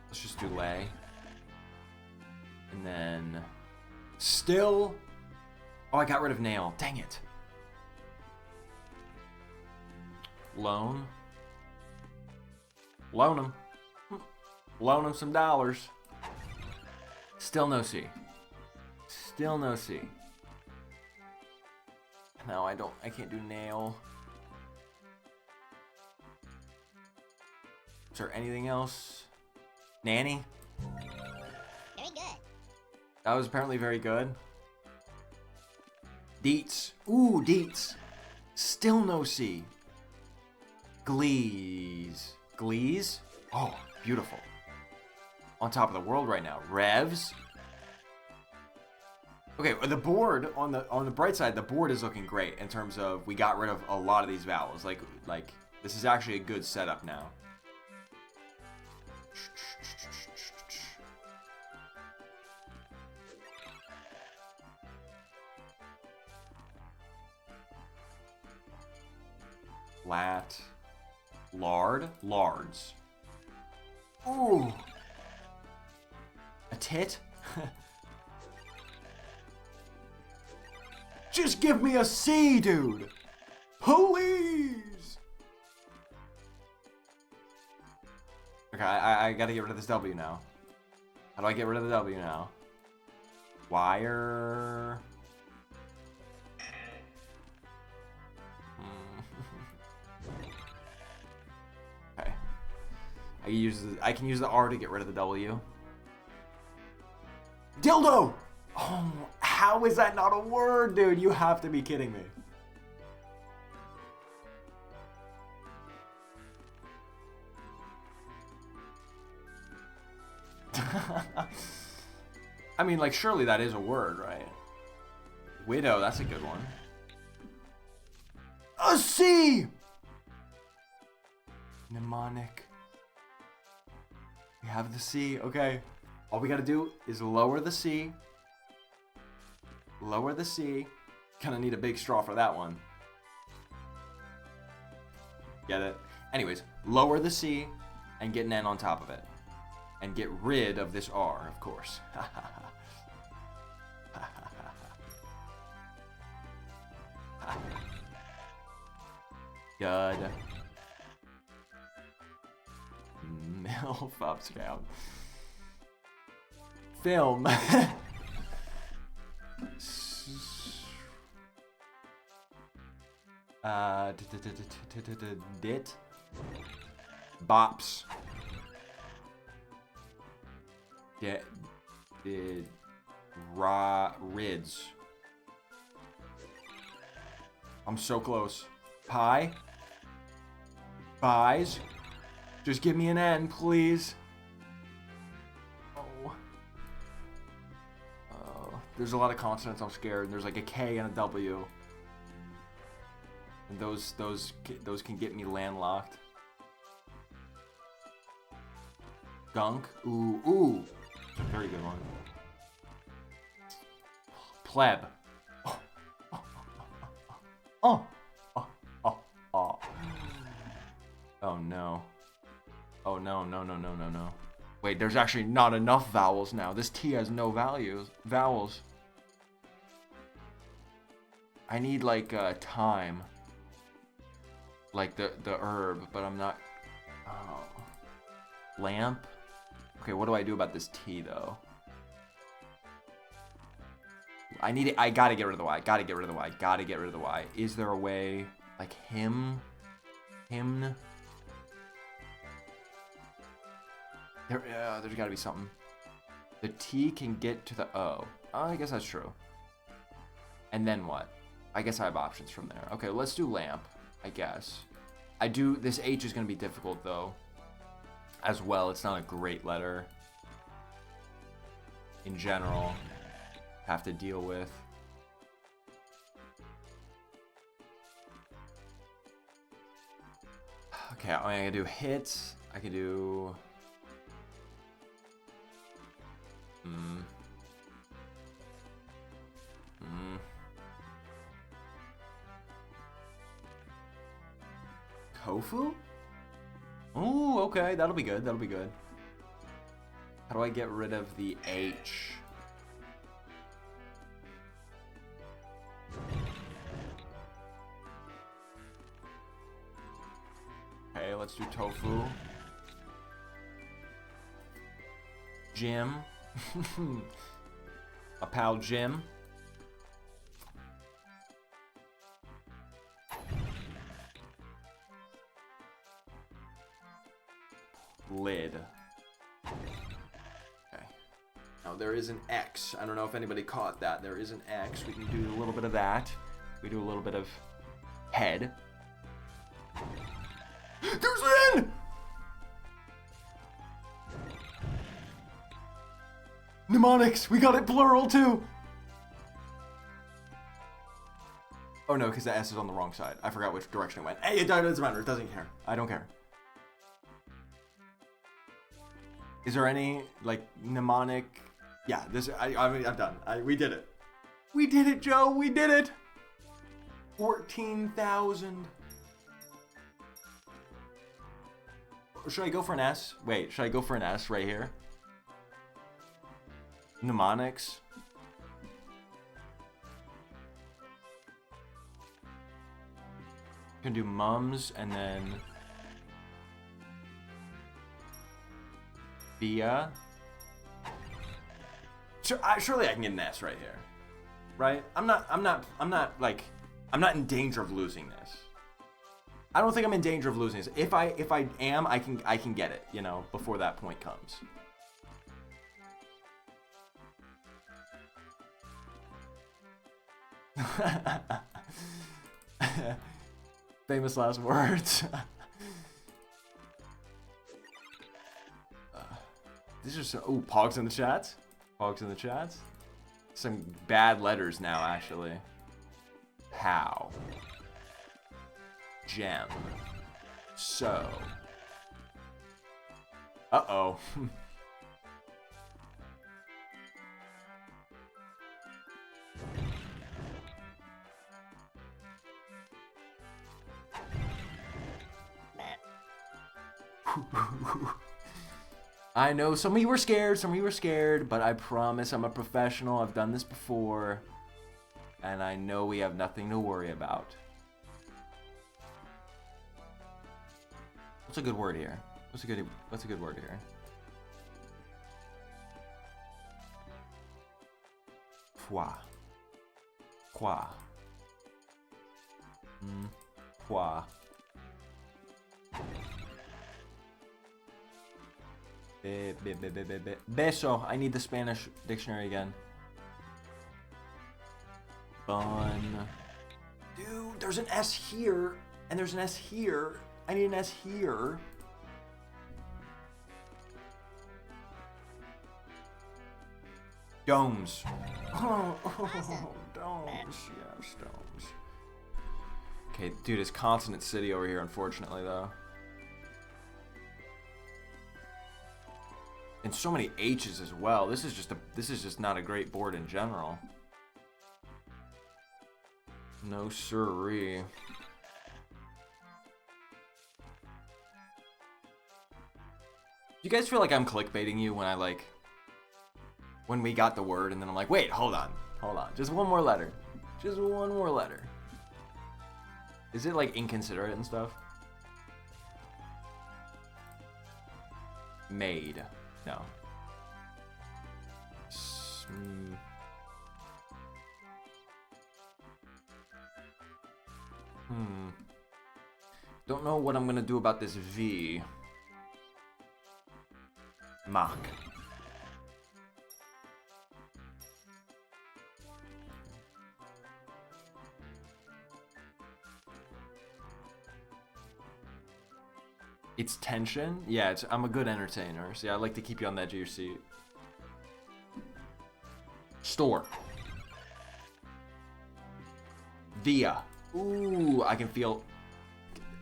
Let's just do lay. And then still... Oh, I got rid of nail. Dang it. Loan. Loan him. Loan him some dollars. Still no C. Still no C. No, I can't do nail. Is there anything else? Nanny? Very good. That was apparently very good. Deets. Ooh, Deets. Still no C. Glees. Glees? Oh, beautiful. On top of the world right now. Revs. Okay, the board on the bright side, the board is looking great in terms of we got rid of a lot of these vowels. Like this is actually a good setup now. Lat. Lard. Lards. Ooh. A tit? Just give me a C, dude! Please! Okay, I gotta get rid of this W now. How do I get rid of the W now? Wire... Okay. I can use the R to get rid of the W. Dildo! Oh, how is that not a word, dude? You have to be kidding me. I mean, like, surely that is a word, right? Widow, that's a good one. A C! Mnemonic. We have the C, okay. All we gotta do is lower the C. Lower the C. Gonna need a big straw for that one. Get it? Anyways, lower the C and get an N on top of it. And get rid of this R, of course. Dud. MILF upscale. Film. Dit. Bops. Rids. I'm so close. Pie. Buys. Just give me an N, please. Oh. There's a lot of consonants. I'm scared. There's like a K and a W. And those can get me landlocked. Gunk. Ooh. It's a very good one. Pleb. Oh. Oh no. Oh no. Wait, there's actually not enough vowels now. This T has no vowels. I need like time. Like the herb, but I'm not. Oh. Lamp. Okay, what do I do about this T though? I gotta get rid of the Y. Gotta get rid of the Y. Is there a way like hymn? There's gotta be something. The T can get to the O. Oh, I guess that's true. And then what? I guess I have options from there. Okay, let's do lamp, I guess. This H is gonna be difficult though. As well, it's not a great letter. In general, have to deal with. Okay, I'm gonna do hits. I could do. Tofu? Ooh, okay, that'll be good. How do I get rid of the H? Okay, let's do tofu. Jim. A pal Jim. Lid. Okay. Now there is an X. I don't know if anybody caught that. There is an X. We can do a little bit of that. We do a little bit of head. There's an N! Mnemonics! We got it plural too! Oh no, because the S is on the wrong side. I forgot which direction it went. Hey, it doesn't matter. It doesn't care. I don't care. Is there any, like, mnemonic? Yeah, this, I mean, I'm done. We did it. We did it, Joe. We did it. 14,000. Should I go for an S? Wait, should I go for an S right here? Mnemonics. Can do mums and then via. Surely I can get an S right here, right? I'm not in danger of losing this. I don't think I'm in danger of losing this. If I am, I can get it, you know, before that point comes. Famous last words. These are so. Ooh, Pogs in the chat. Pogs in the chat. Some bad letters now, actually. How? Gem. So. Uh-oh. I know some of you were scared, but I promise I'm a professional. I've done this before, and I know we have nothing to worry about. What's a good word here? What's a good word here? Foi. Quoi. Quoi. Beso. I need the Spanish dictionary again. Bun. Dude, there's an S here, and there's an S here. I need an S here. Domes. Oh, domes. Yes, domes. Okay, dude, it's Consonant City over here, unfortunately, though. And so many H's as well. This is just not a great board in general. No siree. You guys feel like I'm clickbaiting you when we got the word and then I'm like, wait, hold on. Just one more letter. Just one more letter. Is it like inconsiderate and stuff? Made. No. Don't know what I'm gonna do about this V. Mach. It's tension? Yeah, I'm a good entertainer. See, I like to keep you on the edge of your seat. Store. Via. Ooh, I can feel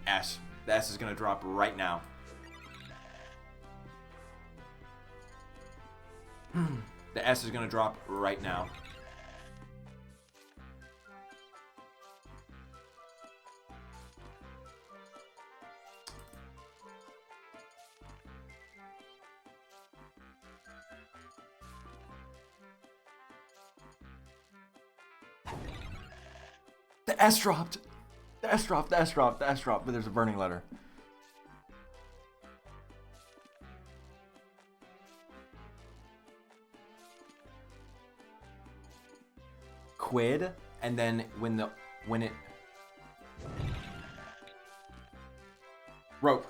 S. The S is gonna drop right now. The S is gonna drop right now. The S dropped. The S dropped. The S dropped. The S dropped. But there's a burning letter. Quid, and then when it rope.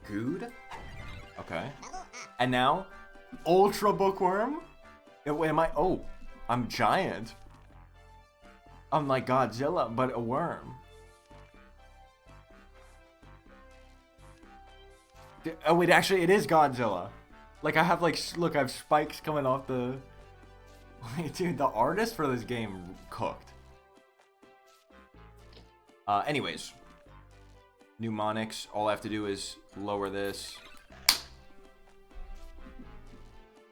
Good. Okay. Level up. And now, Ultra Bookworm. Wait, am I? Oh, I'm giant. I'm like Godzilla, but a worm. Oh wait, actually, it is Godzilla. Like I have look, I have spikes coming off the. Wait, dude, the artist for this game cooked. Anyways, mnemonics. All I have to do is lower this.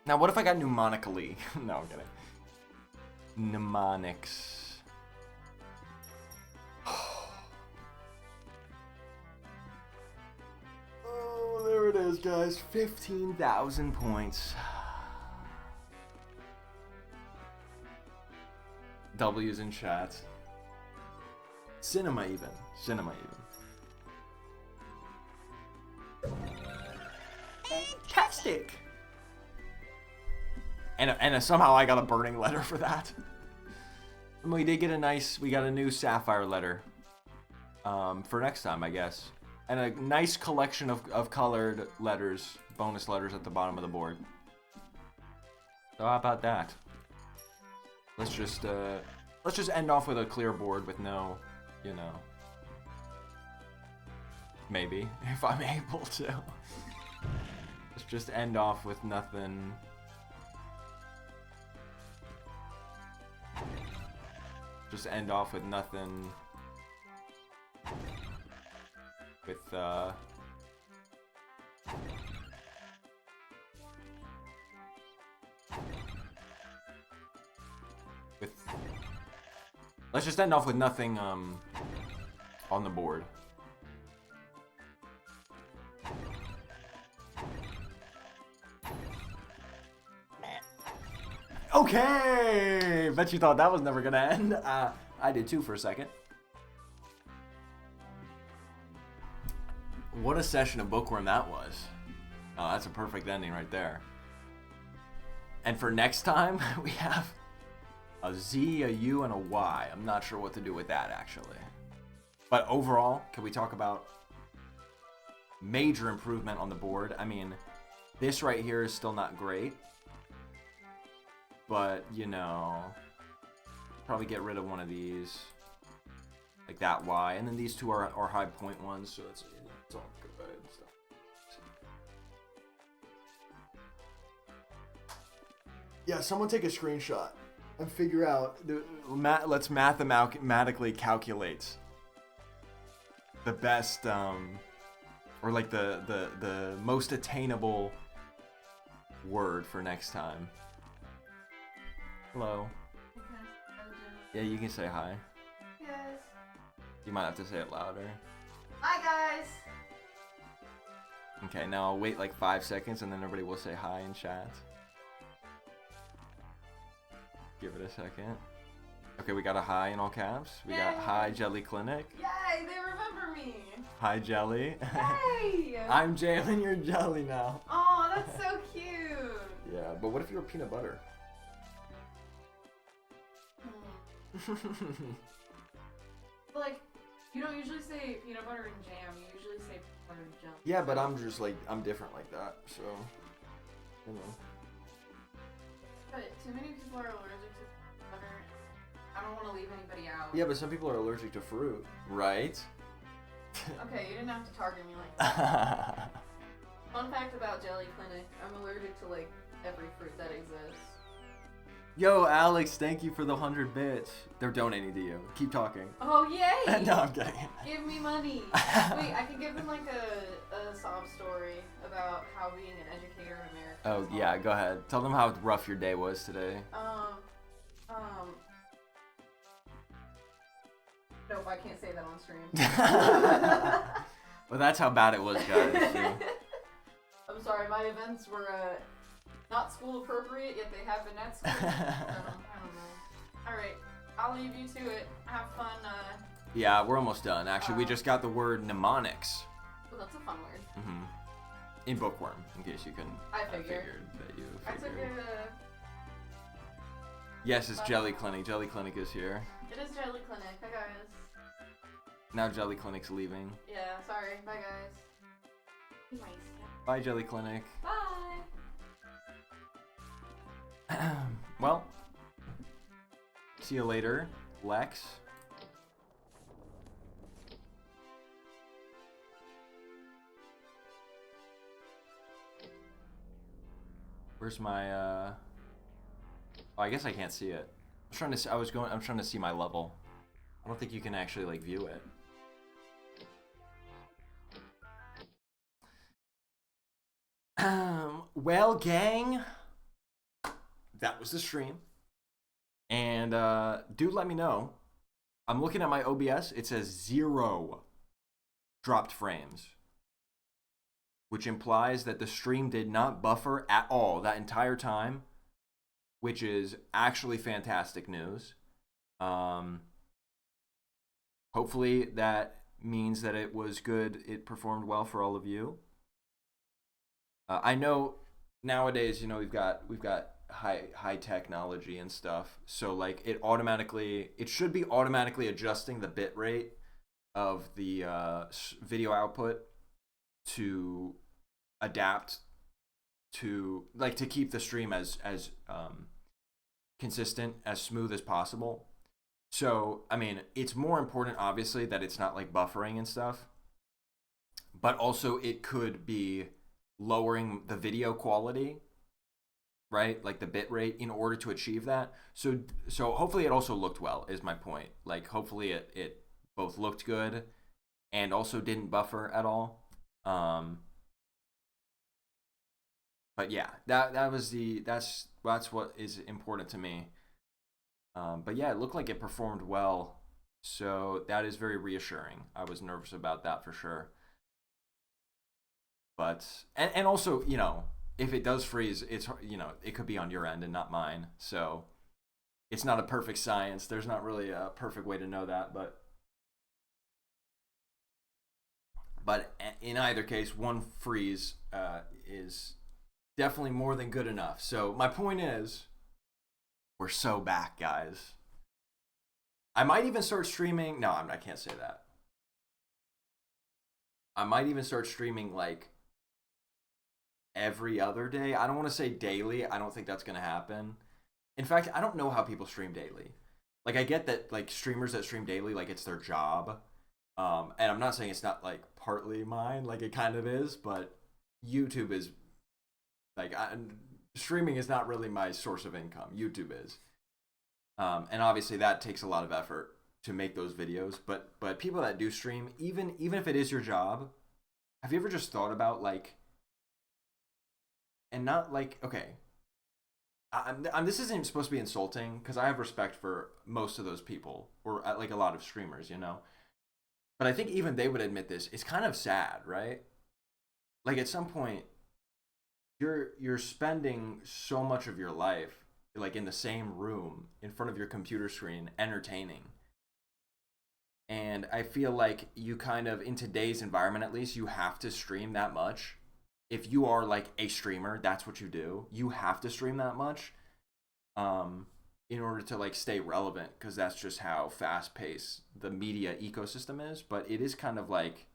Now, what if I got mnemonically? No, I'm kidding. Mnemonics. Oh, there it is, guys. 15,000 points. W's in chat. Cinema even. Cinema even. Fantastic. And somehow I got a burning letter for that. And we did get we got a new sapphire letter. For next time, I guess. And a nice collection of colored letters, bonus letters at the bottom of the board. So how about that? Let's just end off with a clear board with no, you know. Maybe, if I'm able to. Let's just end off with nothing. Just end off with nothing. With let's just end off with nothing on the board. Okay, bet you thought that was never gonna end. I did too for a second. What a session of Bookworm that was. Oh, that's a perfect ending right there. And for next time, we have a Z, a U, and a Y. I'm not sure what to do with that, actually. But overall, can we talk about major improvement on the board? I mean, this right here is still not great. But, you know, probably get rid of one of these. Like that Y. And then these two are high point ones, so it's all good and stuff. Yeah, someone take a screenshot and figure out. Let's mathematically calculate the best, or like the most attainable word for next time. Hello. Yeah, you can say hi. Yes. You might have to say it louder. Hi guys. Okay, now I'll wait like 5 seconds and then everybody will say hi in chat. Give it a second. Okay, we got a hi in all caps. We got Yay. hi Jelly Clinic. Yay, they remember me. Hi Jelly. Yay. I'm Jalen, you're Jelly now. Oh, that's so cute. Yeah, but what if you were peanut butter? Like, you don't usually say peanut butter and jam. You usually say peanut butter and jam. Yeah, but I'm just like, I'm different like that, so, you know. But too many people are allergic to peanut butter. I don't want to leave anybody out. Yeah, but some people are allergic to fruit, right? Okay, you didn't have to target me like that. Fun fact about Jelly Clinic, I'm allergic to like every fruit that exists. Yo, Alex, thank you for the 100 bits. They're donating to you. Keep talking. Oh, yay! No, I'm kidding. Give me money. Wait, I could give them like a sob story about how being an educator in America. Oh, is yeah, hard. go ahead. Tell them how rough your day was today. Nope, I can't say that on stream. Well, that's how bad it was, guys. So. I'm sorry, my events were not school appropriate, yet they happened at school. So, I don't know. Alright, I'll leave you to it. Have fun. Yeah, we're almost done. Actually, we just got the word mnemonics. Well, that's a fun word. Mm-hmm. In Bookworm, in case you couldn't. I figured. That you I took figured. a... Yes, it's Jelly Clinic. Jelly Clinic is here. It is Jelly Clinic. Hi, guys. Now Jelly Clinic's leaving. Yeah, sorry. Bye, guys. Bye, Jelly Clinic. Bye. Well, see you later, Lex. Where's my oh, I guess I can't see it. I'm trying to see, I'm trying to see my level. I don't think you can actually like view it. Well, gang, that was the stream. And do let me know. I'm looking at my OBS. It says 0 dropped frames, which implies that the stream did not buffer at all that entire time, which is actually fantastic news. Hopefully that means that it was good. It performed well for all of you. I know nowadays, you know, we've got high technology and stuff, so like it should be automatically adjusting the bit rate of the video output to adapt to like to keep the stream as consistent, as smooth as possible. So I mean, it's more important obviously that it's not like buffering and stuff, but also it could be lowering the video quality, right? Like the bit rate in order to achieve that. So hopefully it also looked well is my point. Like hopefully it both looked good and also didn't buffer at all. But yeah, that's what is important to me. But yeah, it looked like it performed well. So that is very reassuring. I was nervous about that for sure. But and also, you know, if it does freeze, it's, you know, it could be on your end and not mine. So it's not a perfect science. There's not really a perfect way to know that, but in either case, one freeze is definitely more than good enough. So my point is, we're so back, guys. I might even start streaming. No, I can't say that. I might even start streaming like every other day. I don't want to say daily. I don't think that's going to happen. In fact, I don't know how people stream daily. Like I get that like streamers that stream daily, like it's their job. And I'm not saying it's not like partly mine, like it kind of is, but YouTube is like streaming is not really my source of income. YouTube is. And obviously that takes a lot of effort to make those videos, but people that do stream, even if it is your job, have you ever just thought about like, and not like, okay, this isn't supposed to be insulting because I have respect for most of those people, or like a lot of streamers, you know, but I think even they would admit this. It's kind of sad, right? Like at some point you're spending so much of your life like in the same room in front of your computer screen entertaining. And I feel like you kind of, in today's environment at least, you have to stream that much. If you are like a streamer, that's what you do. You have to stream that much in order to like stay relevant, because that's just how fast paced the media ecosystem is. But it is kind of like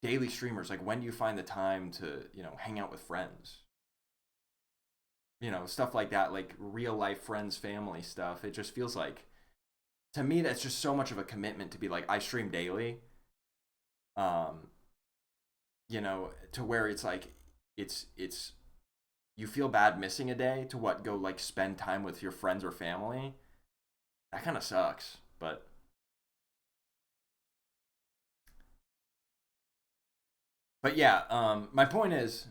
daily streamers, like when do you find the time to, you know, hang out with friends? You know, stuff like that, like real life friends, family stuff. It just feels like, to me, that's just so much of a commitment to be like, I stream daily. You know, to where it's like, it's you feel bad missing a day to what, go like spend time with your friends or family. That kind of sucks, but yeah, my point is,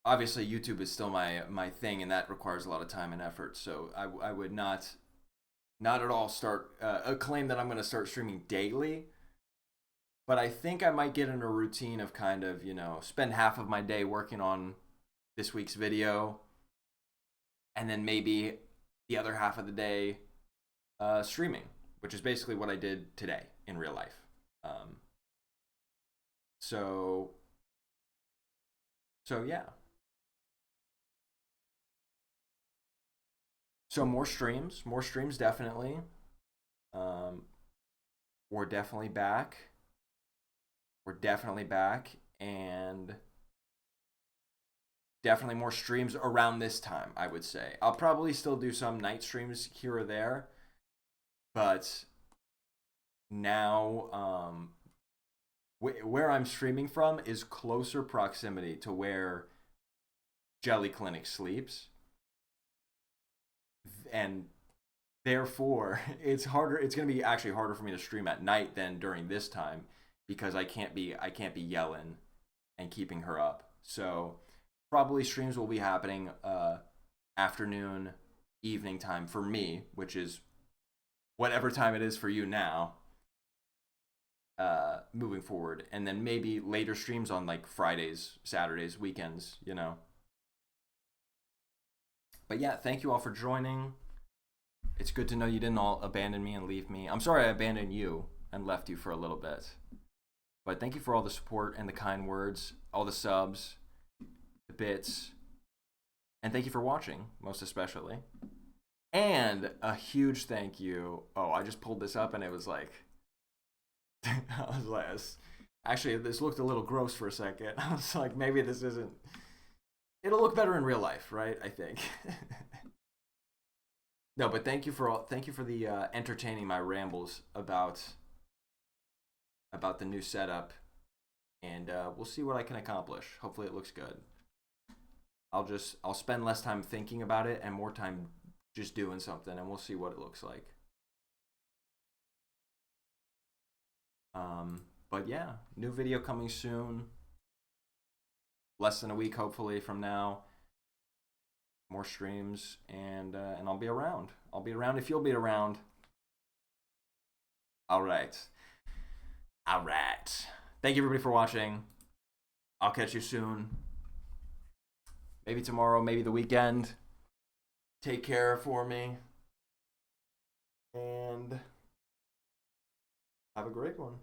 obviously YouTube is still my thing, and that requires a lot of time and effort. So I would not at all start a claim that I'm going to start streaming daily. But I think I might get in a routine of kind of, you know, spend half of my day working on this week's video, and then maybe the other half of the day streaming, which is basically what I did today in real life. So yeah. So more streams definitely. we're definitely back. We're definitely back, and definitely more streams around this time, I would say. I'll probably still do some night streams here or there, but now where I'm streaming from is closer proximity to where Jelly Clinic sleeps, and therefore it's going to be actually harder for me to stream at night than during this time, because I can't be yelling and keeping her up. So probably streams will be happening afternoon, evening time for me, which is whatever time it is for you now, moving forward. And then maybe later streams on like Fridays, Saturdays, weekends, you know. But yeah, thank you all for joining. It's good to know you didn't all abandon me and leave me. I'm sorry I abandoned you and left you for a little bit. But thank you for all the support and the kind words, all the subs, the bits, and thank you for watching, most especially. And a huge thank you. Oh, I just pulled this up and it was like, actually, this looked a little gross for a second. I was like, maybe this isn't, it'll look better in real life, right? I think. No, but thank you for the entertaining my rambles about the new setup, and we'll see what I can accomplish. Hopefully it looks good. I'll spend less time thinking about it and more time just doing something, and we'll see what it looks like. But yeah, new video coming soon. Less than a week, hopefully, from now. More streams, and I'll be around. I'll be around if you'll be around. All right. Thank you, everybody, for watching. I'll catch you soon. Maybe tomorrow, maybe the weekend. Take care for me. And have a great one.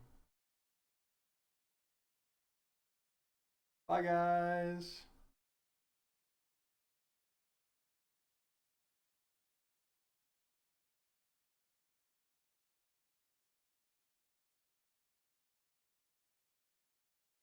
Bye, guys.